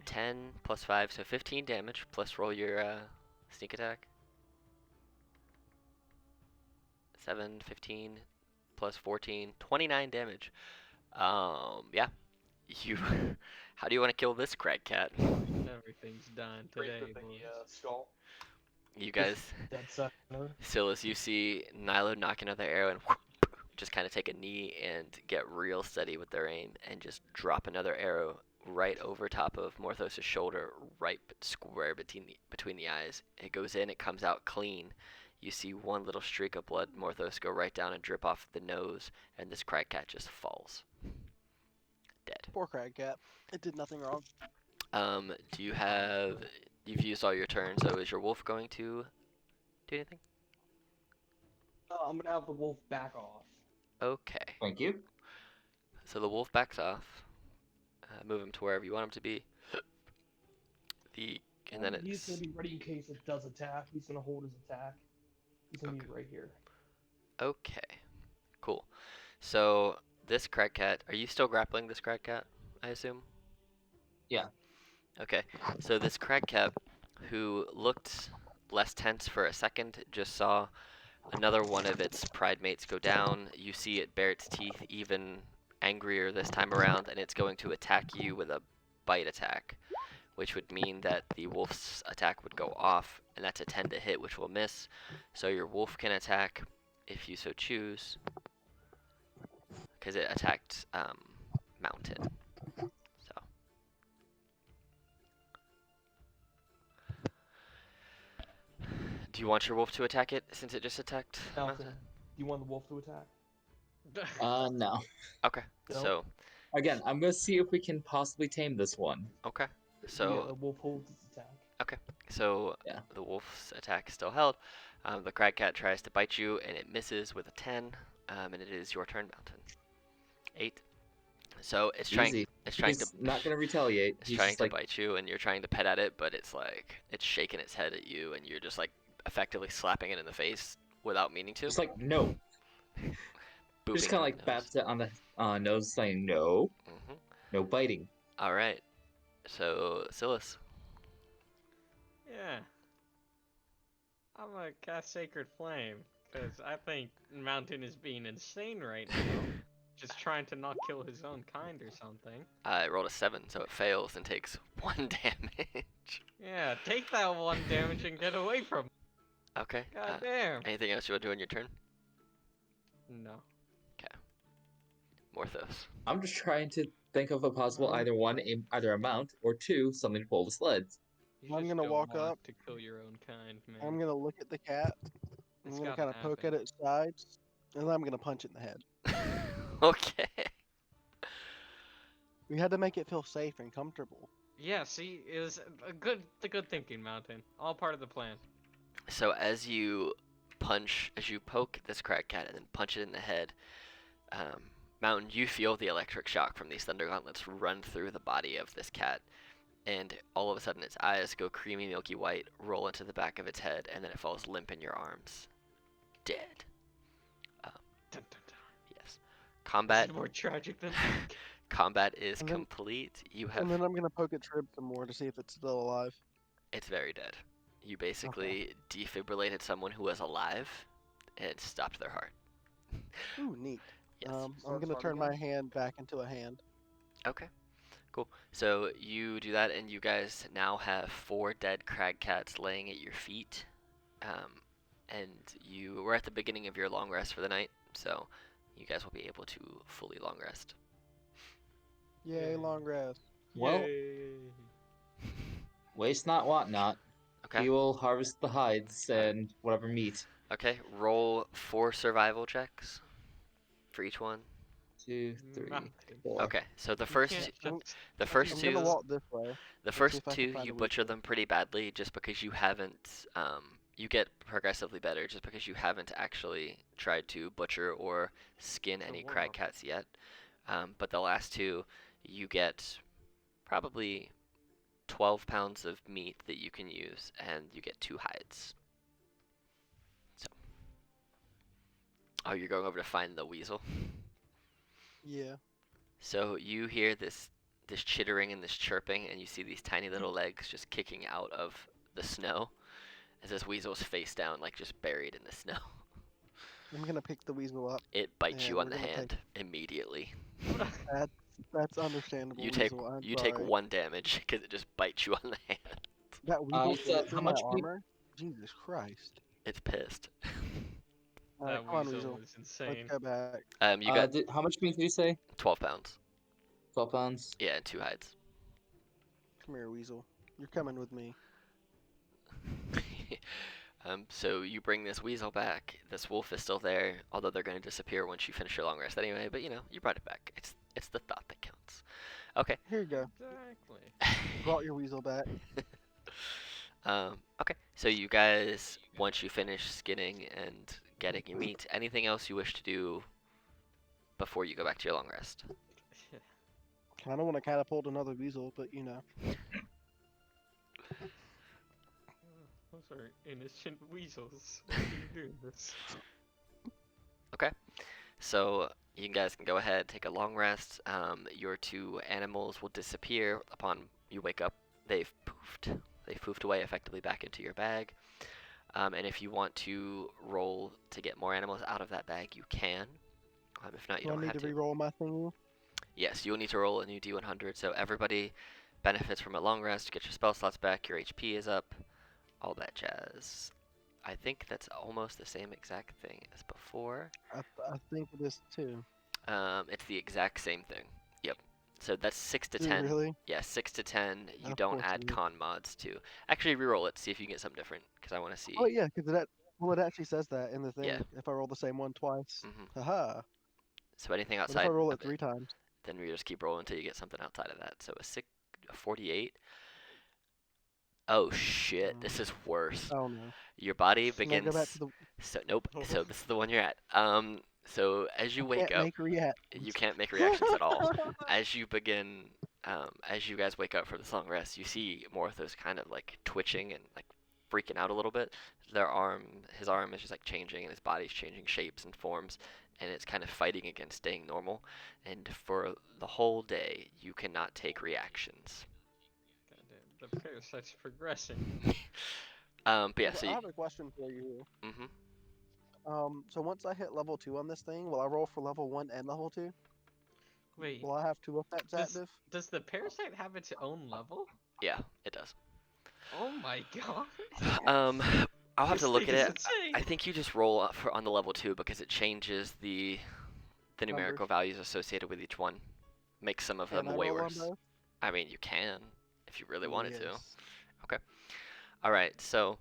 10 plus 5, so 15 damage. Plus roll your sneak attack. 7, 15, plus 14, 29 damage. Yeah. You. How do you want to kill this Crag Cat? Everything's done Right today, to the boys. skull. You Just guys, dead center. Silas, you see Nilo knock another arrow and just kind of take a knee and get real steady with their aim and just drop another arrow right over top of Morthos' shoulder, right square between the eyes. It goes in, it comes out clean. You see one little streak of blood, Morthos, go right down and drip off the nose, and this crag cat just falls dead. Poor crag cat. It did nothing wrong. Do you have? You've used all your turns, so is your wolf going to do anything? I'm gonna have the wolf back off. Okay. Thank you. So the wolf backs off. Move him to wherever you want him to be. And then He's gonna it's be ready in case it does attack. He's gonna hold his attack. He's gonna be right here. okay. Cool. So this crag cat, are you still grappling this crag cat? I assume. Yeah. Okay. So this crag cat, who looked less tense for a second, just saw another one of its pride mates go down. You see it bare its teeth, even angrier this time around, and it's going to attack you with a bite attack, which would mean that the wolf's attack would go off, and that's a 10 to hit, which will miss. So your wolf can attack if you so choose, because it attacked Mountain. So do you want your wolf to attack it since it just attacked Mountain, do you want the wolf to attack? No. Okay. No. So Again, I'm gonna see if we can possibly tame this one. okay. Yeah, So the wolf holds its attack. So Yeah. the wolf's attack is still held. The crag cat tries to bite you, and it misses with a 10. And it is your turn, Mountain. 8. So it's trying. Easy. It's trying He's to. not gonna retaliate. It's He's trying just to like, bite you, and you're trying to pet at it, but it's like it's shaking its head at you, and you're just like effectively slapping it in the face without meaning to. just like no. Booping Just it kind of on like the nose. bats it on the nose, saying no, Mhm. no biting. All right. So Silas. Yeah. I'm gonna cast Sacred Flame, because I think Mountain is being insane right now. Just trying to not kill his own kind or something. I rolled a 7, so it fails and takes 1 damage. Yeah, take that 1 damage and get away from him. Okay. God damn. Anything else you want to do in your turn? No. Morthos. I'm just trying to think of a possible Alright. either one, either a mount, or two, something to pull the sleds. You I'm just gonna don't walk want up. to kill your own kind, man. I'm gonna look at the cat. I'm It's gonna gotta kind of poke at happen. its sides, and then I'm gonna punch it in the head. Okay. We had to make it feel safe and comfortable. Yeah, see, it was the good thinking, Mountain. All part of the plan. So as you poke this crag cat and then punch it in the head, Mountain, you feel the electric shock from these thunder gauntlets run through the body of this cat, and all of a sudden its eyes go creamy milky white, roll into the back of its head, and then it falls limp in your arms, dead. Dun, dun, dun. Yes. Combat. This is more tragic than Combat is And then- complete. You And have. then I'm gonna poke its rib some more to see if it's still alive. It's very dead. You basically defibrillated someone who was alive and stopped their heart. Ooh, neat. Yes. I'm Starts gonna hard turn my again. hand back into a hand. Okay. Cool. So you do that, and you guys now have 4 dead crag cats laying at your feet. And you were at the beginning of your long rest for the night, so you guys will be able to fully long rest. Yay, Yay. long rest. Well, Yay. waste not, want not. Okay. He will harvest the hides and whatever meat. Okay. Roll 4 survival checks for each one. 2, 3, Mountain. 4. Okay. So the You first can't just- the I'm first I'm two gonna walk this way. The see first if I can two, find you a butcher weakness. them pretty badly just because you haven't, you get progressively better just because you haven't actually tried to butcher or skin any crag warm-up. cats yet. But the last two, you get probably 12 pounds of meat that you can use, and you get 2 hides. So. Oh, you're going over to find the weasel? Yeah. So you hear this chittering and this chirping, and you see these tiny little legs just kicking out of the snow as this weasel's face down, like just buried in the snow. I'm gonna pick the weasel up. It bites And you on we're the gonna hand immediately. That's understandable. You take weasel. I'm you take sorry. 1 damage because it just bites you on the hand. That weasel so fits how in my much meat- armor. Jesus Christ. It's pissed. All right, That come on, weasel Weasel. was Let's insane. go back. You got How much meat did you say? 12 pounds. 12 pounds. Yeah, and 2 hides. Come here, Weasel. You're coming with me. So you bring this weasel back. This wolf is still there, although they're going to disappear once you finish your long rest anyway. But you know, you brought it back. It's the thought that counts. Okay. Here you go. Exactly. Brought your Weasel back. Okay. So you guys, once you finish skinning and getting your meat, anything else you wish to do before you go back to your long rest? Kind of want to catapult another Weasel, but you know. Those are innocent weasels. Why are you doing this? So you guys can go ahead, take a long rest. Your 2 animals will disappear upon you wake up. They've poofed. They've poofed away effectively back into your bag. And if you want to roll to get more animals out of that bag, you can. If not, you Do I don't need have to to. re-roll my thingy? Yes, you will need to roll a new D100. So everybody benefits from a long rest. Get your spell slots back. Your HP is up. All that jazz. I think that's almost the same exact thing as before. I think it is too. It's the exact same thing. Yep. So that's 6 to Is it 10. really? Yeah, 6 to 10. You Of don't course add it is. con mods to. Actually, reroll it. See if you can get something different. Because I want to see. Oh yeah, because it actually says that in the thing. Yeah. If I roll the same one twice. Hmm. Haha. So anything What if outside I roll it of 3 it, times? then we just keep rolling until you get something outside of that. So a 48. Oh shit, this is worse. Oh no. Your body Can I go back begins. to the? So nope. So this is the one you're at. So as you I wake can't up, make react. you can't make reactions at all. As you begin, as you guys wake up from this long rest, you see Morthos kind of like twitching and like freaking out a little bit. His arm is just like changing, and his body's changing shapes and forms, and it's kind of fighting against staying normal. And for the whole day, you cannot take reactions. Goddamn, the parasite's progressing. But yeah, I have a question for you here. hmm So once I hit level 2 on this thing, will I roll for level 1 and level 2? Wait, Will I have 2 effects active? does the parasite have its own level? yeah, it does. Oh my god. I'll have This to look thing at is it. insane. I think you just roll up on the level 2 because it changes the numerical Numbers. values associated with each one. Makes some of Can them I way roll on worse. both? I mean, you can if you really wanted to. Yes. All right, so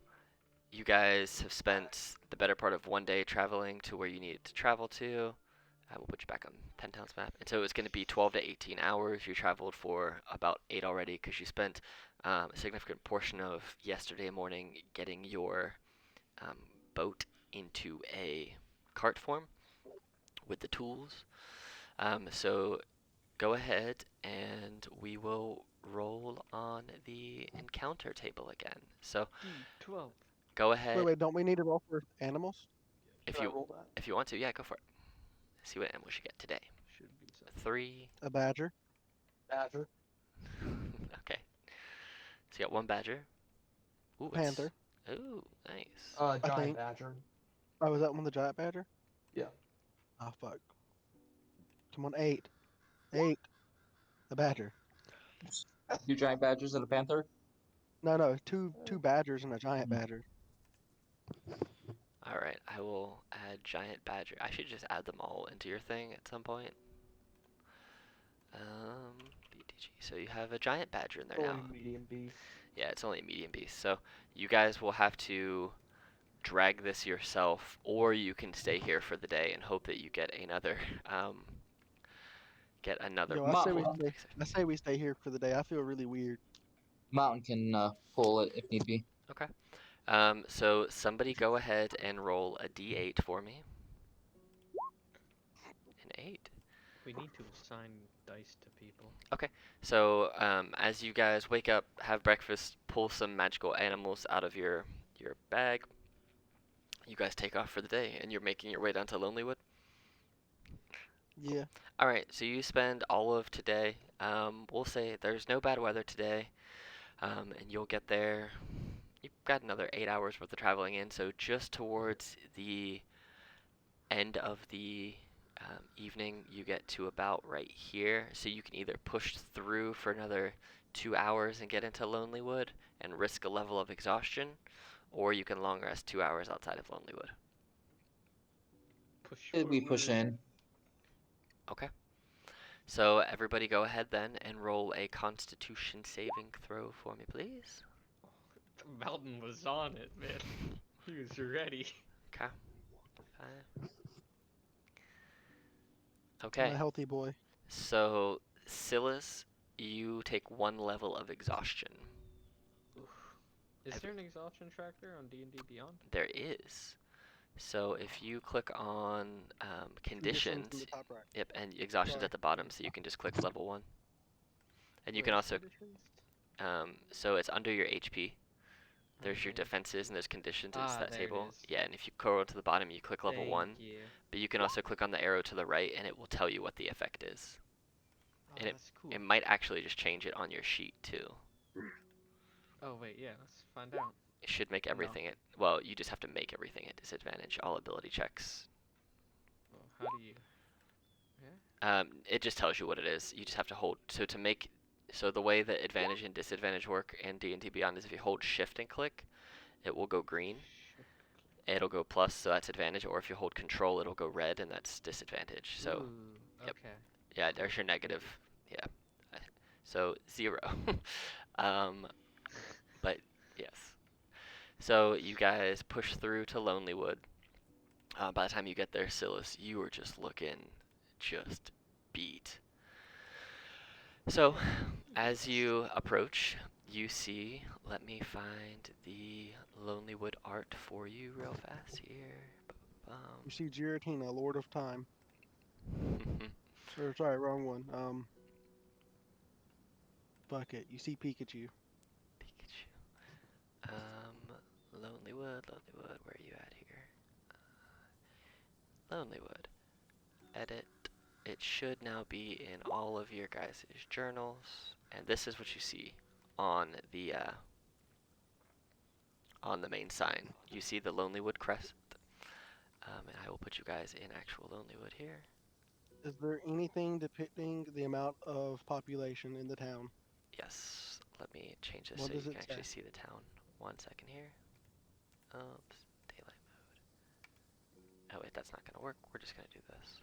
you guys have spent the better part of one day traveling to where you needed to travel to. We'll put you back on 10 Towns map. And so it's going to be 12 to 18 hours. You traveled for about 8 already because you spent a significant portion of yesterday morning getting your boat into a cart form with the tools. So go ahead and we will roll on the encounter table again. So D12. go ahead Wait, don't we need to roll for animals? if Should I you roll that? if you want to. Yeah, go for it. See what animals you get today. Should be something. 3. A badger. Badger. Okay. So you got 1 badger. Ooh, Panther. Ooh, nice. think. Giant badger. Oh, was that one the giant badger? Yeah. Oh fuck. Come on, 8. 8. A badger. 2 giant badgers and a panther. No, two badgers and a giant badger. All right, I will add giant badger. I should just add them all into your thing at some point. BTG. So you have a giant badger in there now. Only medium beast. Yeah, it's only a medium beast. So you guys will have to drag this yourself, or you can stay here for the day and hope that you get another Yo, Mountain. I say we stay here for the day. I feel really weird. Mountain can pull it if need be. Okay. So somebody go ahead and roll a d8 for me. An 8. We need to assign dice to people. So as you guys wake up, have breakfast, pull some magical animals out of your bag. You guys take off for the day, and you're making your way down to Lonelywood. Yeah. All right, so you spend all of today. We'll say there's no bad weather today, and you'll get there. You've got another 8 hours worth of traveling in, so just towards the end of the evening, you get to about right here. So you can either push through for another 2 hours and get into Lonelywood and risk a level of exhaustion, or you can long rest 2 hours outside of Lonelywood. Push We push forward. in. Okay. So everybody go ahead then and roll a Constitution saving throw for me, please. The mountain was on it, man. He was ready. Okay. 5. I'm Okay. a healthy boy. So Silas, you take 1 level of exhaustion. Is I've- there an exhaustion tracker on D&D Beyond? There is. So if you click on in conditions, the top right. yep, and exhaustion's Sorry. at the bottom, so you can just click level 1. And you can Where's also, conditions? so it's under your HP. There's your Okay. defenses and there's conditions. It's Ah, that there it table. is. Yeah, and if you go to the bottom, you click level Thank 1. you. But you can also click on the arrow to the right, and it will tell you what the effect is. Oh, And that's cool. It might actually just change it on your sheet too. Oh wait, yeah, let's find out. It should make No. everything at, well, you just have to make everything at disadvantage. All ability checks. Well, how do you? Yeah. It just tells you what it is. You just have to hold. So the way that advantage and disadvantage work in D&D Beyond is if you hold Shift and click, it will go green. It'll go plus, so that's advantage. Or if you hold Control, it'll go red, and that's disadvantage. So Ooh, yep. okay. yeah, there's your negative. Yeah. So 0. But yes. So you guys push through to Lonelywood. By the time you get there, Silas, you are just looking just beat. So, as you approach, you see, let me find the Lonelywood art for you real fast here. You see Giratina, Lord of Time. Pikachu. Or sorry, wrong one. Fuck it. You see Pikachu. Lonelywood, where are you at here? Lonelywood. Edit. It should now be in all of your guys' journals, and this is what you see on the main sign. You see the Lonelywood crest, and I will put you guys in actual Lonelywood here. Is there anything depicting the amount of population in the town? Yes, let me change this What so you does can it actually say? see the town. 1 second here. Oops, daylight mode. Oh wait, that's not gonna work. We're just gonna do this.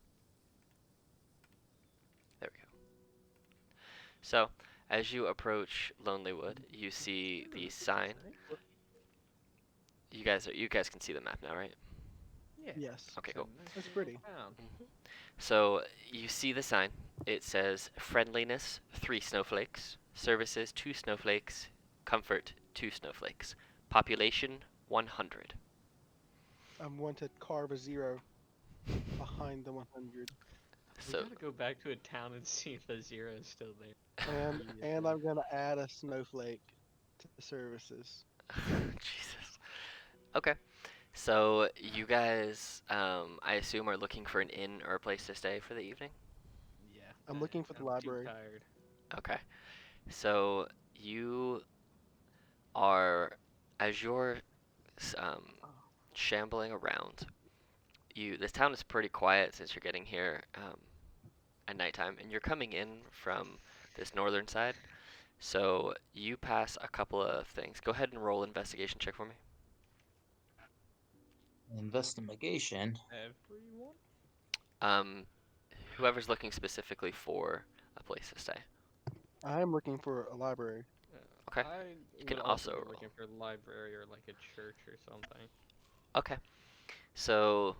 There we go. So, as you approach Lonelywood, you see the sign. You guys can see the map now, right? Yeah. Yes. Okay, It's a cool. nice That's little pretty. town. So you see the sign. It says friendliness 3 snowflakes, services 2 snowflakes, comfort 2 snowflakes, population 100. I'm going to carve a 0 behind the 100. We So gotta go back to a town and see if the 0 is still there. And I'm gonna add a snowflake to the services. Jesus. Okay. So you guys, I assume, are looking for an inn or a place to stay for the evening. Yeah. I'm looking for the I'm library. Too tired. Okay. So you are, as you're shambling around, this town is pretty quiet since you're getting here at nighttime, and you're coming in from this northern side. So you pass a couple of things. Go ahead and roll investigation check for me. Investigation. Everyone? Um, whoever's looking specifically for a place to stay. I'm looking for a library. Okay. I You can would also also be looking for a library or like a church or something. Okay. So,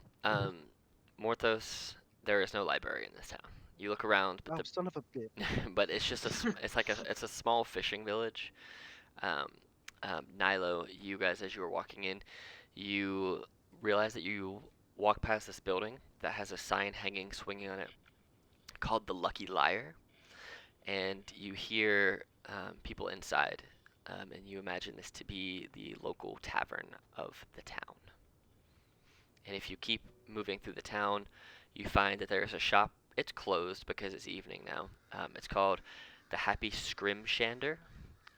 Morthos, there is no library in this town. You look around, but Oh, son of a bitch. but it's just it's a small fishing village. Um, Nilo, you guys, as you were walking in, you realize that you walk past this building that has a sign hanging, swinging on it, called the Lucky Liar, and you hear people inside, and you imagine this to be the local tavern of the town. And if you keep moving through the town, you find that there's a shop. It's closed because it's evening now. It's called the Happy Scrimshander.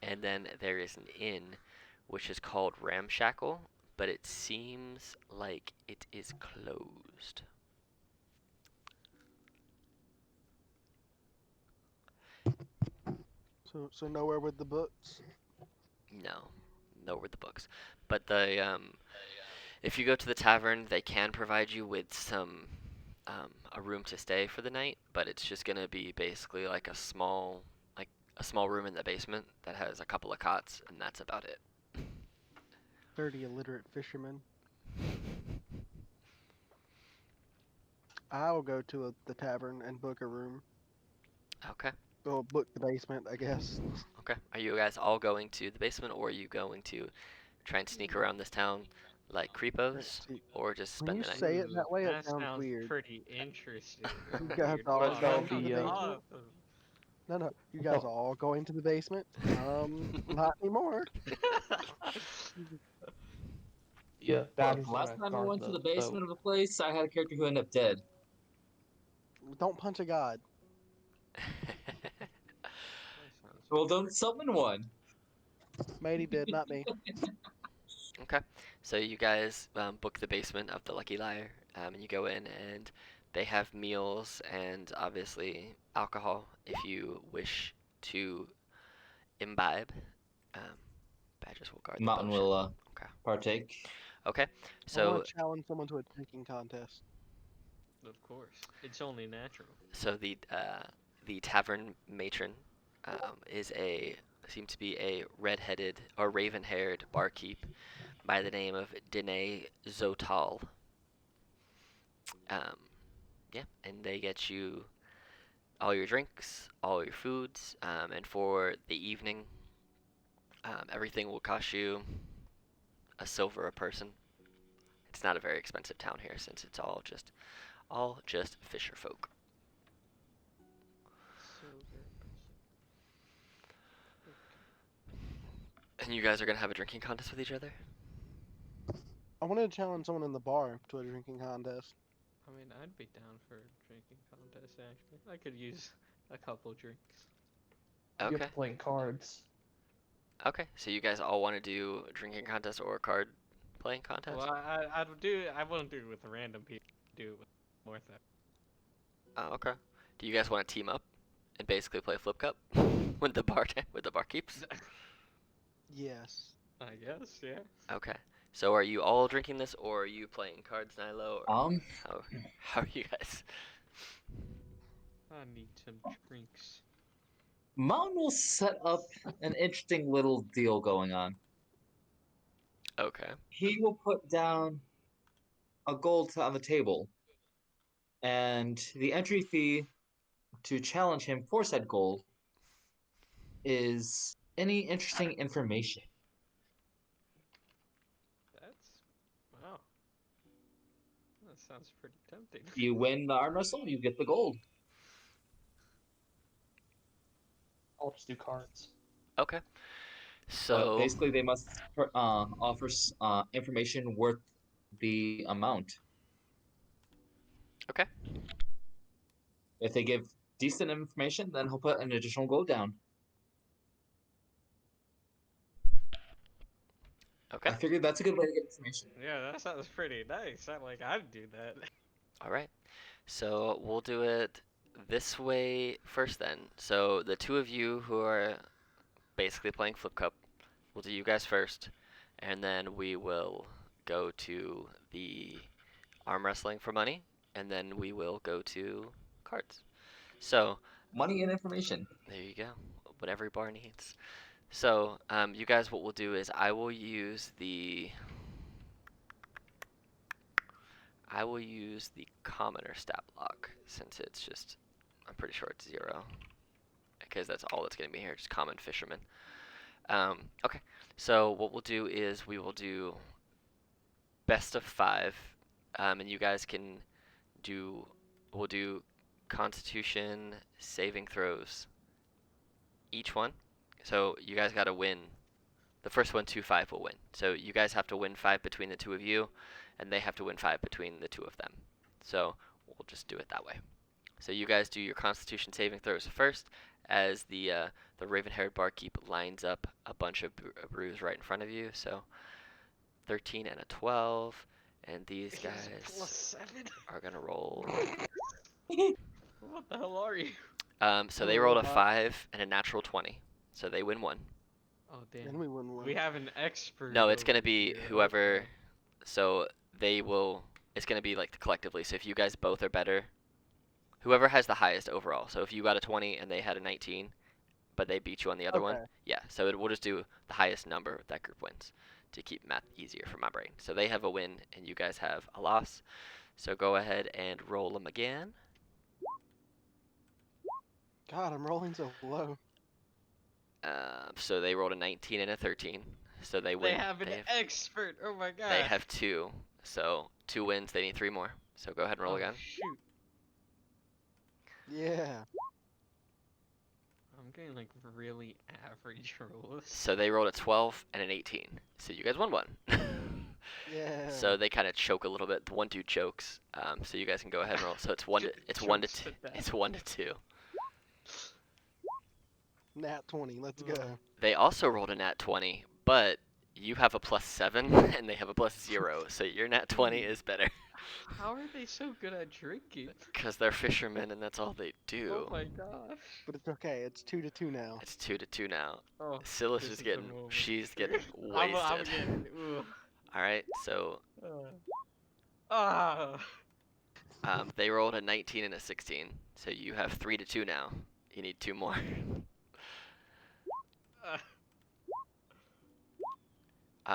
And then there is an inn which is called Ramshackle, but it seems like it is closed. So nowhere with the books. No. know where the books. But if you go to the tavern, they can provide you with a room to stay for the night, but it's just gonna be basically like a small room in the basement that has a couple of cots, and that's about it. Dirty illiterate fisherman. I will go to the tavern and book a room. Okay. Or book the basement, I guess. Okay. Are you guys all going to the basement, or are you going to try and sneak around this town like creepos, See, or just when spend you the night? say it that way, it That sounds sounds weird. pretty interesting. You guys Weird. all Wow, that'll that going to the sounds be, basement? awesome. No, you guys all going to the basement? Not anymore. Yeah, that Look, is last gonna time I guard went to the the basement boat. of a place, I had a character who ended up dead. Don't punch a god. That sounds Well, don't summon one. Matey did, not me. Okay. So you guys book the basement of the Lucky Liar, and you go in, and they have meals and obviously alcohol if you wish to imbibe. Um, Badgers will guard the Mountain boat ship. will Okay. partake. Okay. I want So to challenge someone to a drinking contest. Of course, it's only natural. so the tavern matron is a seemed to be a red-headed or raven-haired barkeep by the name of Danae Zotal. Um, yeah, and they get you all your drinks, all your foods, and for the evening, everything will cost you a silver a person. It's not a very expensive town here since it's all just fisher folk. Silver. And you guys are gonna have a drinking contest with each other? I wanted to challenge someone in the bar to a drinking contest. I mean, I'd be down for a drinking contest. Actually, I could use a couple drinks. You Okay. have to play cards. Okay. So you guys all want to do a drinking contest or a card playing contest? Well, I wouldn't do it with random people. Do it with more than. Oh, okay. Do you guys want to team up and basically play flip cup with the barkeeps? Yes. I guess, yeah. Okay. So are you all drinking this, or are you playing cards, Nilo? Or how are you guys? I need some drinks. Mountain will set up an interesting little deal going on. Okay. He will put down a gold on the table, and the entry fee to challenge him for said gold is any interesting information. That's wow. That sounds pretty tempting. You win the arm wrestle, you get the gold. I'll just do cards. Okay. But So basically, they must offer information worth the amount. okay. If they give decent information, then he'll put an additional gold down. Okay. I figured that's a good way to get information. Yeah, that sounds pretty nice. I'd do that. All right. So we'll do it this way first then. So the two of you who are basically playing flip cup, we'll do you guys first, and then we will go to the arm wrestling for money, and then we will go to cards. So Money and information. there you go. What every bar needs. So you guys, what we'll do is I will use the commoner stat block since it's just, I'm pretty sure it's 0. Because that's all that's going to be here, just common fisherman. Okay, so what we'll do is we will do best of 5. And you guys can we'll do constitution saving throws each one. So you guys got to win. The first one, 2-5 will win. So you guys have to win 5 between the two of you, and they have to win 5 between the two of them. So we'll just do it that way. So you guys do your Constitution saving throws first, as the raven-haired barkeep lines up a bunch of brews right in front of you. So 13 and a 12, and these guys +7. are gonna roll. What the hell are you? So they rolled a 5 and a natural 20, so they win 1. Oh Then damn. we wouldn't We win. have an expert No, it's gonna over be here. Oh whoever. no. So they will. It's gonna be like collectively. So if you guys both are better, whoever has the highest overall. So if you got a 20 and they had a 19, but they beat you on the other one, Okay. yeah. So we'll just do the highest number that group wins to keep math easier for my brain. So they have a win and you guys have a loss. So go ahead and roll them again. God, I'm rolling so low. So they rolled a 19 and a 13. So they They win. have an expert. Oh my god. They have 2. So 2 wins. They need 3 more. So go ahead and roll Oh again. shoot. Yeah. I'm getting like really average rolls. So they rolled a 12 and an 18. So you guys won one. Yeah. So they kind of choke a little bit. The one dude chokes. So you guys can go ahead and roll. So it's one to it's one to Chokes two. to death. It's 1 to 2. Nat 20. Let's Ugh. go. They also rolled a nat 20, but you have a +7 and they have a +0. So your nat 20 is better How are they so good at drinking? because they're fishermen and that's all they do. Oh my gosh. But it's okay. It's 2-2 now. It's 2 to 2 now. Oh, Silas this is the getting moment. she's getting I'm wasted. getting. Ugh. All right. So Ah. they rolled a 19 and a 16. So you have 3 to 2 now. You need 2 more.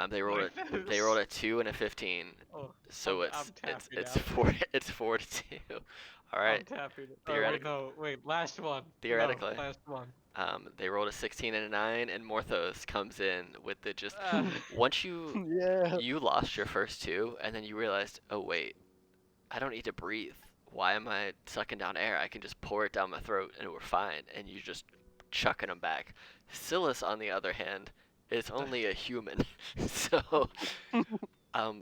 They rolled a 2 and a 15. Oh, So I'm it's tapping it's out. 4 to 2. All I'm right. tapping. Oh, wait, Theoretically. no, wait, last one. Theoretically. No, last one. They rolled a 16 and a 9, and Morthos comes in with the just. Ah. Once you Yeah. lost your first 2, and then you realized, oh wait, I don't need to breathe. Why am I sucking down air? I can just pour it down my throat, and we're fine. And you just chucking them back. Silas, on the other hand, is only a human, so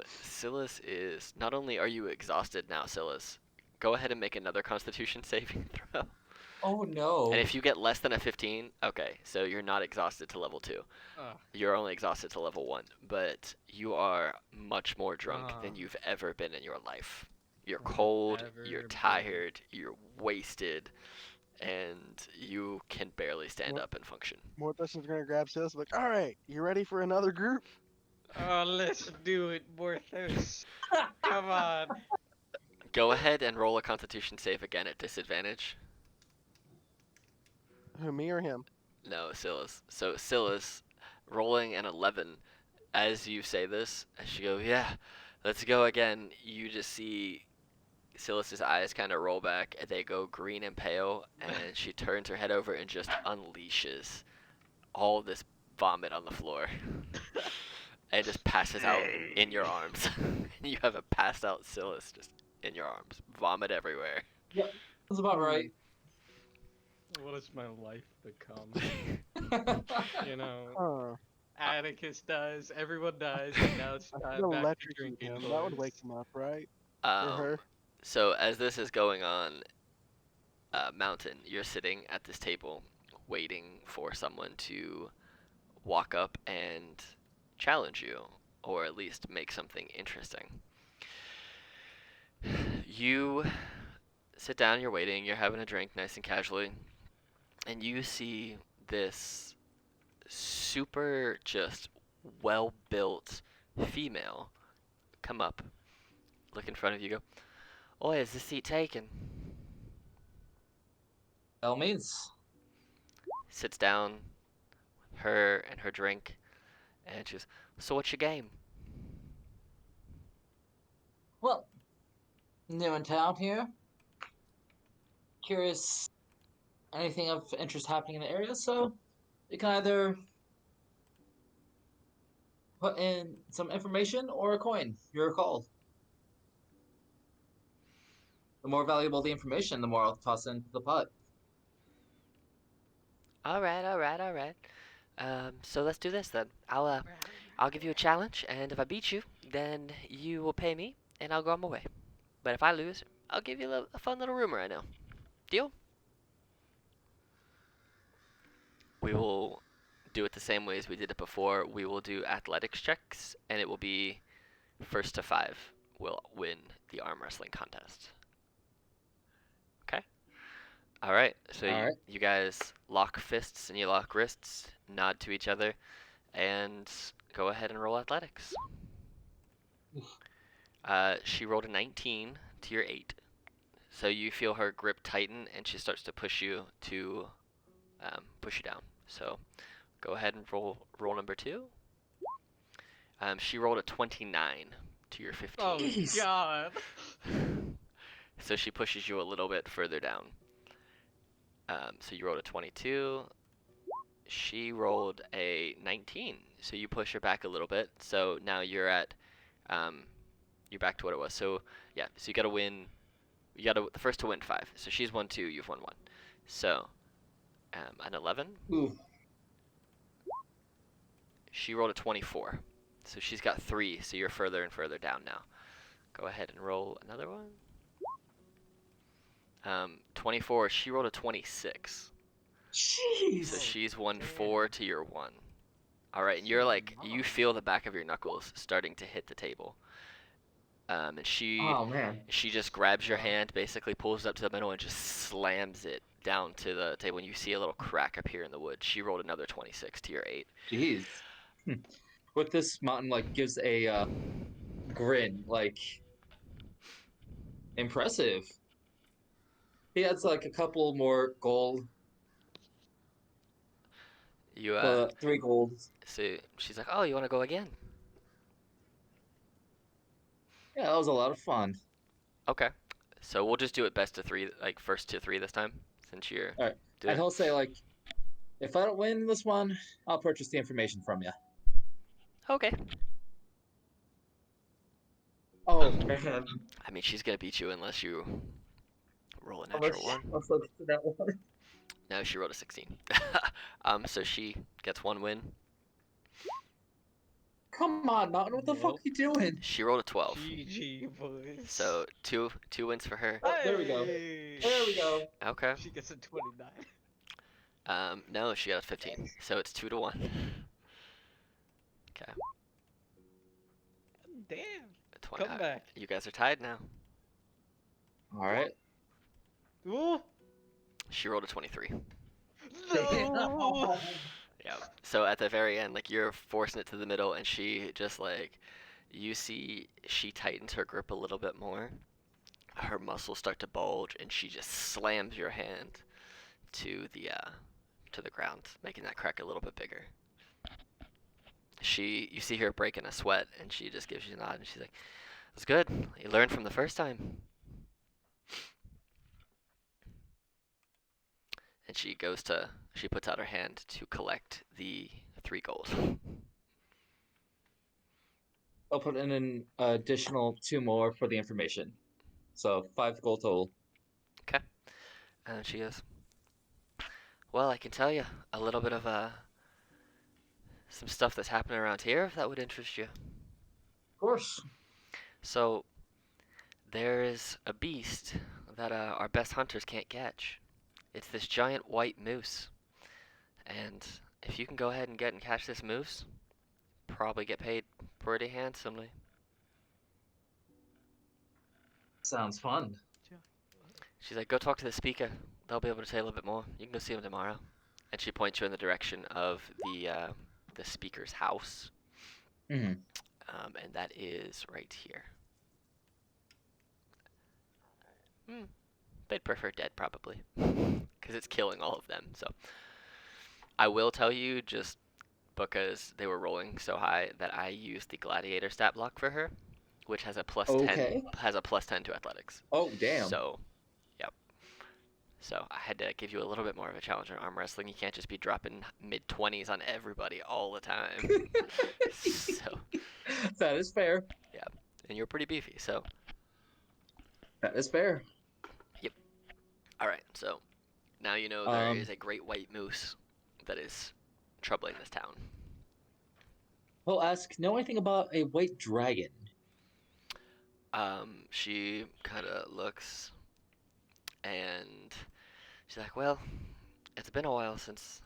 Silas is not only are you exhausted now, Silas. Go ahead and make another Constitution saving throw. Oh no. And if you get less than a 15, okay, so you're not exhausted to level 2. Ah. You're only exhausted to level 1, but you are much more drunk Ah. than you've ever been in your life. You're I've cold, ever you're been. tired, you're wasted, and you can barely stand What? up and function. Morthos is gonna grab Silas. Like, all right, you ready for another group? Oh, let's do it, Morthos. Come on. Go ahead and roll a Constitution save again at disadvantage. Who, me or him? No, Silas. So Silas, rolling an 11, as you say this, as you go, yeah, let's go again, you just see Silas's eyes kind of roll back, and they go green and pale, and she turns her head over and just unleashes all this vomit on the floor, and just passes out in your arms. You have a passed out Silas just in your arms, vomit everywhere. Yep, that's about right. What has my life become? You know, Huh. Atticus dies, everyone dies, and now it's I time could back to electrocute drinking, him. That would boys. wake him up, right? Or her. So as this is going on, Mountain, you're sitting at this table, waiting for someone to walk up and challenge you, or at least make something interesting. You sit down, you're waiting, you're having a drink nice and casually, and you see this super just well built female come up, look in front of you, go, "Oi, is this seat taken?" By all means. Sits down, her and her drink, and she goes, "So what's your game?" Well, new in town here. Curious anything of interest happening in the area, so you can either put in some information or a coin. Your call. The more valuable the information, the more I'll toss into the pot. All right, all right, all right. So let's do this then. I'll give you a challenge, and if I beat you, then you will pay me, and I'll go on my way. But if I lose, I'll give you a fun little rumor I know. Deal? We will do it the same way as we did it before. We will do athletics checks, and it will be first to 5 will win the arm wrestling contest. Okay? All right. So All right. you guys lock fists and you lock wrists. nod to each other, and go ahead and roll athletics. She rolled a 19 to your 8. So you feel her grip tighten, and she starts to push you down. So go ahead and roll number 2. She rolled a 29 to your 15. Oh Jeez. God. So she pushes you a little bit further down. So you rolled a 22. She rolled a 19. So you push her back a little bit. So now you're back to what it was. So yeah, so you gotta win. You gotta the first to win 5. So she's won 2. You've won 1. So an 11. Ooh. She rolled a 24. So she's got 3. So you're further and further down now. Go ahead and roll another one. 24. She rolled a 26. Jeez. So Oh, she's won damn. 4 to your 1. All right, and you're like, you feel the back of your knuckles starting to hit the table. And she Oh man. just grabs your Wow. hand, basically pulls it up to the middle, and just slams it down to the table. And you see a little crack appear in the wood. She rolled another 26 to your 8. Jeez. With this mountain, like, gives a grin, like, impressive. He adds like a couple more gold, You 3 gold. so she's like, oh, you want to go again? Yeah, that was a lot of fun. Okay. So we'll just do it best of 3, like first to 3 this time, since you're All right, doing. and he'll say like, if I don't win this one, I'll purchase the information from you. Okay. Oh man, I mean, she's gonna beat you unless you roll a how natural 1. much looks to that one? No, she rolled a 16. So she gets 1 win. Come on, Mountain, what the fuck Nope. you doing? She rolled a 12. GG boys. So two wins for her. Oh, there we go. Hey! There we go. Okay. She gets a 29. No, she got a 15. So it's 2 to 1. Okay. Damn. 20. Come back. You guys are tied now. All right. Ooh. She rolled a 23. No. Yeah. So at the very end, like you're forcing it to the middle, and she just like, you see she tightens her grip a little bit more. Her muscles start to bulge, and she just slams your hand to the ground, making that crack a little bit bigger. You see her break in a sweat, and she just gives you a nod, and she's like, "That's good. You learned from the first time." And she puts out her hand to collect the 3 gold. I'll put in an additional 2 more for the information, so 5 gold total. Okay. And she goes, "Well, I can tell you a little bit of some stuff that's happening around here, if that would interest you." Of course. So, there's a beast that our best hunters can't catch. It's this giant white moose. And if you can go ahead and get and catch this moose, probably get paid pretty handsomely. Sounds fun. She's like, "Go talk to the speaker. They'll be able to tell you a little bit more. You can go see them tomorrow." And she points you in the direction of the speaker's house. Mm-hmm. And that is right here. They'd prefer dead, probably, because it's killing all of them. So I will tell you, just because they were rolling so high, that I used the gladiator stat block for her, which has a plus Okay. 10 to athletics. Oh damn. So, yep. So I had to give you a little bit more of a challenge in arm wrestling. You can't just be dropping mid-20s on everybody all the time. So, That is fair. and you're pretty beefy, so. That is fair. All right, so now you know there is a great white moose that is troubling this town. He'll ask, know anything about a white dragon? She kind of looks, and she's like, "Well, it's been a while since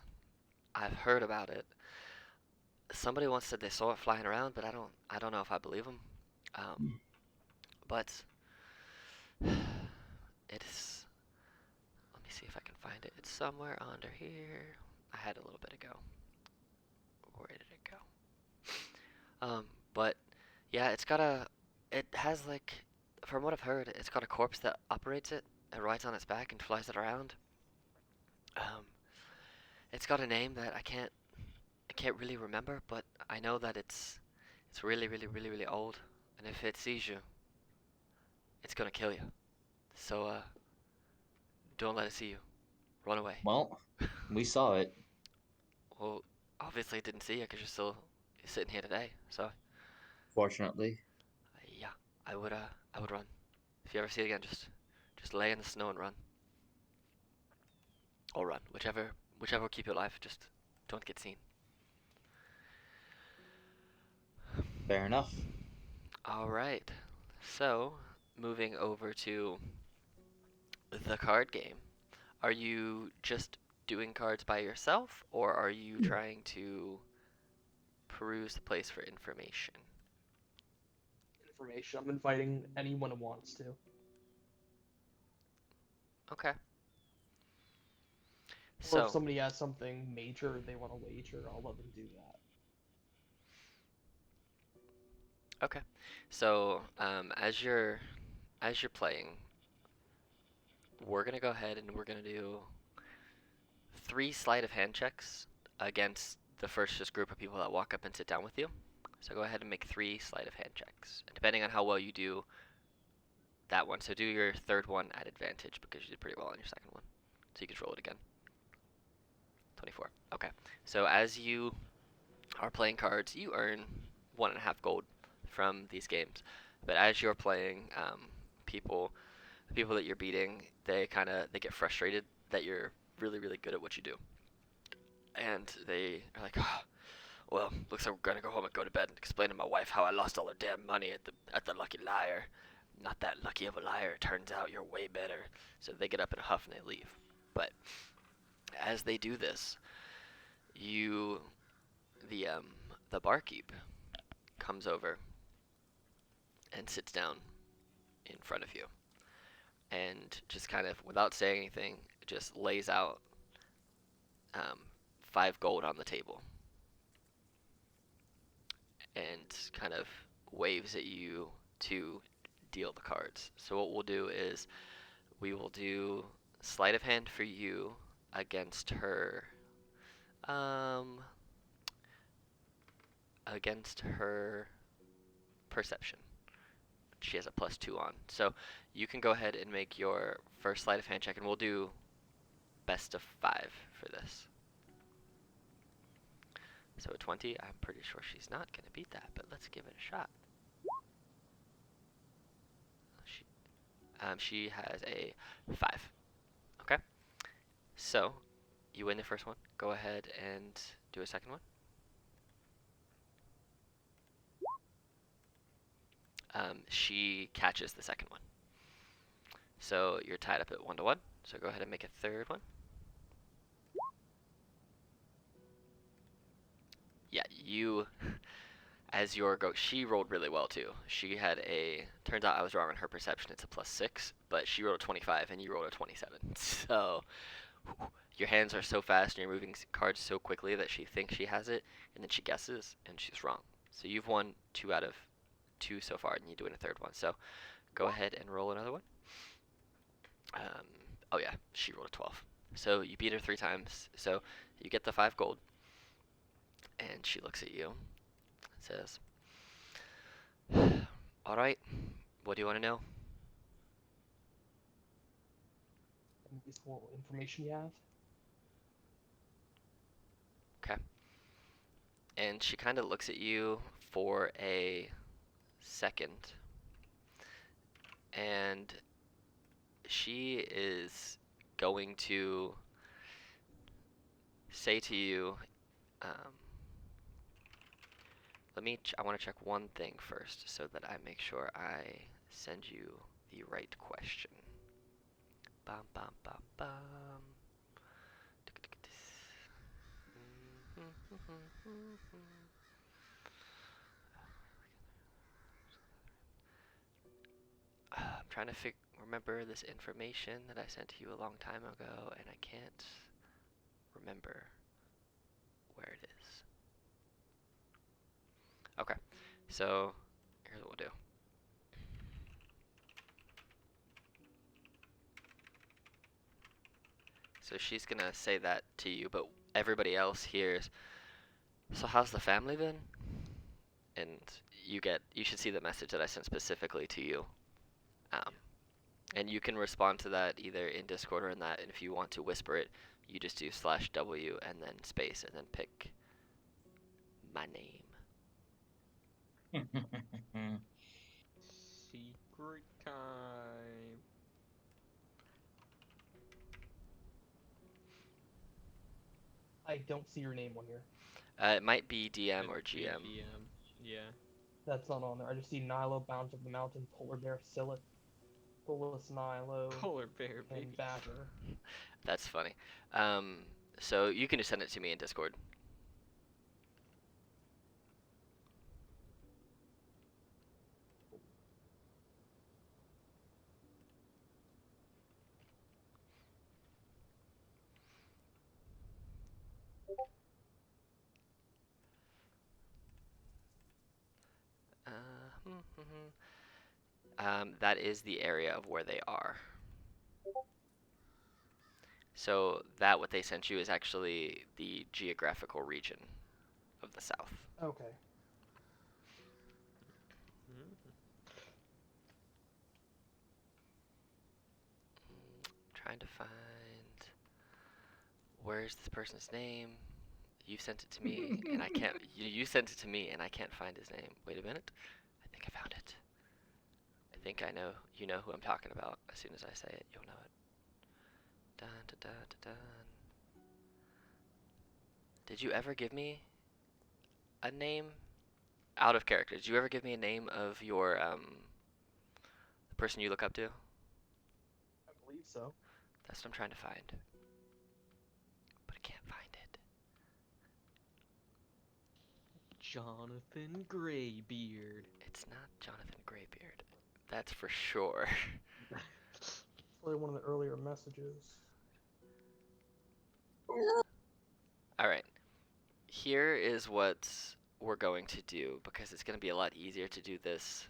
I've heard about it. Somebody once said they saw it flying around, but I don't know if I believe them. But it's, let me see if I can find it. It's somewhere under here. I had a little bit ago. Where did it go? But yeah, it has like, from what I've heard, it's got a corpse that operates it and rides on its back and flies it around. Um, it's got a name that I can't really remember, but I know that it's really, really, really, really old, and if it sees you, it's gonna kill you. So don't let it see you. Run away. Well, we saw it. Well, obviously it didn't see you because you're sitting here today. So Fortunately. yeah, I would run. If you ever see it again, just lay in the snow and run, or run, whichever will keep you alive. Just don't get seen. Fair enough. All right. So moving over to the card game. Are you just doing cards by yourself, or are you trying to peruse the place for information? Information. I'm inviting anyone who wants to. Okay. Or if So, somebody has something major they want to wager, I'll let them do that. okay. So, as you're playing, we're gonna go ahead and we're gonna do 3 sleight of hand checks against the first just group of people that walk up and sit down with you. So go ahead and make 3 sleight of hand checks. And depending on how well you do that one, so do your third one at advantage because you did pretty well on your second one. So you can roll it again. 24. Okay. So as you are playing cards, you earn 1.5 gold from these games. But as you're playing, the people that you're beating, they get frustrated that you're really, really good at what you do. And they are like, oh, well, looks like we're gonna go home and go to bed and explain to my wife how I lost all the damn money at the Lucky Liar. Not that lucky of a liar. It turns out you're way better. So they get up in a huff and they leave. But as they do this, you the the barkeep comes over and sits down in front of you and just kind of without saying anything just lays out 5 gold on the table and kind of waves at you to deal the cards. So what we'll do is we will do sleight of hand for you against her um against her perception. She has a +2 on. So you can go ahead and make your first sleight of hand check and we'll do best of 5 for this. So a 20, I'm pretty sure she's not going to beat that, but let's give it a shot. She has a 5. Okay. So you win the first one. Go ahead and do a second one. She catches the second one. So you're tied up at 1-1. So go ahead and make a third one. Yeah, you, as your go, she rolled really well too. She had turns out I was wrong on her perception. It's a +6, but she rolled a 25 and you rolled a 27. So your hands are so fast and you're moving cards so quickly that she thinks she has it, and then she guesses and she's wrong. So you've won 2 out of 2 so far, and you're doing a third one. So go ahead and roll another one. Oh yeah, she rolled a 12. So you beat her 3 times. So you get the 5 gold. And she looks at you and says, all right, what do you want to know? What information you have? Okay. And she kind of looks at you for a second. And she is going to say to you, I want to check one thing first so that I make sure I send you the right question. Bum, bum, bum, bum. I'm trying to remember this information that I sent to you a long time ago, and I can't remember where it is. Okay. So here's what we'll do. So she's gonna say that to you, but everybody else hears, so how's the family been? And you should see the message that I sent specifically to you. Um, and you can respond to that either in Discord or in that. And if you want to whisper it, you just do /W and then space and then pick my name. Secret time. I don't see your name on here. It might be DM or Could be GM. GM. Yeah. That's not on there. I just see Nilo, Bounds of the Mountain, Polar Bear, Sillet, Bullis Nilo, Polar bear, baby. and Badger. That's funny. So you can just send it to me in Discord. That is the area of where they are. So that what they sent you is actually the geographical region of the South. Okay. Trying to find where's this person's name. You sent it to me, and I can't. You sent it to me, and I can't find his name. Wait a minute. I think I found it. I think I know. You know who I'm talking about. As soon as I say it, you'll know it. Dun dun dun dun dun. Did you ever give me a name? Out of character. Did you ever give me a name of your the person you look up to? I believe so. That's what I'm trying to find. But I can't find it. Jonathan Greybeard. It's not Jonathan Greybeard. That's for sure. It's probably one of the earlier messages. Alright. Here is what we're going to do, because it's going to be a lot easier to do this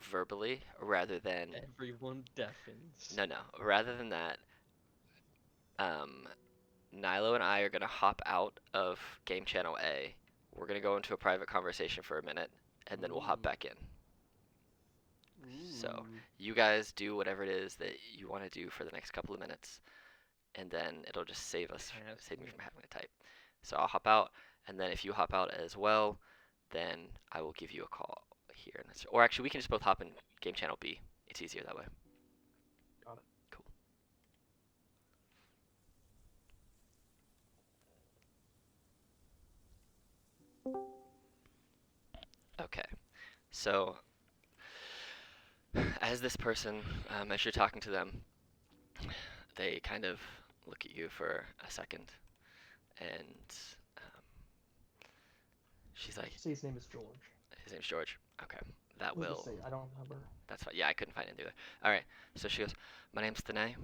verbally rather than... Everyone deafens. No, rather than that, Nilo and I are going to hop out of Game Channel A. We're going to go into a private conversation for a minute, and then we'll hop back in. So, you guys do whatever it is that you want to do for the next couple of minutes, and then it'll just save me from having to type. So I'll hop out, and then if you hop out as well, then I will give you a call here. Or actually, we can just both hop in Game Channel B. It's easier that way. Got it. Cool. Okay. So, as this person, as you're talking to them, they kind of look at you for a second, and she's like, See, his name is George. his name's George. Okay, that We'll will. just say, I don't remember. That's fine. Yeah, I couldn't find it either. All right. So she goes, "My name's Danae.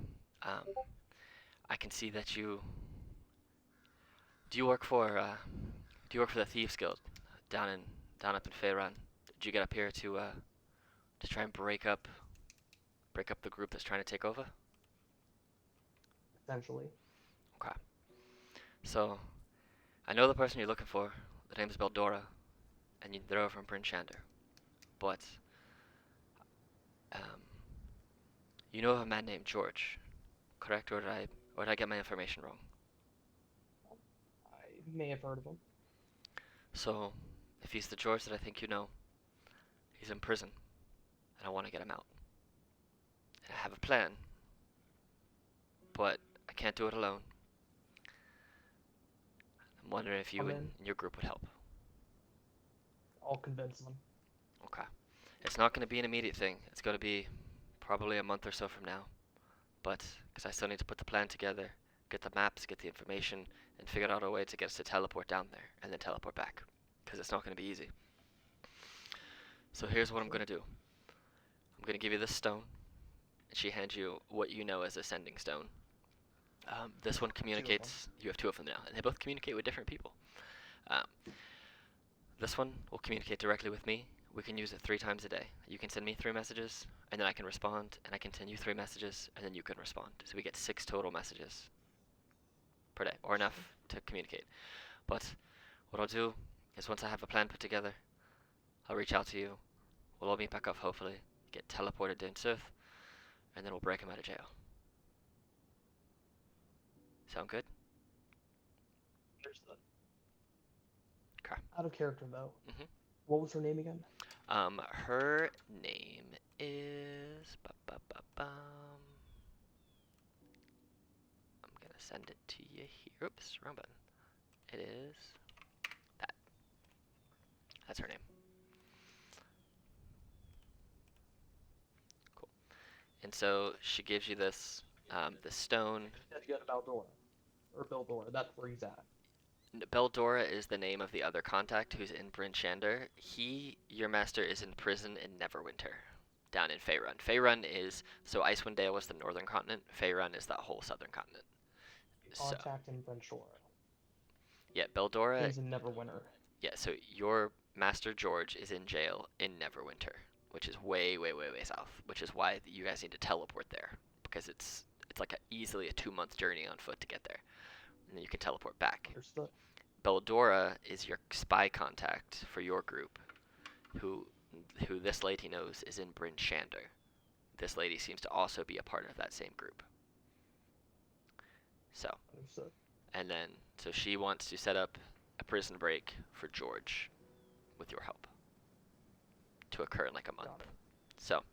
I can see that you. Do you work for? Do you work for the Thieves Guild down up in Faerun? Did you get up here to try and break up the group that's trying to take over?" Essentially. Okay. So, I know the person you're looking for. The name's Beldora, and they're over in Bryn Shander. But, you know of a man named George, correct? Or did I get my information wrong? I may have heard of him. So, if he's the George that I think you know, he's in prison, and I want to get him out. And I have a plan, but I can't do it alone. I'm wondering if you I'm and in. your group would help. I'll convince them. Okay. It's not going to be an immediate thing. It's going to be probably a month or so from now. But, because I still need to put the plan together, get the maps, get the information, and figure out a way to get us to teleport down there, and then teleport back. Because it's not going to be easy. So here's what I'm going to do. I'm going to give you this stone, and she hands you what you know as a sending stone. This one communicates, you have two of them now, and they both communicate with different people. This one will communicate directly with me. We can use it 3 times a day. You can send me 3 messages, and then I can respond, and I can send you 3 messages, and then you can respond. So we get 6 total messages per day, or enough to communicate. But what I'll do is once I have a plan put together, I'll reach out to you. We'll all meet back up, hopefully, get teleported down south, and then we'll break him out of jail. Sound good? Understood. Okay. Out of character though. Mhm. What was her name again? Her name is. I'm gonna send it to you here. Oops, wrong button. It is that. That's her name. Cool. And so she gives you this stone. Said you got Baldora. Or Bildora, that's where he's at. Beldora is the name of the other contact who's in Bryn Shander. Your master, is in prison in Neverwinter, down in Faerun. Faerun is, so Icewind Dale was the northern continent. Faerun is that whole southern continent. So, Contact in Brentshore. yeah, Beldora, He's in Neverwinter. yeah, so your master George is in jail in Neverwinter, which is way, way, way, way south, which is why you guys need to teleport there, because it's like easily a 2-month journey on foot to get there, and then you can teleport back. Understood. Beldora is your spy contact for your group, who this lady knows is in Bryn Shander. This lady seems to also be a part of that same group. So, Understood. and then, so she wants to set up a prison break for George with your help to occur in like a month. Got it. So,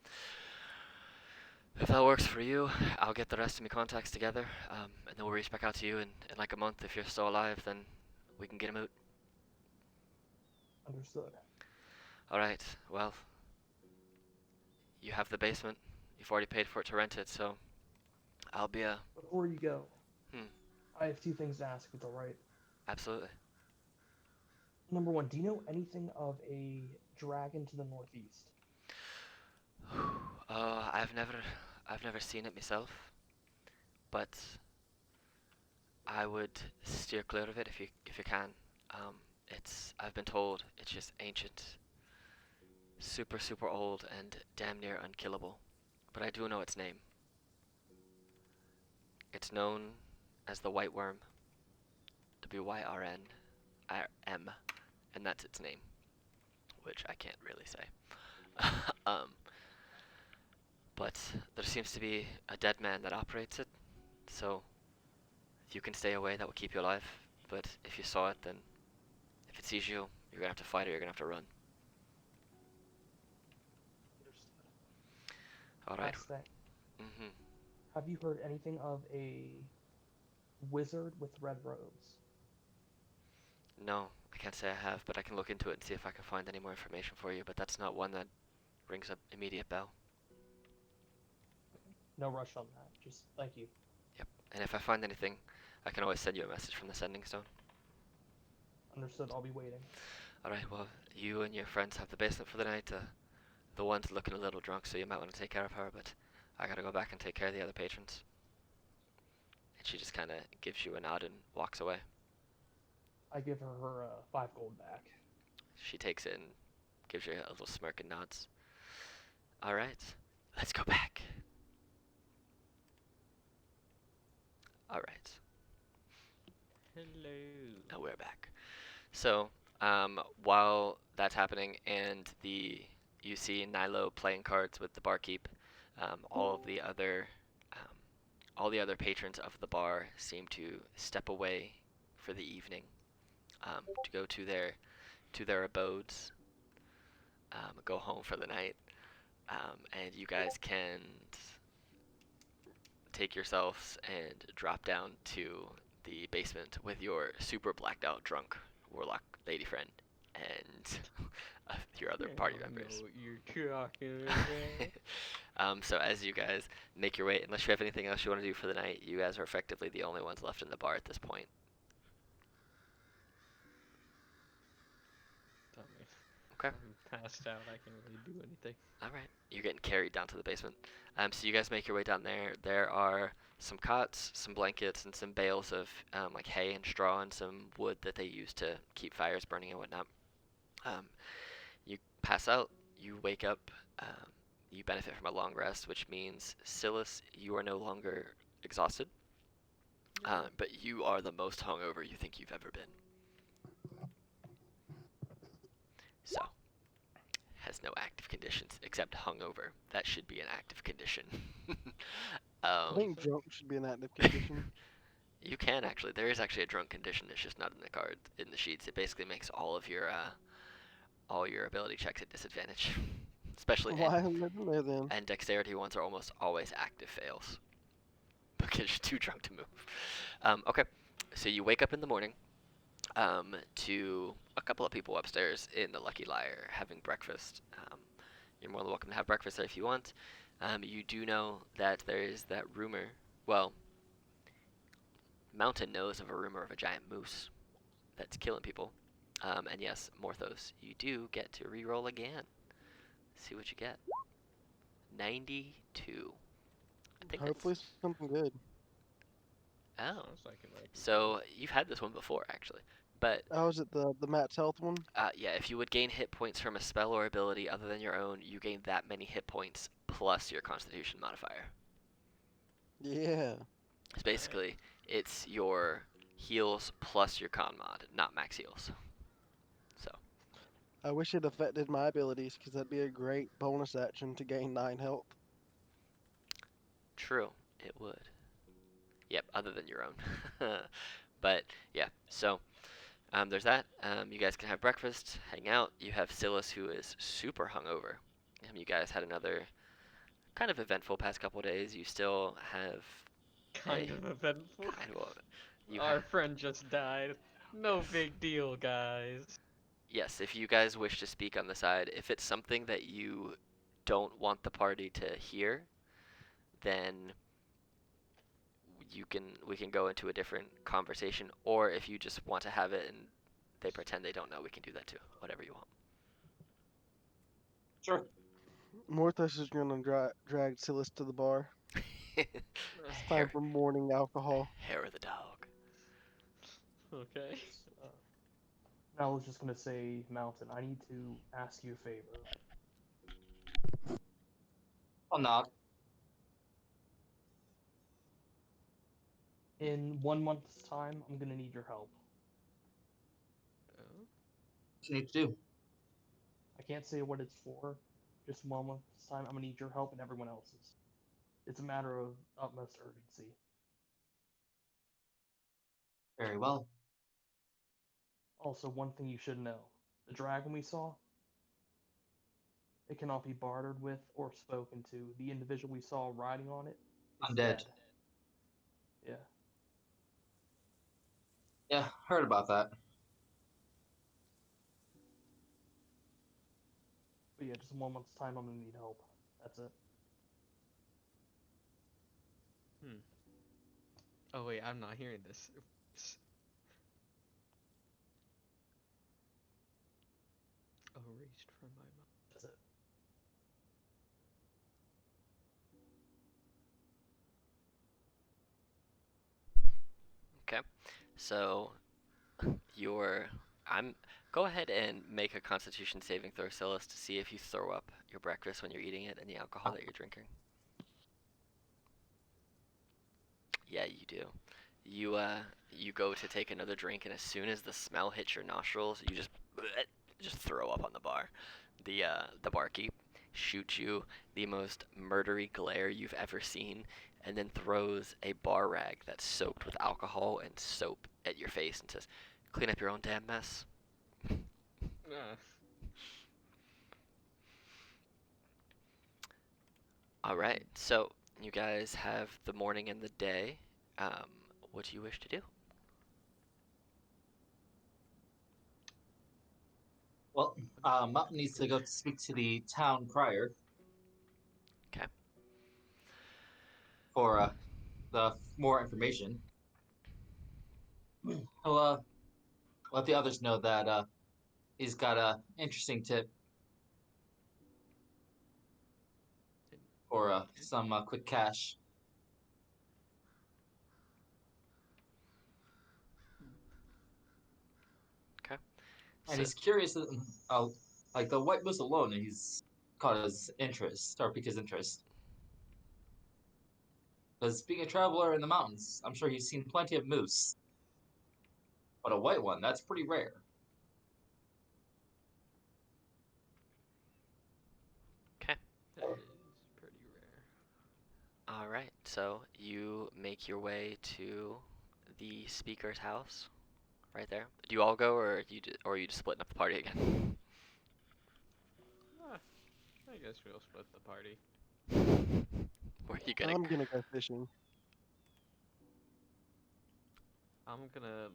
if that works for you, I'll get the rest of my contacts together, and then we'll reach back out to you in like a month. If you're still alive, then we can get him out. Understood. Alright, well, you have the basement. You've already paid for it to rent it, so I'll be Before you go, Hmm. I have 2 things to ask, if it's alright. absolutely. Number 1, do you know anything of a dragon to the northeast? I've never seen it myself, but I would steer clear of it if you can. I've been told it's just ancient, super super old, and damn near unkillable. But I do know its name. It's known as the White Worm, WYRNM, and that's its name, which I can't really say. But there seems to be a dead man that operates it, so if you can stay away, that will keep you alive. But if you saw it, then if it sees you, you're gonna have to fight or you're gonna have to run. Understood. Alright. Last thing. Mm-hmm. Have you heard anything of a wizard with red robes? No, I can't say I have, but I can look into it and see if I can find any more information for you, but that's not one that rings an immediate bell. No rush on that. Just thank you. Yep. And if I find anything, I can always send you a message from the sending stone. Understood. I'll be waiting. Alright, well, you and your friends have the basement for the night. The one's looking a little drunk, so you might want to take care of her, but I gotta go back and take care of the other patrons. And she just kinda gives you a nod and walks away. I give her her 5 gold back. She takes it and gives you a little smirk and nods. Alright, let's go back. Alright. Hello. Now we're back. So, while that's happening and you see Nilo playing cards with the barkeep, all the other patrons of the bar seem to step away for the evening, to go to their abodes, go home for the night, and you guys can take yourselves and drop down to the basement with your super blacked out drunk warlock lady friend and your other party members. Know what you're talking about. So as you guys make your way, unless you have anything else you want to do for the night, you guys are effectively the only ones left in the bar at this point. Tell me. Okay. I'm passed out. I can't really do anything. All right, you're getting carried down to the basement. So you guys make your way down there. There are some cots, some blankets, and some bales of like hay and straw and some wood that they use to keep fires burning and whatnot. Um, you pass out, you wake up, um, you benefit from a long rest, which means, Silas, you are no longer exhausted, but you are the most hungover you think you've ever been. So, has no active conditions except hungover. That should be an active condition. I um, think drunk should be an active condition. you can actually. There is actually a drunk condition. It's just not in the card in the sheets. It basically makes all your ability checks at disadvantage, especially Why am I in there then? and dexterity ones are almost always active fails because you're too drunk to move. Okay, so you wake up in the morning to a couple of people upstairs in the Lucky Liar having breakfast. You're more than welcome to have breakfast there if you want. You do know that there is that rumor. Well, Mountain knows of a rumor of a giant moose that's killing people. And yes, Morthos, you do get to re-roll again. See what you get. 92. I think Hopefully that's. something good. Oh. Sounds like it might be So you've had this one before, actually. But Oh, is it the Matt's health one? yeah, if you would gain hit points from a spell or ability other than your own, you gain that many hit points plus your Constitution modifier. Yeah. It's basically it's your heals plus your con mod, not max heals. So I wish it affected my abilities, because that'd be a great bonus action to gain 9 health. true, it would. Yep, other than your own. But yeah, so there's that. You guys can have breakfast, hang out. You have Silas, who is super hungover. You guys had another kind of eventful past couple days. You still have kind of eventful. kind of you Our have friend just died. No big deal, guys. yes. If you guys wish to speak on the side, if it's something that you don't want the party to hear, then we can go into a different conversation. Or if you just want to have it and they pretend they don't know, we can do that too. Whatever you want. Sure. Morthos is gonna drag Silas to the bar. It's time hair, for morning alcohol. hair of the dog. Okay. Uh, Now I was just gonna say, Mountain, I need to ask you a favor. I'll nod. In 1 month's time, I'm gonna need your help. Oh. What you need to do? I can't say what it's for. Just 1 month's time, I'm gonna need your help and everyone else's. It's a matter of utmost urgency. Very well. Also, one thing you should know. The dragon we saw, it cannot be bartered with or spoken to. The individual we saw riding on it is Undead. dead. Yeah. Yeah, heard about that. But yeah, just in 1 month's time, I'm gonna need help. That's it. Oh wait, I'm not hearing this. Oops. Erased from my mind. That's it. Okay. So your I'm go ahead and make a Constitution saving throw, Silas, to see if you throw up your breakfast when you're eating it and the alcohol that you're drinking. Yeah, you do. You go to take another drink, and as soon as the smell hits your nostrils, you just throw up on the bar. The barkeep shoots you the most murdery glare you've ever seen, and then throws a bar rag that's soaked with alcohol and soap at your face and says, "Clean up your own damn mess." Ah. All right, so you guys have the morning and the day. Um, what do you wish to do? Well, Mountain needs to go speak to the town crier. 'Kay. For the more information. He'll let the others know that he's got a interesting tip for some quick cash. And So he's curious. Uh, like the white moose alone, he's caught his interest or piqued his interest. Because being a traveler in the mountains, I'm sure he's seen plenty of moose, but a white one, that's pretty rare. okay. That is pretty rare. All right. So you make your way to the speaker's house, right there. Do you all go, or are you just splitting up the party again? Ah, I guess we'll split the party. Where are you gonna? I'm gonna go fishing. I'm gonna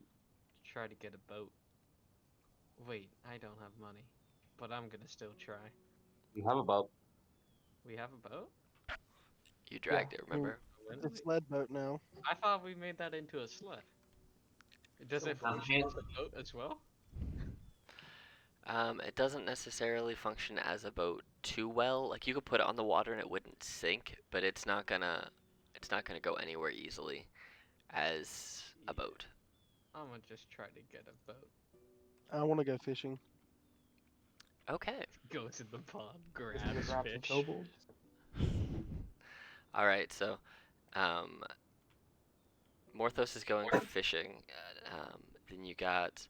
try to get a boat. Wait, I don't have money, but I'm gonna still try. You have about We have a boat? You dragged it, I mean, remember? When it's did a we? sled boat now. I thought we made that into a sled. Does it a function hand. as a boat as well? It doesn't necessarily function as a boat too well. Like you could put it on the water and it wouldn't sink, but it's not gonna go anywhere easily as a boat. I'm gonna just try to get a boat. I want to go fishing. Okay. Go to the pond, Just gonna grab grab some fish. kobolds. All right. So, um, Morthos is going fishing. Then you got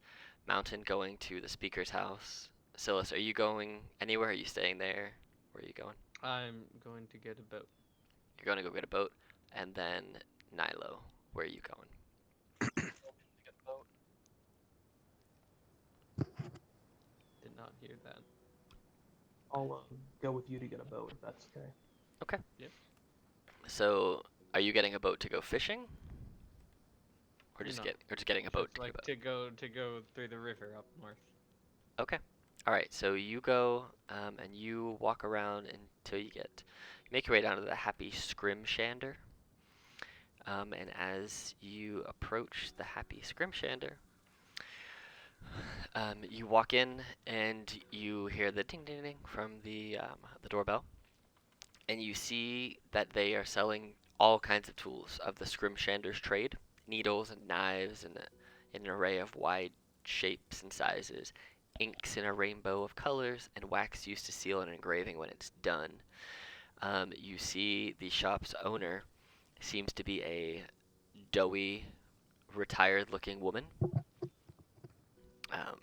Mountain going to the speaker's house. Silas, are you going anywhere? Are you staying there? Where are you going? I'm going to get a boat. You're going to go get a boat. And then Nilo, where are you going? Get a boat. Did not hear that. I'll go with you to get a boat if that's okay. So, are you getting a boat to go fishing? Or No. just getting a boat Just to like go? to go through the river up north. Okay. All right. So you go and you walk around until you make your way down to the Happy Scrimshander. And as you approach the Happy Scrimshander, you walk in and you hear the ding ding ding from the doorbell, and you see that they are selling all kinds of tools of the Scrimshander's trade, needles and knives and an array of wide shapes and sizes, inks in a rainbow of colors, and wax used to seal an engraving when it's done. You see the shop's owner seems to be a doughy, retired-looking woman, um,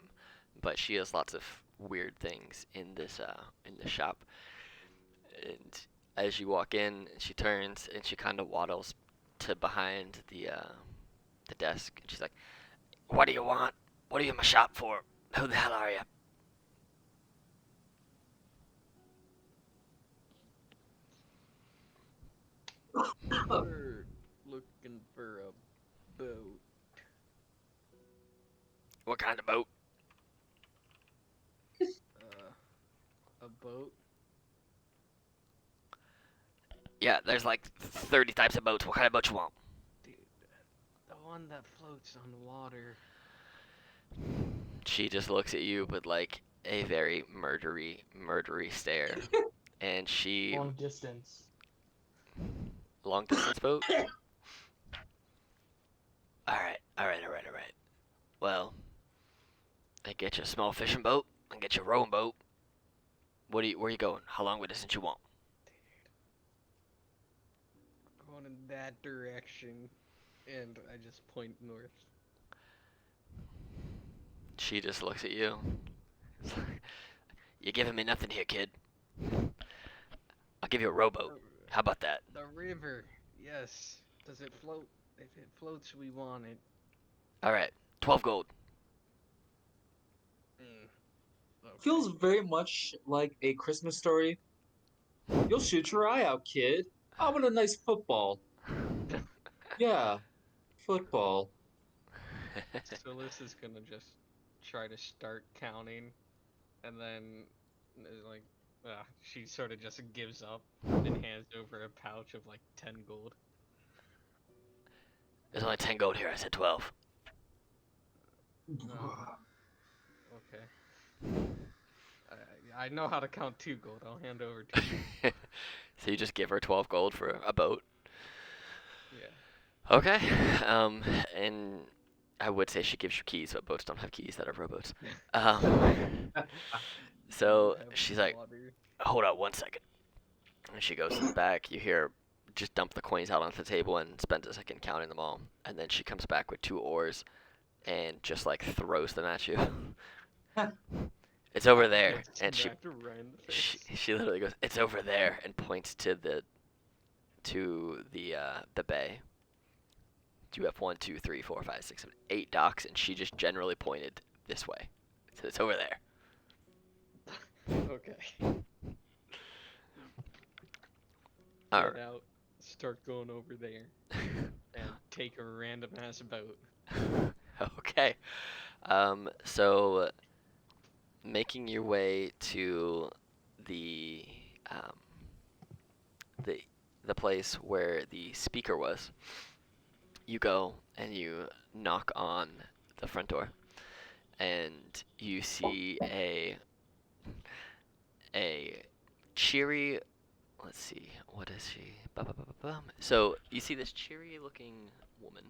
but she has lots of weird things in this shop. And as you walk in, she turns and she kind of waddles to behind the desk, and she's like, "What do you want? What are you in my shop for? Who the hell are you?" We're looking for a boat. "What kind of boat?" A boat? "Yeah, there's like 30 types of boats. What kind of boat you want?" Dude, the one that floats on water. She just looks at you with like a very murdery stare, and she Long distance. long distance boat. All right. Well, I get you a small fishing boat. I get you a rowing boat. Where you going? How long of a distance you want? Going in that direction. And I just point north. She just looks at you. "You're giving me nothing here, kid. I'll give you a rowboat. How about that?" The river. Yes. Does it float? If it floats, we want it. All right, 12 gold. Okay. Feels very much like a Christmas story. You'll shoot your eye out, kid. I want a nice football. Yeah, football. Silas is gonna just try to start counting, and then like, she sort of just gives up and hands over a pouch of like 10 gold. There's only 10 gold here. I said 12. Okay. I know how to count 2 gold. I'll hand over 2 gold. So you just give her 12 gold for a boat. Yeah. Okay. And I would say she gives you keys, but boats don't have keys that are rowboats. Um, so Have she's like, water. hold on 1 second. And she goes to the back. You hear her just dump the coins out onto the table and spends a second counting them all. And then she comes back with 2 oars and just like throws them at you. It's over there. Get And smacked right in the face. she literally goes, it's over there, and points to the bay. You have 1, 2, 3, 4, 5, 6, 7, 8 docks, and she just generally pointed this way. So it's over there. Okay. All Get out. Start going over there and take a random ass boat. right. Okay. So making your way to the um, the the place where the speaker was, you go and you knock on the front door, and you see a cheery. Let's see, what is she? Ba-ba-ba-ba-bum. So you see this cheery-looking woman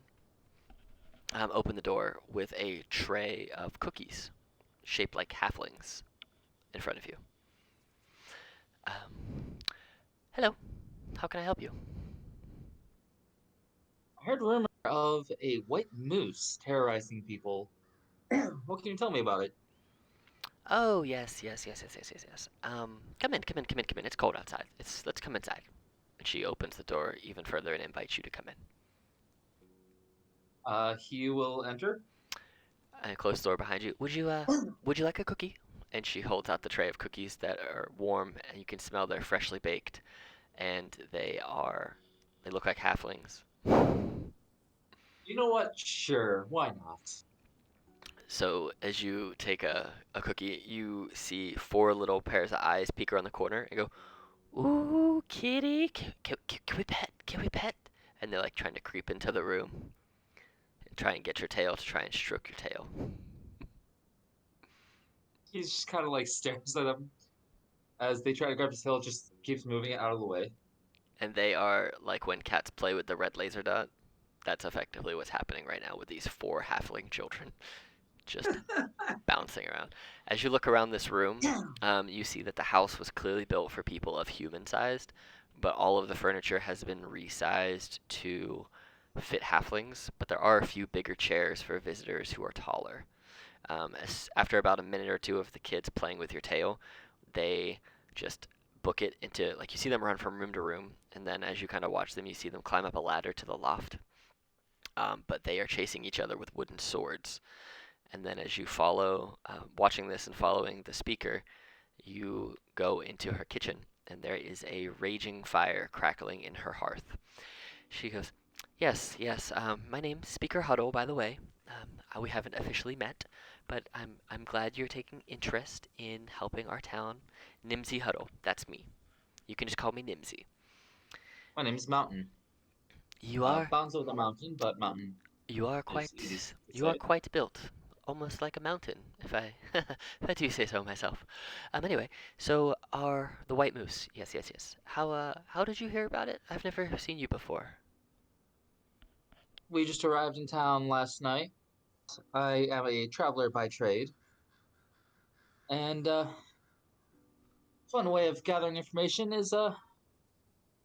open the door with a tray of cookies shaped like halflings in front of you. Hello, how can I help you? I heard rumor of a white moose terrorizing people. What can you tell me about it? Oh, yes. Come in, come in, come in, come in. It's cold outside. Let's come inside. And she opens the door even further and invites you to come in. He will enter. And close the door behind you. Would you like a cookie? And she holds out the tray of cookies that are warm, and you can smell they're freshly baked, and they look like halflings. You know what? Sure, why not? So as you take a cookie, you see 4 little pairs of eyes peek around the corner and go, "Ooh, kitty, can we pet? Can we pet?" And they're like trying to creep into the room and try and get your tail to try and stroke your tail. He's just kind of like stares at them as they try to grab his tail. Just keeps moving it out of the way. And they are like when cats play with the red laser dot. That's effectively what's happening right now with these 4 halfling children, just bouncing around. As you look around this room, you see that the house was clearly built for people of human sized, but all of the furniture has been resized to fit halflings. But there are a few bigger chairs for visitors who are taller. After about a minute or two of the kids playing with your tail, they just book it into, like, you see them run from room to room, and then as you kind of watch them, you see them climb up a ladder to the loft. But they are chasing each other with wooden swords. And then as you follow, watching this and following the speaker, you go into her kitchen, and there is a raging fire crackling in her hearth. She goes, yes, my name's Speaker Huddle, by the way. We haven't officially met, but I'm glad you're taking interest in helping our town. Nimsy Huddle, that's me. You can just call me Nimsy. My name's Mountain. You are Bounds with a mountain, but Mountain you are is quite easy to you are say. quite built, almost like a mountain, if I if I do say so myself. Anyway, so are the white moose? Yes. How did you hear about it? I've never seen you before. We just arrived in town last night. I am a traveler by trade, and fun way of gathering information is a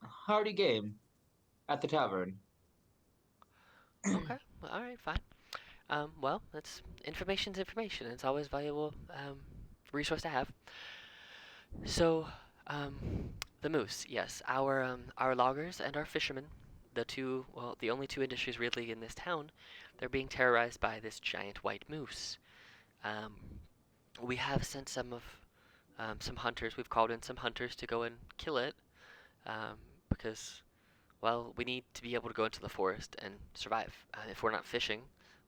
hearty game at the tavern. Okay, well, all right, fine. Well, that's information's information. It's always valuable resource to have. So, the moose, yes, our loggers and our fishermen, the only 2 industries really in this town, they're being terrorized by this giant white moose. Um, we have sent some hunters. We've called in some hunters to go and kill it, because, well, we need to be able to go into the forest and survive. If we're not fishing,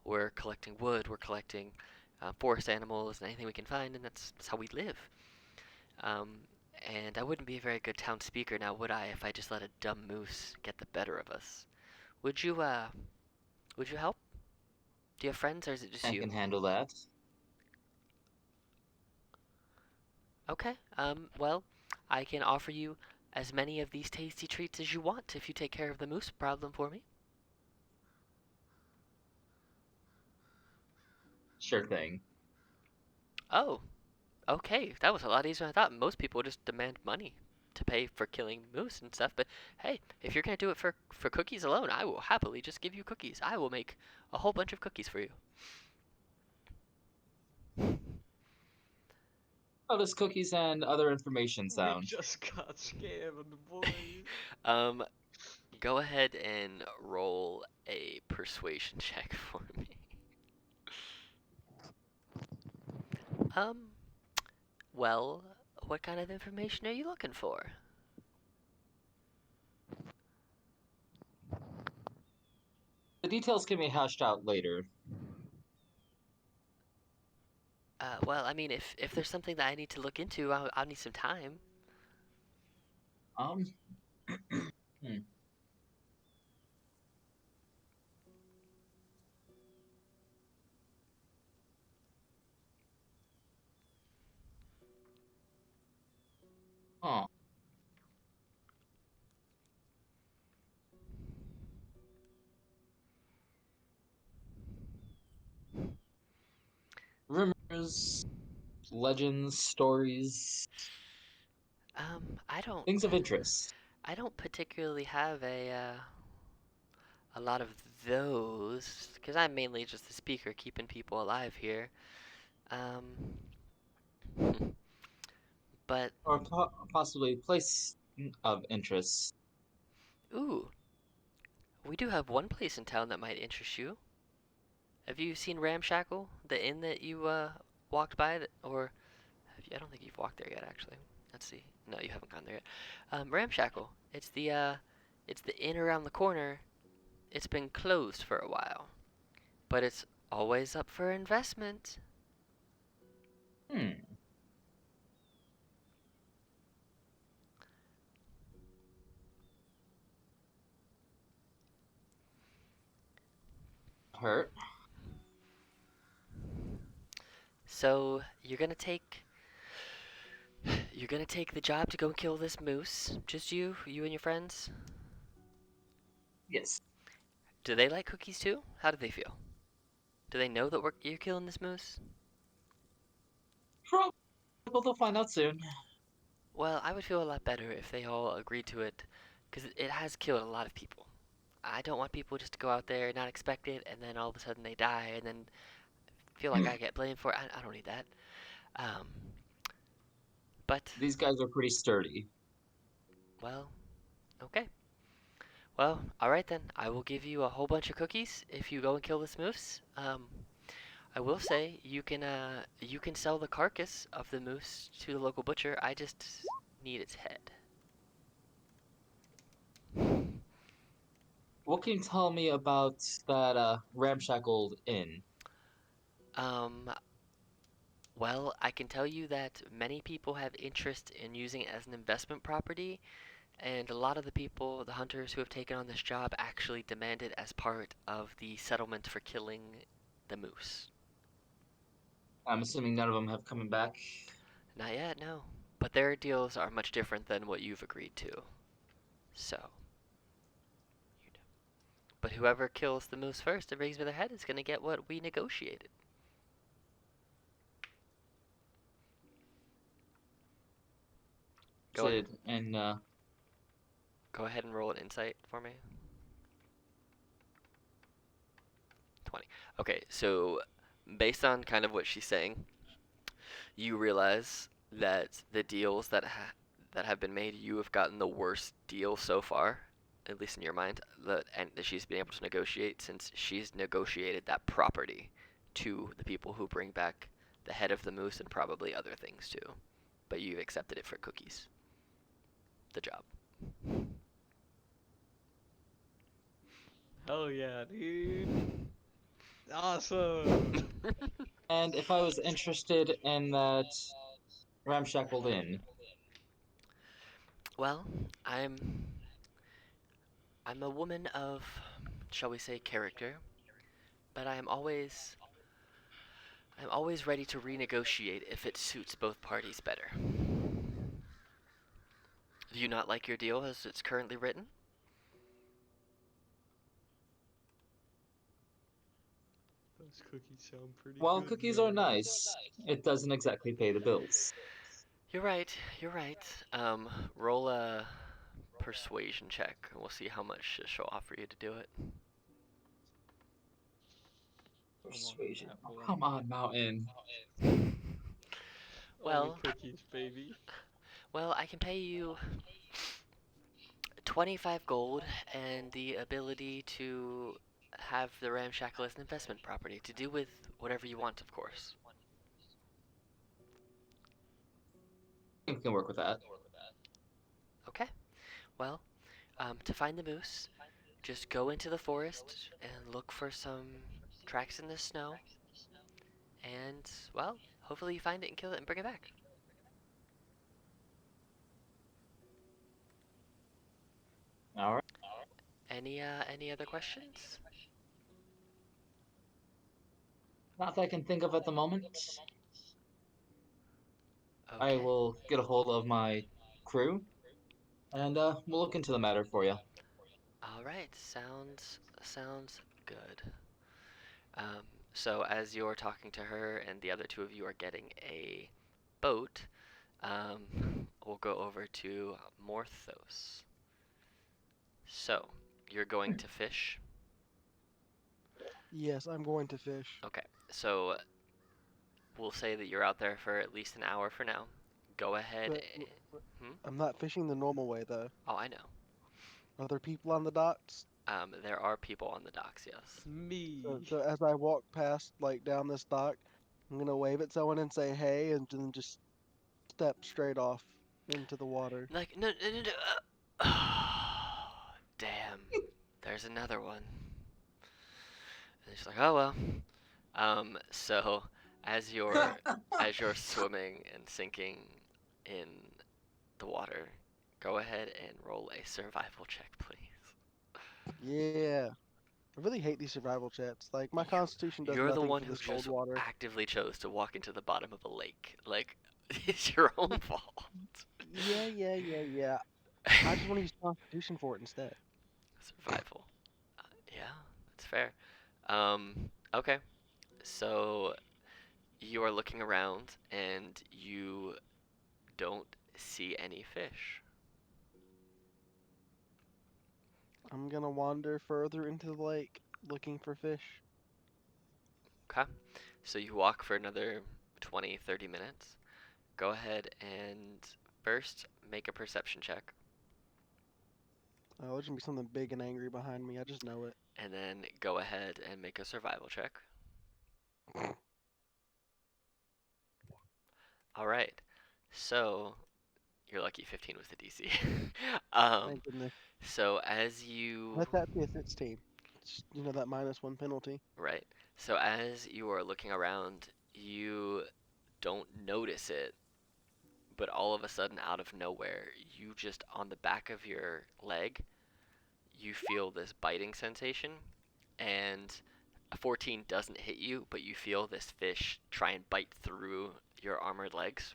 we're collecting wood, we're collecting forest animals and anything we can find, and that's how we live. Um, and I wouldn't be a very good town speaker now, would I, if I just let a dumb moose get the better of us? Would you, uh, would you help? Do you have friends, or is it just I you? can handle that. Okay, well, I can offer you as many of these tasty treats as you want if you take care of the moose problem for me. Sure thing. Oh, okay. That was a lot easier than I thought. Most people just demand money to pay for killing moose and stuff. But hey, if you're gonna do it for cookies alone, I will happily just give you cookies. I will make a whole bunch of cookies for you. How does cookies and other information We sound? just got scammed, boys. Um, Go ahead and roll a persuasion check for me. Um, well, what kind of information are you looking for? The details can be hashed out later. Well, I mean, if there's something that I need to look into, I'll need some time. Um, hmm. Huh. Rumors, legends, stories, I don't, things of interest. I don't particularly have a lot of those, because I'm mainly just the speaker keeping people alive here. Um, but Or possibly place of interest. ooh, we do have one place in town that might interest you. Have you seen Ramshackle, the inn that you walked by, or have you? I don't think you've walked there yet, actually. Let's see. No, you haven't gone there yet. Ramshackle. It's the inn around the corner. It's been closed for a while, but it's always up for investment. Hmm. Hurt. So you're gonna take the job to go kill this moose. Just you and your friends. Yes. Do they like cookies too? How do they feel? Do they know that you're killing this moose? Probably they'll find out soon. Well, I would feel a lot better if they all agreed to it, because it has killed a lot of people. I don't want people just to go out there, not expect it, and then all of a sudden they die, and then feel like I get blamed for it. I don't need that. Um, but, These guys are pretty sturdy. well, okay. Well, alright then. I will give you a whole bunch of cookies if you go and kill this moose. I will say you can sell the carcass of the moose to the local butcher. I just need its head. What can you tell me about that ramshackled inn? Um, well, I can tell you that many people have interest in using it as an investment property, and a lot of the people, the hunters who have taken on this job, actually demand it as part of the settlement for killing the moose. I'm assuming none of them have coming back. Not yet, no. But their deals are much different than what you've agreed to. So, you know. But whoever kills the moose first and brings me their head is going to get what we negotiated. Go ahead. Sid, and Go ahead and roll an insight for me. 20. Okay, so based on kind of what she's saying, you realize that the deals that have been made, you have gotten the worst deal so far, at least in your mind, and that she's been able to negotiate since she's negotiated that property to the people who bring back the head of the moose and probably other things too. But you've accepted it for cookies. The job. Hell yeah, dude. Awesome. and if I was interested in that ramshackled inn, Well, I'm a woman of, shall we say, character, but I'm always ready to renegotiate if it suits both parties better. Do you not like your deal as it's currently written? Those cookies sound pretty While good, cookies are man. nice, it doesn't exactly pay the bills. You're right. You're right. Roll a persuasion check, and we'll see how much she'll offer you to do it. I want Persuasion. that Oh, one. come on, Mountain. Only Well, cookies, baby. well, I can pay you 25 gold and the ability to have the ramshackle as an investment property to do with whatever you want, of course. I think we can work with that. Okay. Well, to find the moose, just go into the forest and look for some tracks in the snow, and well, hopefully you find it and kill it and bring it back. All right. Any other questions? Not that I can think of at the moment. I Okay. will get a hold of my crew, and we'll look into the matter for you. All right. Sounds good. Um, so as you're talking to her and the other two of you are getting a boat, we'll go over to Morthos. So you're going to fish. Yes, I'm going to fish. Okay. So we'll say that you're out there for at least an hour for now. Go ahead. But Hmm? I'm not fishing the normal way though. Oh, I know. Are there people on the docks? There are people on the docks, yes. Me. So as I walk past, like down this dock, I'm gonna wave at someone and say hey, and then just step straight off into the water. Like, no, no, no, no. Damn. There's another one. And she's like, oh well. So as you're as you're swimming and sinking in the water, go ahead and roll a survival check, please. Yeah. I really hate these survival chats. Like my constitution does You're the nothing one for who this cold just water. actively chose to walk into the bottom of a lake. Like, it's your own fault. Yeah. I just want to use constitution for it instead. Survival. Yeah, that's fair. Okay. So you are looking around and you don't see any fish. I'm gonna wander further into the lake looking for fish. Okay. So you walk for another 20, 30 minutes. Go ahead and first make a perception check, Oh, there's gonna be something big and angry behind me. I just know it. and then go ahead and make a survival check. All right. So you're lucky 15 was the DC. um, Thank goodness. so as you Let that be a 16. You know that -1 penalty. right. So as you are looking around, you don't notice it, but all of a sudden out of nowhere, you just on the back of your leg, you feel this biting sensation, and a 14 doesn't hit you, but you feel this fish try and bite through your armored legs.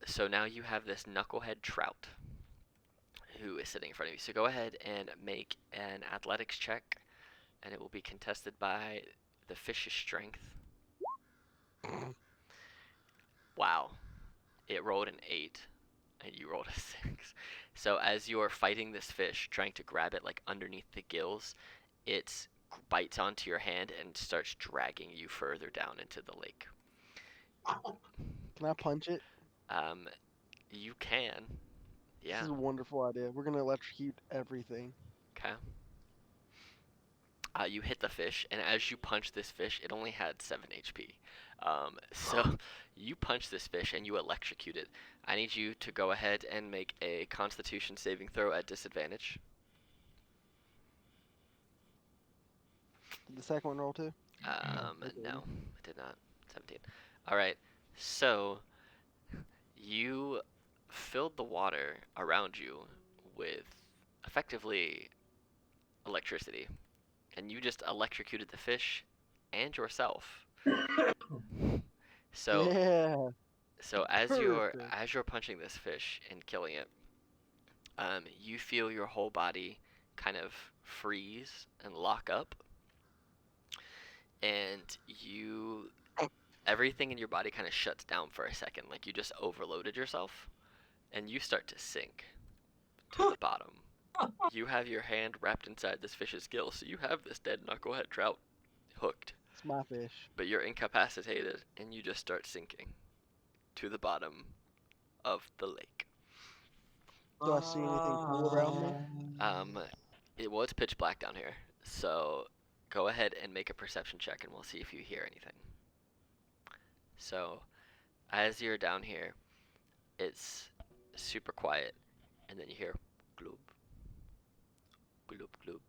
So now you have this knucklehead trout who is sitting in front of you. So go ahead and make an athletics check, and it will be contested by the fish's strength. Wow, it rolled an 8, and you rolled a 6. So as you are fighting this fish, trying to grab it like underneath the gills, it bites onto your hand and starts dragging you further down into the lake. Can I punch it? Um, you can, This yeah, is a wonderful idea. We're gonna electrocute everything. okay. You hit the fish, and as you punch this fish, it only had 7 HP. So you punch this fish and you electrocute it. I need you to go ahead and make a Constitution saving throw at disadvantage. Did the second one roll too? It No, didn't. it did not. 17. All right. So you filled the water around you with effectively electricity, and you just electrocuted the fish and yourself. So Yeah. so Perfect. as you're punching this fish and killing it, you feel your whole body kind of freeze and lock up, and everything in your body kind of shuts down for a second, like you just overloaded yourself, and you start to sink to the bottom. You have your hand wrapped inside this fish's gill, so you have this dead knucklehead trout hooked, It's my fish. but you're incapacitated, and you just start sinking to the bottom of the lake. Do I see anything cool around me? Um, it's pitch black down here, so go ahead and make a perception check, and we'll see if you hear anything. So, as you're down here, it's super quiet, and then you hear gloob, gloob, gloob,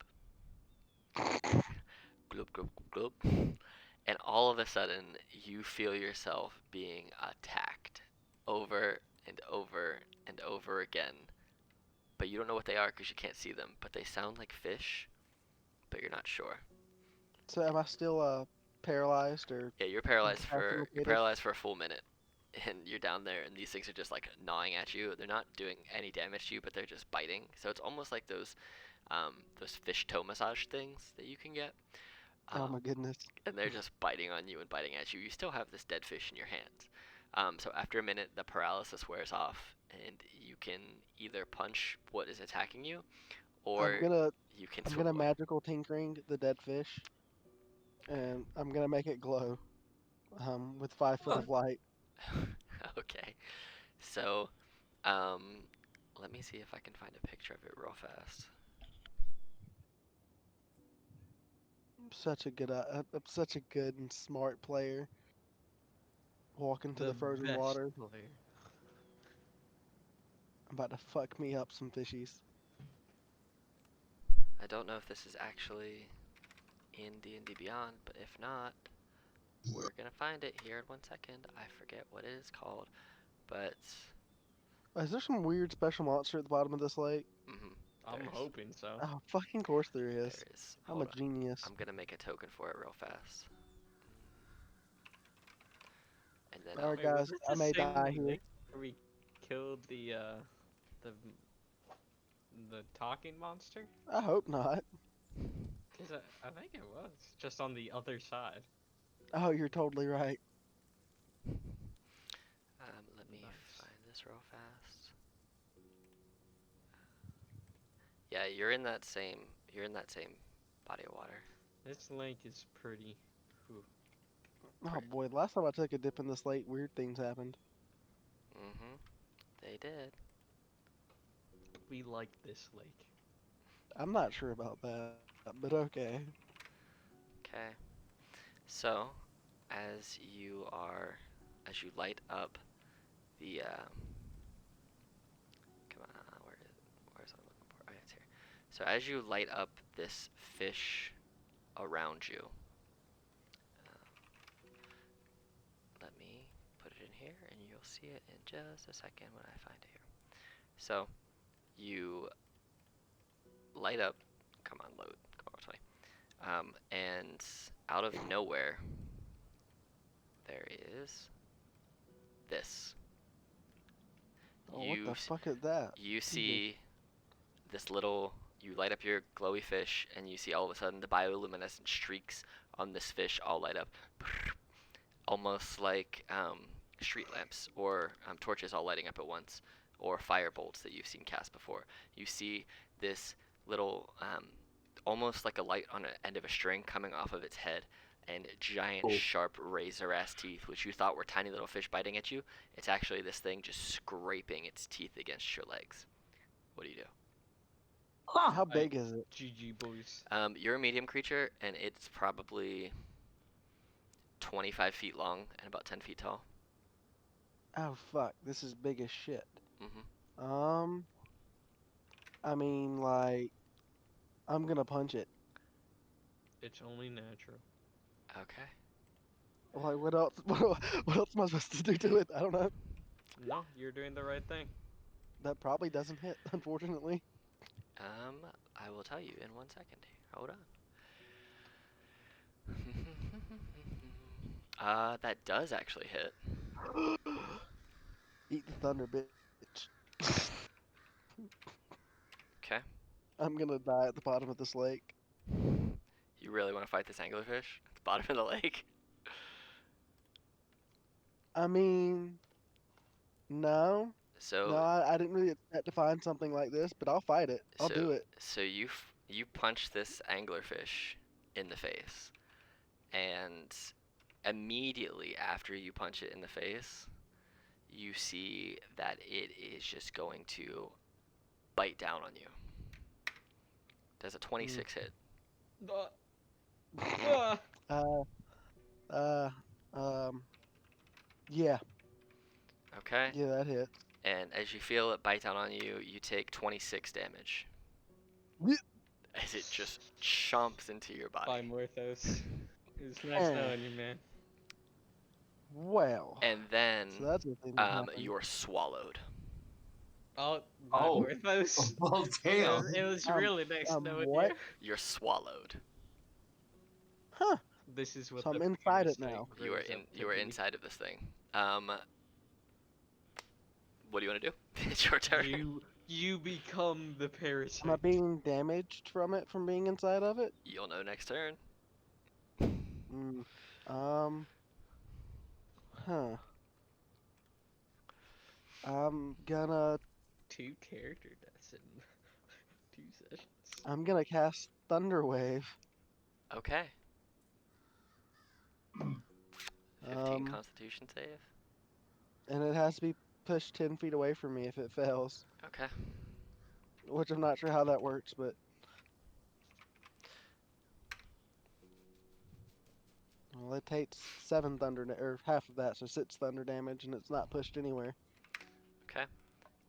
gloob, gloob, gloob, and all of a sudden you feel yourself being attacked over and over and over again. But you don't know what they are because you can't see them. But they sound like fish, but you're not sure. So am I still paralyzed or Yeah, you're incapacitated? paralyzed for a full minute, and you're down there, and these things are just like gnawing at you. They're not doing any damage to you, but they're just biting. So it's almost like those fish toe massage things that you can get. Oh my Um, goodness. and they're just biting on you and biting at you. You still have this dead fish in your hands. So after a minute, the paralysis wears off, and you can either punch what is attacking you, I'm or gonna you can I'm swim gonna away. magical tinkering the dead fish, and I'm gonna make it glow. With 5 foot of light. Okay. So, um, let me see if I can find a picture of it real fast. I'm such a good and smart player. Walk into The the frozen best water. player. I'm about to fuck me up some fishies. I don't know if this is actually in D&D Beyond, but if not, we're gonna find it here in 1 second. I forget what it is called, but Is there some weird special monster at the bottom of this lake? I'm there is. hoping so. Oh, fucking course there There is. is. I'm a Hold on. genius. I'm gonna make a token for it real fast. And then Alright, Wait, was guys, it I the may same die here. lake where we killed the the talking monster? I hope not. Cause I think it was just on the other side. Oh, you're totally right. let me Nice. find this real fast. Yeah, you're in that same body of water. This lake is pretty. Whew. Oh boy, the last time I took a dip in this lake, weird things happened. They did. We like this lake. I'm not sure about that, but okay. Okay. So, as you light up the, come on, where's what I'm looking for? Okay, it's here. So as you light up this fish around you, let me put it in here, and you'll see it in just a second when I find it here. So, you light up, come on, load, come on, 20. And out of nowhere, there is this. Oh, what You the fuck is that? you Jesus. see this little. You light up your glowy fish, and you see all of a sudden the bioluminescent streaks on this fish all light up, almost like street lamps or torches all lighting up at once, or fire bolts that you've seen cast before. You see this little, almost like a light on the end of a string coming off of its head, and giant, sharp, razor-ass teeth, which you thought were tiny little fish biting at you. It's actually this thing just scraping its teeth against your legs. What do you do? How big is it? GG boys. You're a medium creature, and it's probably 25 feet long and about 10 feet tall. Oh fuck, this is big as shit. hmm I mean, like, I'm gonna punch it. It's only natural. Okay. Like, what else? What else am I supposed to do to it? I don't know. No, you're doing the right thing. That probably doesn't hit, unfortunately. I will tell you in 1 second. Hold on. That does actually hit. Eat the thunder, bitch. Okay. I'm gonna die at the bottom of this lake. You really want to fight this anglerfish? bottom of the lake? I mean, no. So No, I didn't really expect to find something like this, but I'll fight it. I'll so do it. so you punch this anglerfish in the face, and immediately after you punch it in the face, you see that it is just going to bite down on you. Does a 26 hit? Ah. Uh, uh, um, yeah, Okay. yeah, that hits. And as you feel it bite down on you, you take 26 damage Blech. as it just chomps into your Bye, body. Morthos. It's nice Eh. knowing you, man. Well, And then so that's the thing that happened. you're swallowed. Oh, bye, Oh. Morthos. Well, damn. It was really nice knowing what? you. You're swallowed. Huh? This is what So the I'm inside it penis now. thing You are grows in. up to You are be. inside of this thing. What do you want to do? It's your turn. You become the Am I parasite. being damaged from it from being inside of it? You'll know next turn. Mm. Um. Huh. I'm gonna. 2 character deaths in 2 sessions. I'm gonna cast Thunder Wave. Okay. 15 Um. Constitution save. And it has to be pushed 10 feet away from me if it fails. Okay. Which I'm not sure how that works, but. Well, it takes 7 thunder, or half of that, so 6 thunder damage, and it's not pushed anywhere. Okay.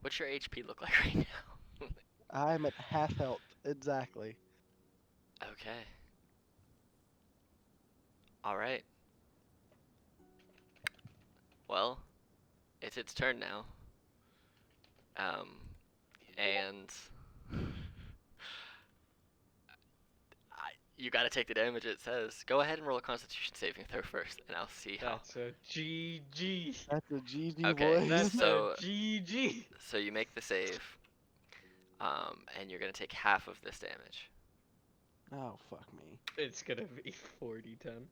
What's your HP look like right now? I'm at half health, exactly. Okay. All right. Well, it's its turn now. And you gotta take the damage. It says. Go ahead and roll a Constitution saving throw first, and I'll see how. That's a GG. That's a GG, Okay, boys. That's So- a GG. So you make the save. And you're gonna take half of this damage. Oh, fuck me. It's gonna be 40-10.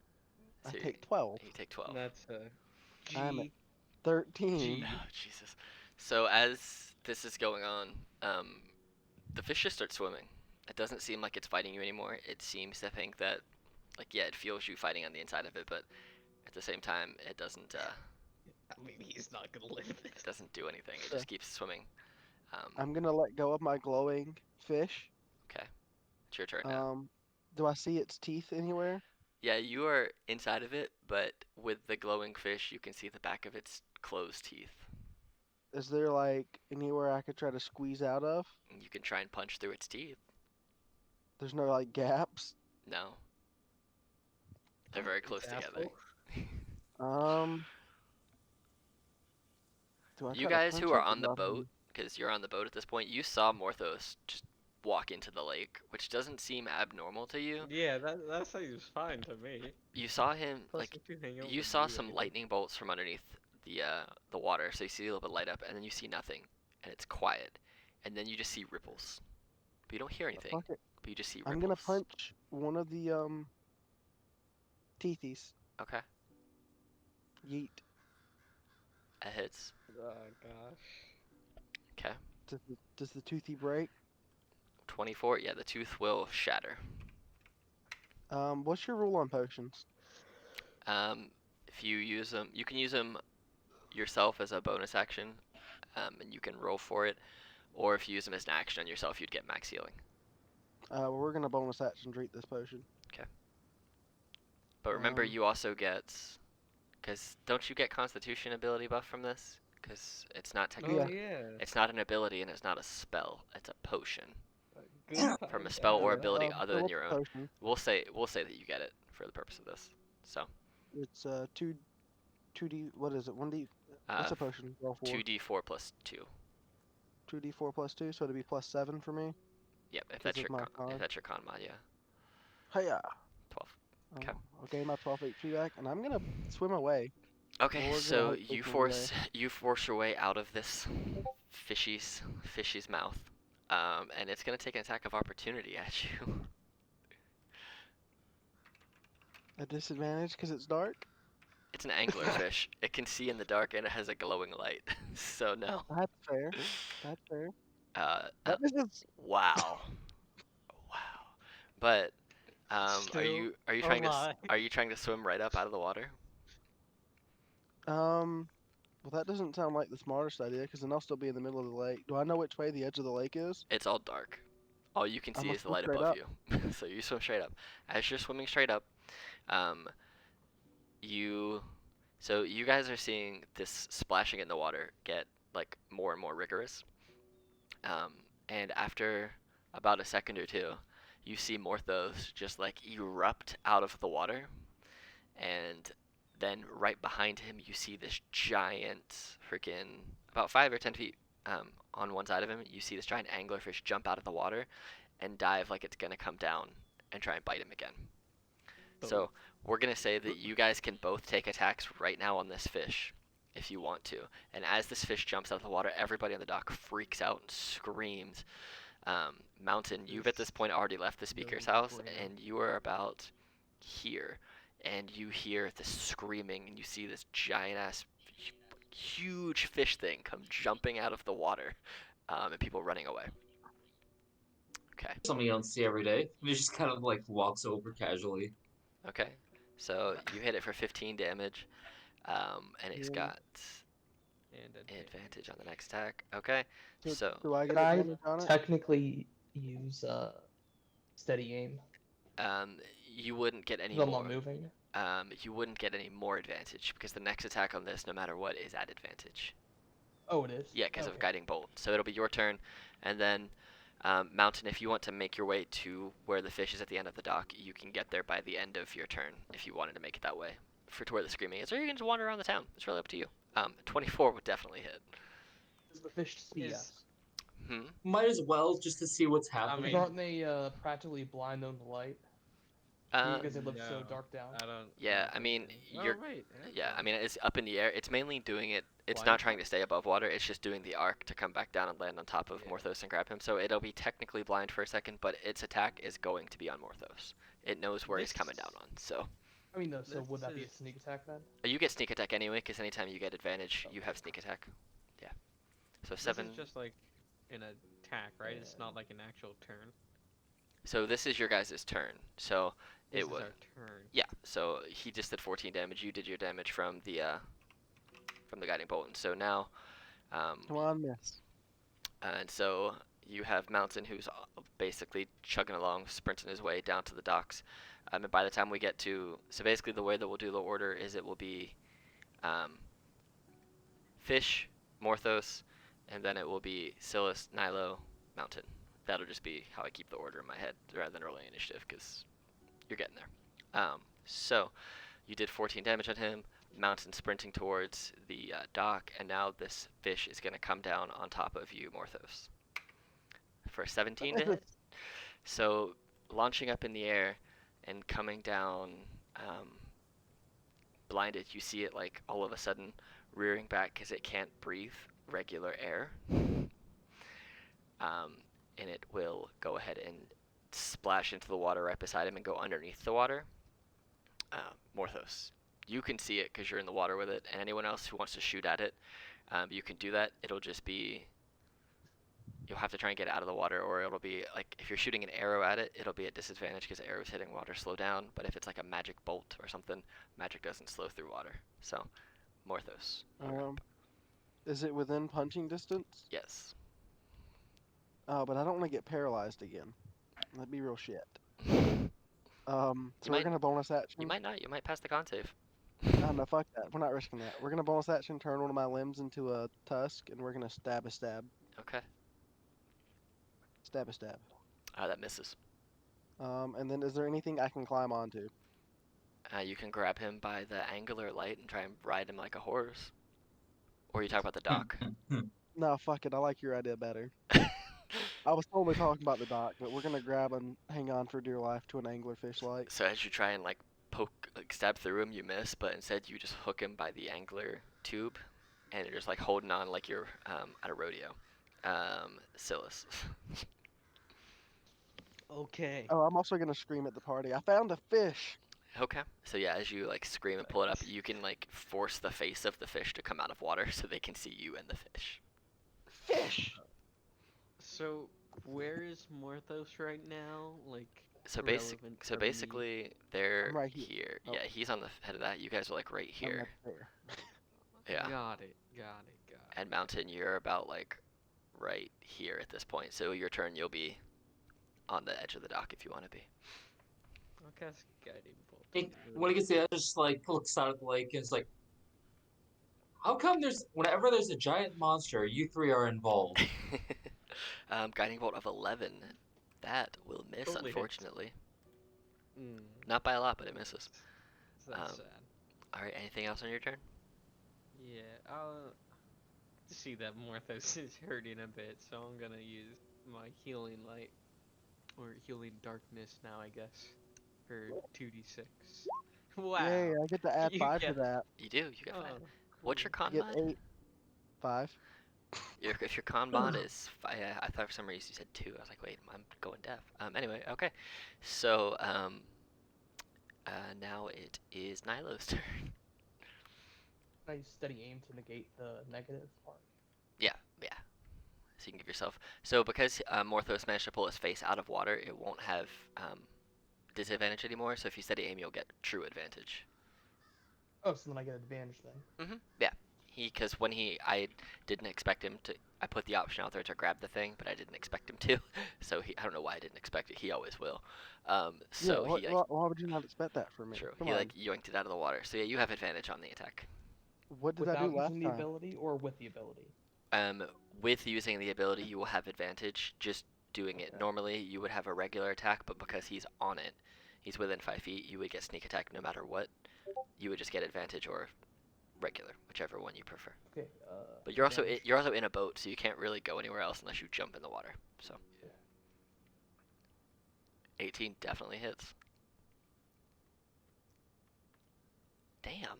I So take 12. you take 12. That's a I'm at G. 13. Oh, Jesus. So as this is going on, the fish just starts swimming. It doesn't seem like it's fighting you anymore. It seems to think that, like, yeah, it feels you fighting on the inside of it, but at the same time, it doesn't. I mean, he's not gonna live It it. doesn't do anything. It Sure. just keeps swimming. I'm gonna let go of my glowing fish. Okay, it's your turn now. Do I see its teeth anywhere? Yeah, you are inside of it, but with the glowing fish, you can see the back of its closed teeth. Is there, like, anywhere I could try to squeeze out of? You can try and punch through its teeth. There's no, like, gaps? No. They're very close together. Um. Do I You try to guys who punch are it or on the do I- boat, because you're on the boat at this point, you saw Morthos just walk into the lake, which doesn't seem abnormal to you. Yeah, that seems fine to me. You saw him, Plus, like, if you hang out you with saw you some anyway. lightning bolts from underneath the water, so you see a little bit light up, and then you see nothing, and it's quiet, and then you just see ripples, but you don't hear anything, Fuck it. but you just see ripples. I'm gonna punch one of the, teethies. Okay, Yeet. it hits. Oh gosh. Okay, Does the toothy break? 24. Yeah, the tooth will shatter. What's your rule on potions? If you use them, you can use them yourself as a bonus action, and you can roll for it, or if you use them as an action on yourself, you'd get max healing. Well, we're gonna bonus action treat this potion. But remember, Um, you also get, because don't you get Constitution ability buff from this? Because it's not Oh technically, yeah. it's not an ability and it's not a spell. It's a potion Good from a point, spell or yeah. ability so other than what's your the own. potion? We'll say that you get it for the purpose of this. So, It's 2d. What is it? 1d. What's a potion? Roll for 2d4 plus 2. 2d4 plus 2, so it'd be plus 7 for me. Yep, if 'Cause that's of your my if con. that's your con mod, yeah. Hiya! 12. Oh, Okay. I'll gain my 12 HP back, and I'm gonna swim away. Okay, Well, we're gonna so hope we you can force your way out of this fishy's mouth, and it's gonna take an attack of opportunity at you. A disadvantage because it's dark? It's an anglerfish. It can see in the dark and it has a glowing light. So no. That's fair. That's fair. Uh, uh, That is wow. Wow. But are Still you a trying to lie. are you trying to swim right up out of the water? well, that doesn't sound like the smartest idea because then I'll still be in the middle of the lake. Do I know which way the edge of the lake is? It's all dark. All you can I'm see gonna is the swim light straight above up. you. So you swim straight up. As you're swimming straight up, um, you so you guys are seeing this splashing in the water get like more and more rigorous. Um, and after about a second or two, you see Morthos just like erupt out of the water, and then right behind him, you see this giant, freaking about 5 or 10 feet on one side of him. You see this giant anglerfish jump out of the water and dive like it's gonna come down and try and bite him again. So we're gonna say that you guys can both take attacks right now on this fish if you want to. And as this fish jumps out of the water, everybody on the dock freaks out and screams. Mountain, you've at this point already left the speaker's house, No-brainer. and you are about here, and you hear the screaming, and you see this giant ass, huge fish thing come jumping out of the water, and people running away. Okay. Something you don't see every day. And he just kind of like walks over casually. Okay. So you hit it for 15 damage, and it's Yeah. got And advantage on the next attack. Okay. So, So do I Could get I advantage on it? technically use steady aim? you wouldn't get any 'Cause I'm not more. moving. You wouldn't get any more advantage because the next attack on this, no matter what, is at advantage. Oh, it is. Yeah, because of Okay. guiding bolt. So it'll be your turn, and then Mountain, if you want to make your way to where the fish is at the end of the dock, you can get there by the end of your turn if you wanted to make it that way, for to where the screaming is, or you can just wander around the town. It's really up to you. 24 would definitely hit. Does the fish see Is- us? Hmm. Might as well just to see what's I happening. mean- Aren't they practically blind on the light? Because they live so No, dark down. I don't. Yeah, don't I mean, think- you're. Oh, wait. Yeah, I mean, it's up in the air. It's mainly doing it. It's Blind not trying to stay above water. It's just doing the arc to come back down and land on top of Yeah. Morthos and grab him. So it'll be technically blind for a second, but its attack is going to be on Morthos. It knows where he's coming down This- on. So I mean, no, so would This that be a is- sneak attack then? you get sneak attack anyway, because anytime you get advantage, you have sneak attack. Yeah. So 7. This is just like an attack, right? It's Yeah. not like an actual turn. So this is your guys' turn. So This it is would. our turn. Yeah. So he just did 14 damage. You did your damage from the guiding bolt. And so now, Come on, miss. and so you have Mountain, who's basically chugging along, sprinting his way down to the docks. And by the time we get to, so basically the way that we'll do the order is it will be Fish, Morthos, and then it will be Silas, Nilo, Mountain. That'll just be how I keep the order in my head rather than rolling initiative because you're getting there. So you did 14 damage on him. Mountain sprinting towards the dock, and now this fish is going to come down on top of you, Morthos, for 17 to hit. So launching up in the air and coming down blinded, you see it like all of a sudden rearing back because it can't breathe regular air. And it will go ahead and splash into the water right beside him and go underneath the water. Morthos, you can see it because you're in the water with it, and anyone else who wants to shoot at it, you can do that. It'll just be, you'll have to try and get out of the water, or it'll be like if you're shooting an arrow at it, it'll be at disadvantage because arrows hitting water slow down. But if it's like a magic bolt or something, magic doesn't slow through water. So, Morthos. Is it within punching distance? Yes. Oh, but I don't want to get paralyzed again. That'd be real shit. So we're might- gonna bonus action. You might not. You might pass the con save. No, fuck that. We're not risking that. We're gonna bonus action, turn one of my limbs into a tusk, and we're gonna stab a stab. Okay. Stab a stab. That misses. And then is there anything I can climb onto? You can grab him by the angular light and try and ride him like a horse. Or you talk about the dock. No, fuck it. I like your idea better. I was totally talking about the dock, but we're gonna grab and hang on for dear life to an anglerfish light. So as you try and like poke, like stab through him, you miss, but instead you just hook him by the angler tube, and you're just like holding on like you're at a rodeo. Silas. Okay. Oh, I'm also gonna scream at the party. I found a fish. Okay. So yeah, as you like scream and pull it up, you can like force the face of the fish to come out of water so they can see you and the fish. Fish. So, where is Morthos right now? Like, So relevant for me? basically they're I'm right here. here. Oh. Yeah, he's on the head of that. You guys are like right I'm here. right there. Yeah. Got it. Got it. Got it. And Mountain, you're about like right here at this point. So your turn, you'll be on the edge of the dock if you want to be. I'll cast guiding bolt. Hey, on you. when he gets there, just like looks out at the lake and it's like, how come whenever there's a giant monster, you three are involved? Guiding bolt of 11. That will miss, Totally hits. unfortunately. Mm, Not by a lot, but it misses. that's Um, sad. All right. Anything else on your turn? Yeah, I'll see that Morthos is hurting a bit, so I'm gonna use my healing light, or healing darkness now, I guess, for 2d6. Wow. Yay! I get to add You 5 to get- that. You do. You get 5. Oh, What's your cool. I con get mod? 8, 5. If your con mod is I thought for some reason you said 2. I was like, wait, I'm going deaf. Anyway, okay. So now it is Nilo's turn. I use steady aim to negate the negative part. Yeah. So you can give yourself. So because Morthos managed to pull his face out of water, it won't have disadvantage anymore. So if you steady aim, you'll get true advantage. Oh, so then I get advantage then. Yeah. Because I didn't expect him to. I put the option out there to grab the thing, but I didn't expect him to. So I don't know why I didn't expect it. He always will. So yeah, he like why would you not expect that from me? true. Come He on. like yoinked it out of the water. So yeah, you have advantage on the attack. What did I Without do last using the time? ability or with the ability? With using the ability, you will have advantage. Just doing it Okay. normally, you would have a regular attack, but because he's on it, he's within 5 feet. You would get sneak attack no matter what. You would just get advantage or regular, whichever one you prefer. Okay. But you're also advantage. you're also in a boat, so you can't really go anywhere else unless you jump in the water. So Yeah. 18 definitely hits. Damn.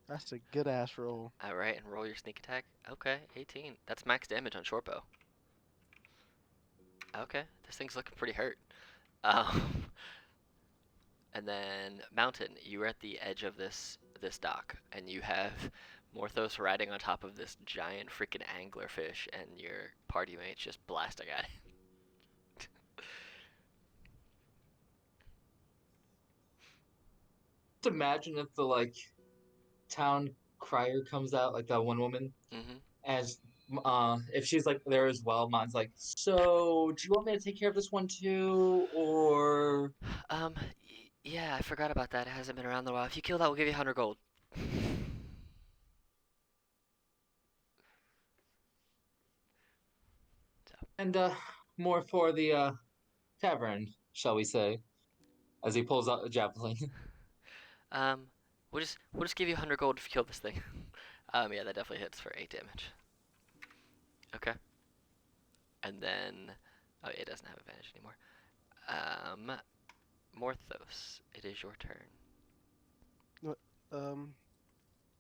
That's a good ass roll. All right, and roll your sneak attack. Okay, 18. That's max damage on short bow. Okay, this thing's looking pretty hurt. Um, and then Mountain, you're at the edge of this dock, and you have Morthos riding on top of this giant freaking anglerfish, and your party mates just blasting at it. Just imagine if the like town crier comes out, like that one woman, Mhm. as if she's like there as well. Mine's like, so do you want me to take care of this one too, or Yeah, I forgot about that. It hasn't been around in a while. If you kill that, we'll give you 100 gold. and more for the tavern, shall we say? As he pulls out a javelin. Um, we'll just give you 100 gold if you kill this thing. Yeah, that definitely hits for 8 damage. Okay. And then, oh, it doesn't have advantage anymore. Morthos, it is your turn.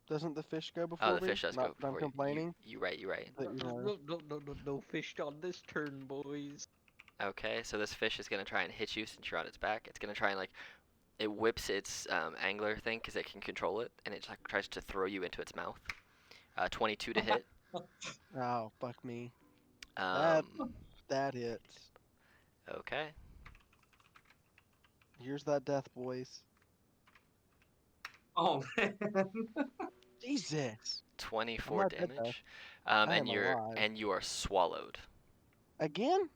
Doesn't the fish go before Oh, the me? fish does Not go that I'm before you. complaining. You right, you right. But, you know, No fish on this turn, boys. Okay, so this fish is gonna try and hit you since you're on its back. It's gonna try and like, it whips its angler thing because it can control it, and it like tries to throw you into its mouth. 22 to hit. oh, fuck me. Um, That hits. okay. Here's that death, boys. Oh man. Jesus. 24 not dead, though. damage. I And am alive. you are swallowed. Again?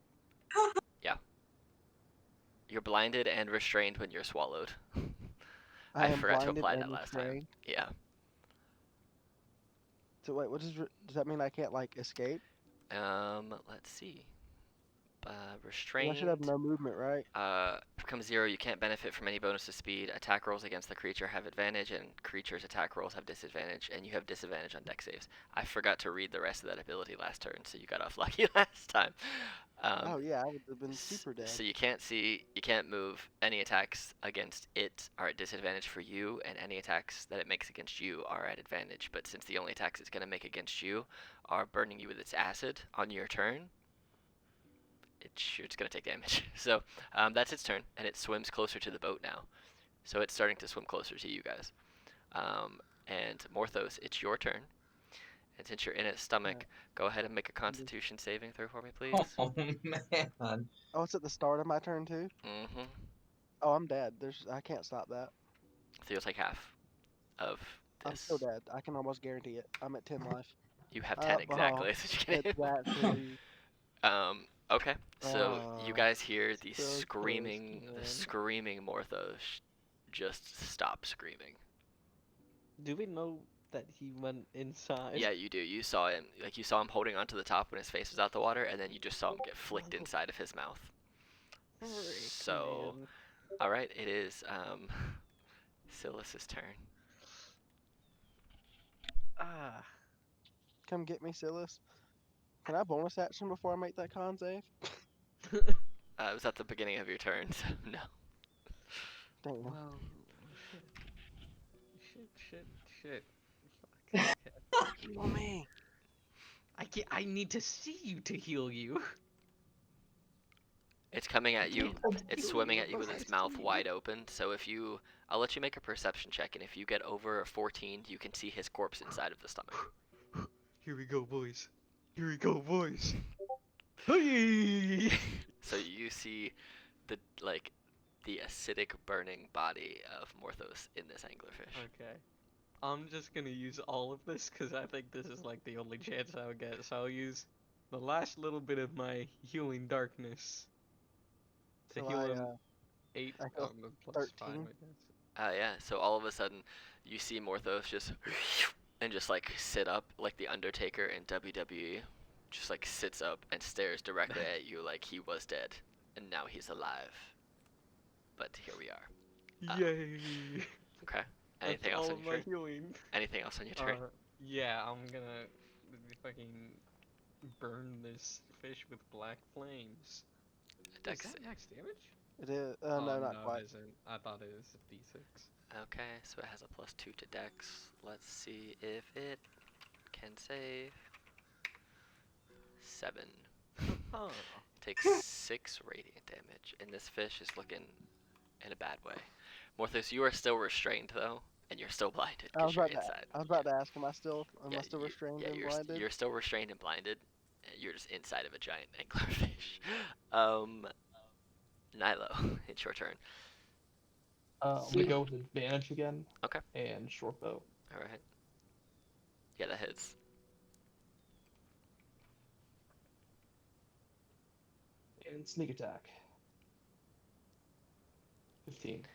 You're blinded and restrained when you're swallowed. I I am forgot to blinded apply and that last time. restrained. Yeah. So wait, does that mean I can't like escape? Let's see. I Restrained. should have no movement, right? Becomes 0. You can't benefit from any bonus to speed. Attack rolls against the creature have advantage, and creature's attack rolls have disadvantage, and you have disadvantage on dex saves. I forgot to read the rest of that ability last turn, so you got off lucky last time. Oh yeah, I would have been super dead. So you can't move. Any attacks against it are at disadvantage for you, and any attacks that it makes against you are at advantage. But since the only attacks it's going to make against you are burning you with its acid on your turn, it's going to take damage. So that's its turn, and it swims closer to the boat now. So it's starting to swim closer to you guys. And Morthos, it's your turn. And since you're in its stomach, go ahead and make a Constitution saving throw for me, please. Oh man. Oh, it's at the start of my turn too. Mm-hmm. Oh, I'm dead. I can't stop that. So you'll take half of I'm this. still dead. I can almost guarantee it. I'm at 10 life. You have 10 exactly. That's what you're gonna Exactly. Okay. So you guys hear so close, the man. screaming Morthos just stop screaming. Do we know that he went inside? Yeah, you do. You saw him. Like, you saw him holding onto the top when his face was out the water, and then you just saw him get flicked inside of his mouth. Frick, So, man. all right, it is Silas's turn. Ah. Come get me, Silas. Can I bonus action before I make that con save? It was at the beginning of your turn, so no. Damn. Well, shit. Fuck. Heal me. I need to see you to heal you. It's coming at you. It's Heal swimming you at you with unless its I mouth see you. wide open. So I'll let you make a perception check, and if you get over a 14, you can see his corpse inside of the stomach. Here we go, boys. Here we go, boys. Hey! So you see the acidic burning body of Morthos in this anglerfish. Okay. I'm just gonna use all of this because I think this is like the only chance I'll get. So I'll use the last little bit of my healing darkness to So heal I, him 8 I heal plus 5, 13. I guess. Yeah, so all of a sudden, you see Morthos just and just like sit up like the Undertaker in WWE, just like sits up and stares directly at you like he was dead, and now he's alive. But here we are. Yay! Okay. That's Anything else all on of your my turn? healing. Anything else on your turn? Yeah, I'm gonna fucking burn this fish with black flames. Dex Is that save. max damage? It is. Oh, No, not no, quite. it isn't. I thought it was a d6. Okay, so it has a +2 to Dex. Let's see if it can save. 7. Huh. Takes 6 radiant damage, and this fish is looking in a bad way. Morthos, you are still restrained though, and you're still blinded I because was you're about to. inside. I was about to ask. Am I still Yeah, restrained yeah, and blinded? you're still restrained and blinded. You're just inside of a giant anglerfish. Nilo, it's your turn. I'm gonna go with advantage again. Okay. And short bow. All right. Yeah, that hits. And sneak attack. 15.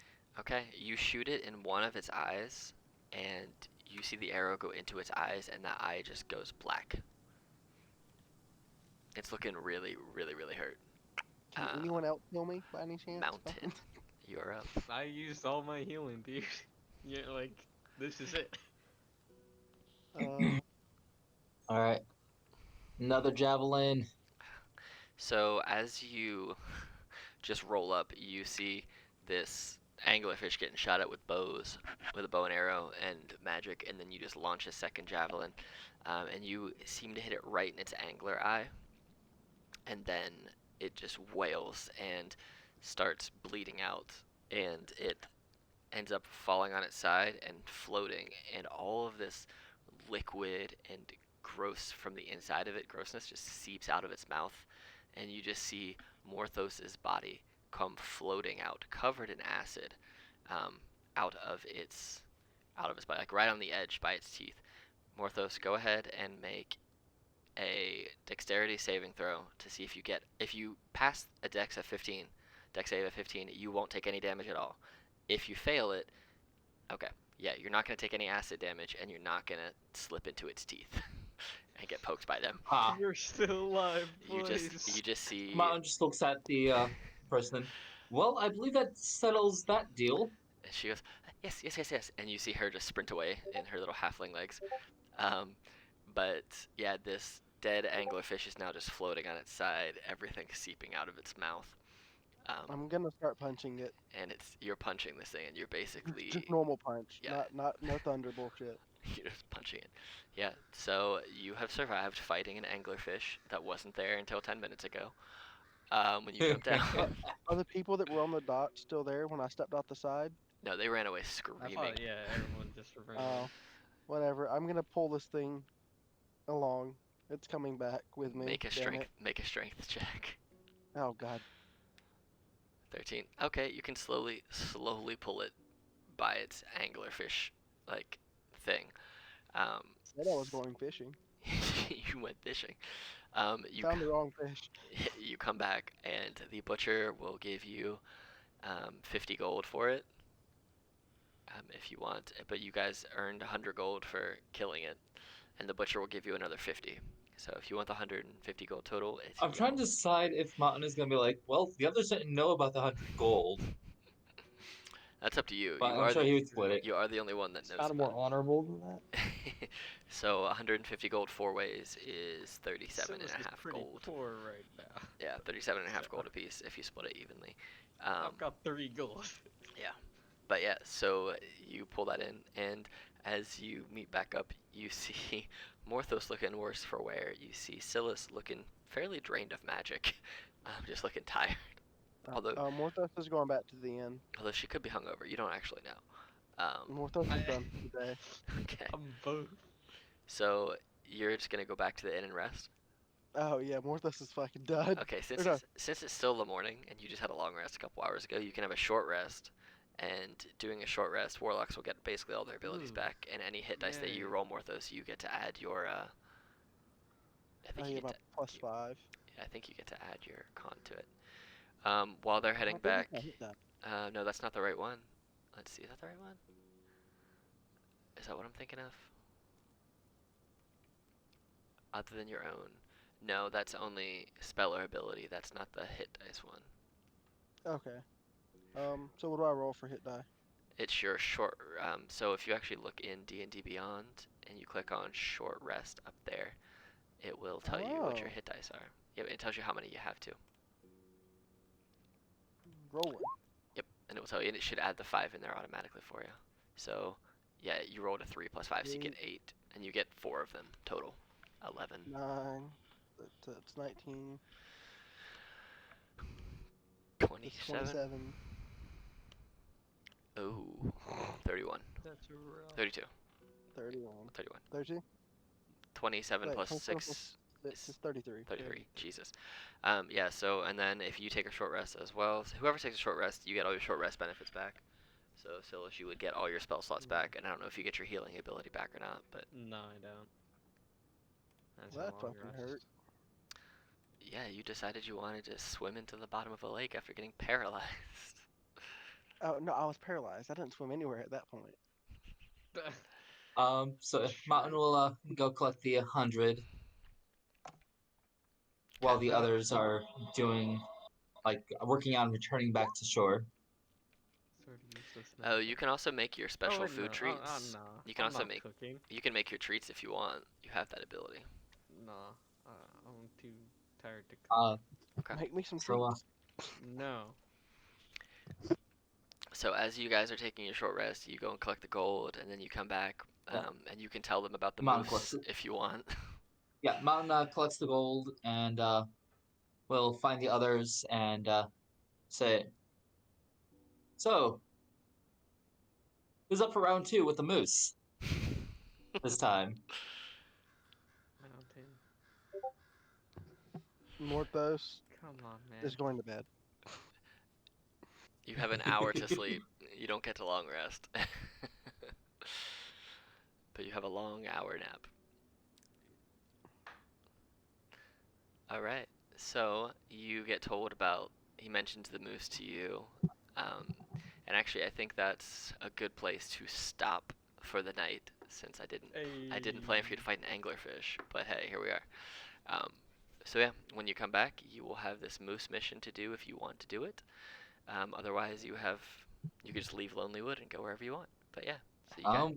Okay, you shoot it in one of its eyes, and you see the arrow go into its eyes, and that eye just goes black. It's looking really, really, really hurt. Can anyone else heal me by any chance? Mountain, you're up. I used all my healing, dude. Yeah, like, this is it. All right. Another javelin. So as you just roll up, you see this anglerfish getting shot at with bows, with a bow and arrow and magic, and then you just launch a second javelin, and you seem to hit it right in its angler eye, and then it just wails and starts bleeding out, and it ends up falling on its side and floating, and all of this liquid and gross from the inside of it, grossness just seeps out of its mouth, and you just see Morthos's body come floating out, covered in acid, out of its body, like right on the edge by its teeth. Morthos, go ahead and make a dexterity saving throw to see if you pass a dex of 15, dex save of 15, you won't take any damage at all. If you fail it, okay, yeah, you're not going to take any acid damage, and you're not going to slip into its teeth and get poked by them. Ha. You're still alive, boys. You just see. Mountain just looks at the person. Well, I believe that settles that deal. And she goes, yes, and you see her just sprint away in her little halfling legs. But yeah, this dead anglerfish is now just floating on its side, everything seeping out of its mouth. I'm gonna start punching it. And you're punching this thing, and you're basically Just normal punch. Yeah. No thunder bullshit. you're just punching it. Yeah. So you have survived fighting an anglerfish that wasn't there until 10 minutes ago. When you jumped down. Are the people that were on the dock still there when I stepped off the side? No, they ran away I screaming. thought, yeah, everyone just ran. Oh, whatever. I'm gonna pull this thing along. It's coming back with me. Damn it. Make a strength check. Oh God. 13. Okay, you can slowly pull it by its anglerfish like thing. Um, Said I was going fishing. you went fishing. You Found the wrong fish. you come back and the butcher will give you 50 gold for it if you want. But you guys earned 100 gold for killing it, and the butcher will give you another 50. So if you want the 150 gold total, it's I'm trying to decide if Mountain is gonna be like, well, the others didn't know about the 100 gold, That's up to you. but I'm sure he would split it. You are the only one that It's knows kind of about more honorable than that. it. So 150 gold four ways is 37 and Silas a is half pretty gold. poor right now. Yeah, 37 and a half So, gold apiece if you split it evenly. I've got 3 gold. But yeah, so you pull that in, and as you meet back up, you see Morthos looking worse for wear. You see Silas looking fairly drained of magic, just looking tired. Although Morthos is going back to the inn. she could be hungover, you don't actually know. Morthos I, is done for the day. Okay, I'm both. so you're just gonna go back to the inn and rest. Oh yeah, Morthos is fucking done. Okay, Or no, since it's still the morning and you just had a long rest a couple hours ago, you can have a short rest. And doing a short rest, warlocks will get basically all their abilities Ooh, back, and any hit dice that you yay. roll Morthos, you get to add your. I think I you get get my to. +5. I think you get to add your con to it. While they're heading How big is back. my hit die? No, that's not the right one. Let's see, is that the right one? Is that what I'm thinking of? Other than your own. No, that's only spell or ability. That's not the hit dice one. Okay. So what do I roll for hit die? It's your short. So if you actually look in D&D Beyond and you click on short rest up there, it will tell you what your Oh. hit dice are. Yep, it tells you how many you have to. Rolling. Yep, and it will tell you, and it should add the 5 in there automatically for you. So, yeah, you rolled a 3 plus 5, so you get 8, and you get 4 of them total. 11. 9. That's 19. That's 27. 27. Oh, 31. That's rough. 32. 31. 31. 32? 27 Wait, plus 27 6 plus 6 is is 33. 33. Jesus. Yeah, so, and then if you take a short rest as well, so whoever takes a short rest, you get all your short rest benefits back. So, Silas, you would get all your spell slots back, and I don't know if you get your healing ability back or not, but No, I don't. That's Well, a that long fucking rest. hurt. yeah, you decided you wanted to swim into the bottom of a lake after getting paralyzed. Oh, no, I was paralyzed. I didn't swim anywhere at that point. So Mountain will go collect the 100 while Okay. the others are doing like working on returning back to shore. Sort of useless Oh, now. you can also make your special wait, food no. treats. No. You can I'm also not make cooking. you can make your treats if you want. You have that ability. No, I'm too tired to cook. Okay. Make me some So treats. No. So as you guys are taking your short rest, you go and collect the gold, and then you come back, Yeah. and you can tell them about the Mountain moose collects it. if you want. Yeah, Mountain collects the gold and will find the others and say, "So, who's up for round 2 with the moose this time?" Mountain. Morthos Come on, man. is going to bed. You have an hour to sleep. You don't get to long rest. But you have a long hour nap. Alright, so you get told about, he mentions the moose to you, and actually I think that's a good place to stop for the night, since I didn't plan for you to fight an anglerfish, but hey, here we are. So yeah, when you come back, you will have this moose mission to do if you want to do it. Otherwise, you can just leave Lonelywood and go wherever you want. But yeah, so you got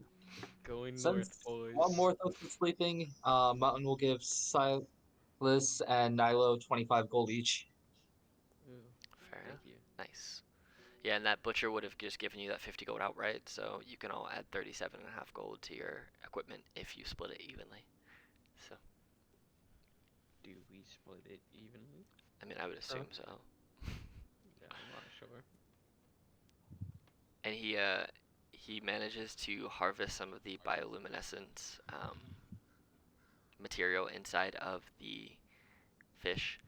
Going north, Since boys. one more is sleeping, Mountain will give Silas and Nilo 25 gold each. Ooh, fair thank enough. you. Nice. Yeah, and that butcher would have just given you that 50 gold outright, so you can all add 37 and a half gold to your equipment if you split it evenly. So, Do we split it evenly? I mean, I would assume so. Yeah, I'm not sure. and he manages to harvest some of the bioluminescent material inside of the fish,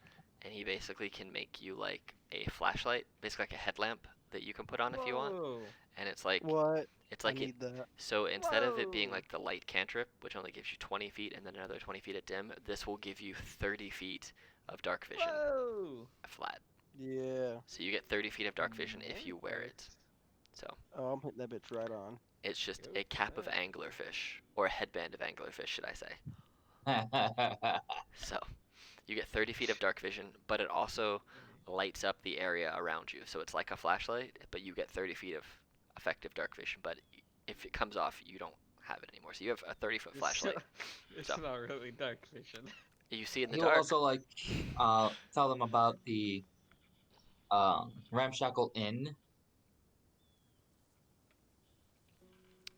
and he basically can make you like a flashlight, basically like a headlamp that you can put on if you want. Whoa! And it's like What? it's I like it. need that. So instead of it being Whoa! like the light cantrip, which only gives you 20 feet and then another 20 feet at dim, this will give you 30 feet of dark vision Whoa! flat. Yeah. So you get 30 feet of dark vision if you wear it. Nice. So Oh, I'm putting that bitch right on. it's just a cap of Okay. anglerfish, or a headband of anglerfish, should I say. So you get 30 feet of dark vision, but it also lights up the area around you. So it's like a flashlight, but you get 30 feet of effective dark vision. But if it comes off, you don't have it anymore. So you have a 30-foot flashlight. It's So not really dark vision. you see in the He will dark. also like tell them about the Ramshackle Inn.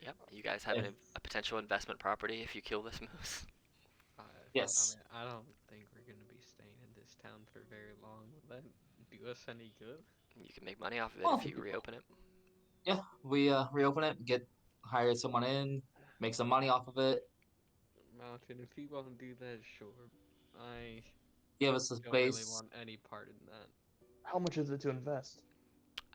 Yep, you guys have If a potential investment property if you kill this moose. I yes, mean, I don't think we're gonna be staying in this town for very long. Will that do us any good? You can make money off of it well, if you reopen it. yeah, we reopen it, hire someone in, make some money off of it, Mountain, if you want to do that, sure. I give us a don't really space. want any part in that. How much is it to invest?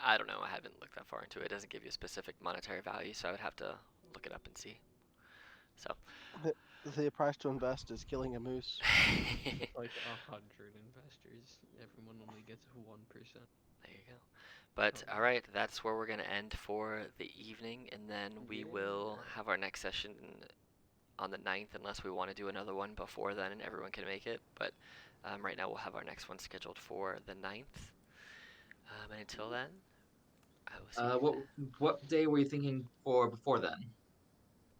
I don't know. I haven't looked that far into it. It doesn't give you a specific monetary value, so I would have to look it up and see. So. The price to invest is killing a moose. It's like 100 investors. Everyone only gets 1%. There you go. But Oh. all right, that's where we're gonna end for the evening, and then we will Yeah. have our next session on the 9th, unless we want to do another one before then and everyone can make it. But right now we'll have our next one scheduled for the 9th. And until then, I will see you What day were you thinking for before then?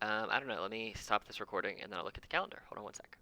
then. I don't know. Let me stop this recording and then I'll look at the calendar. Hold on one sec.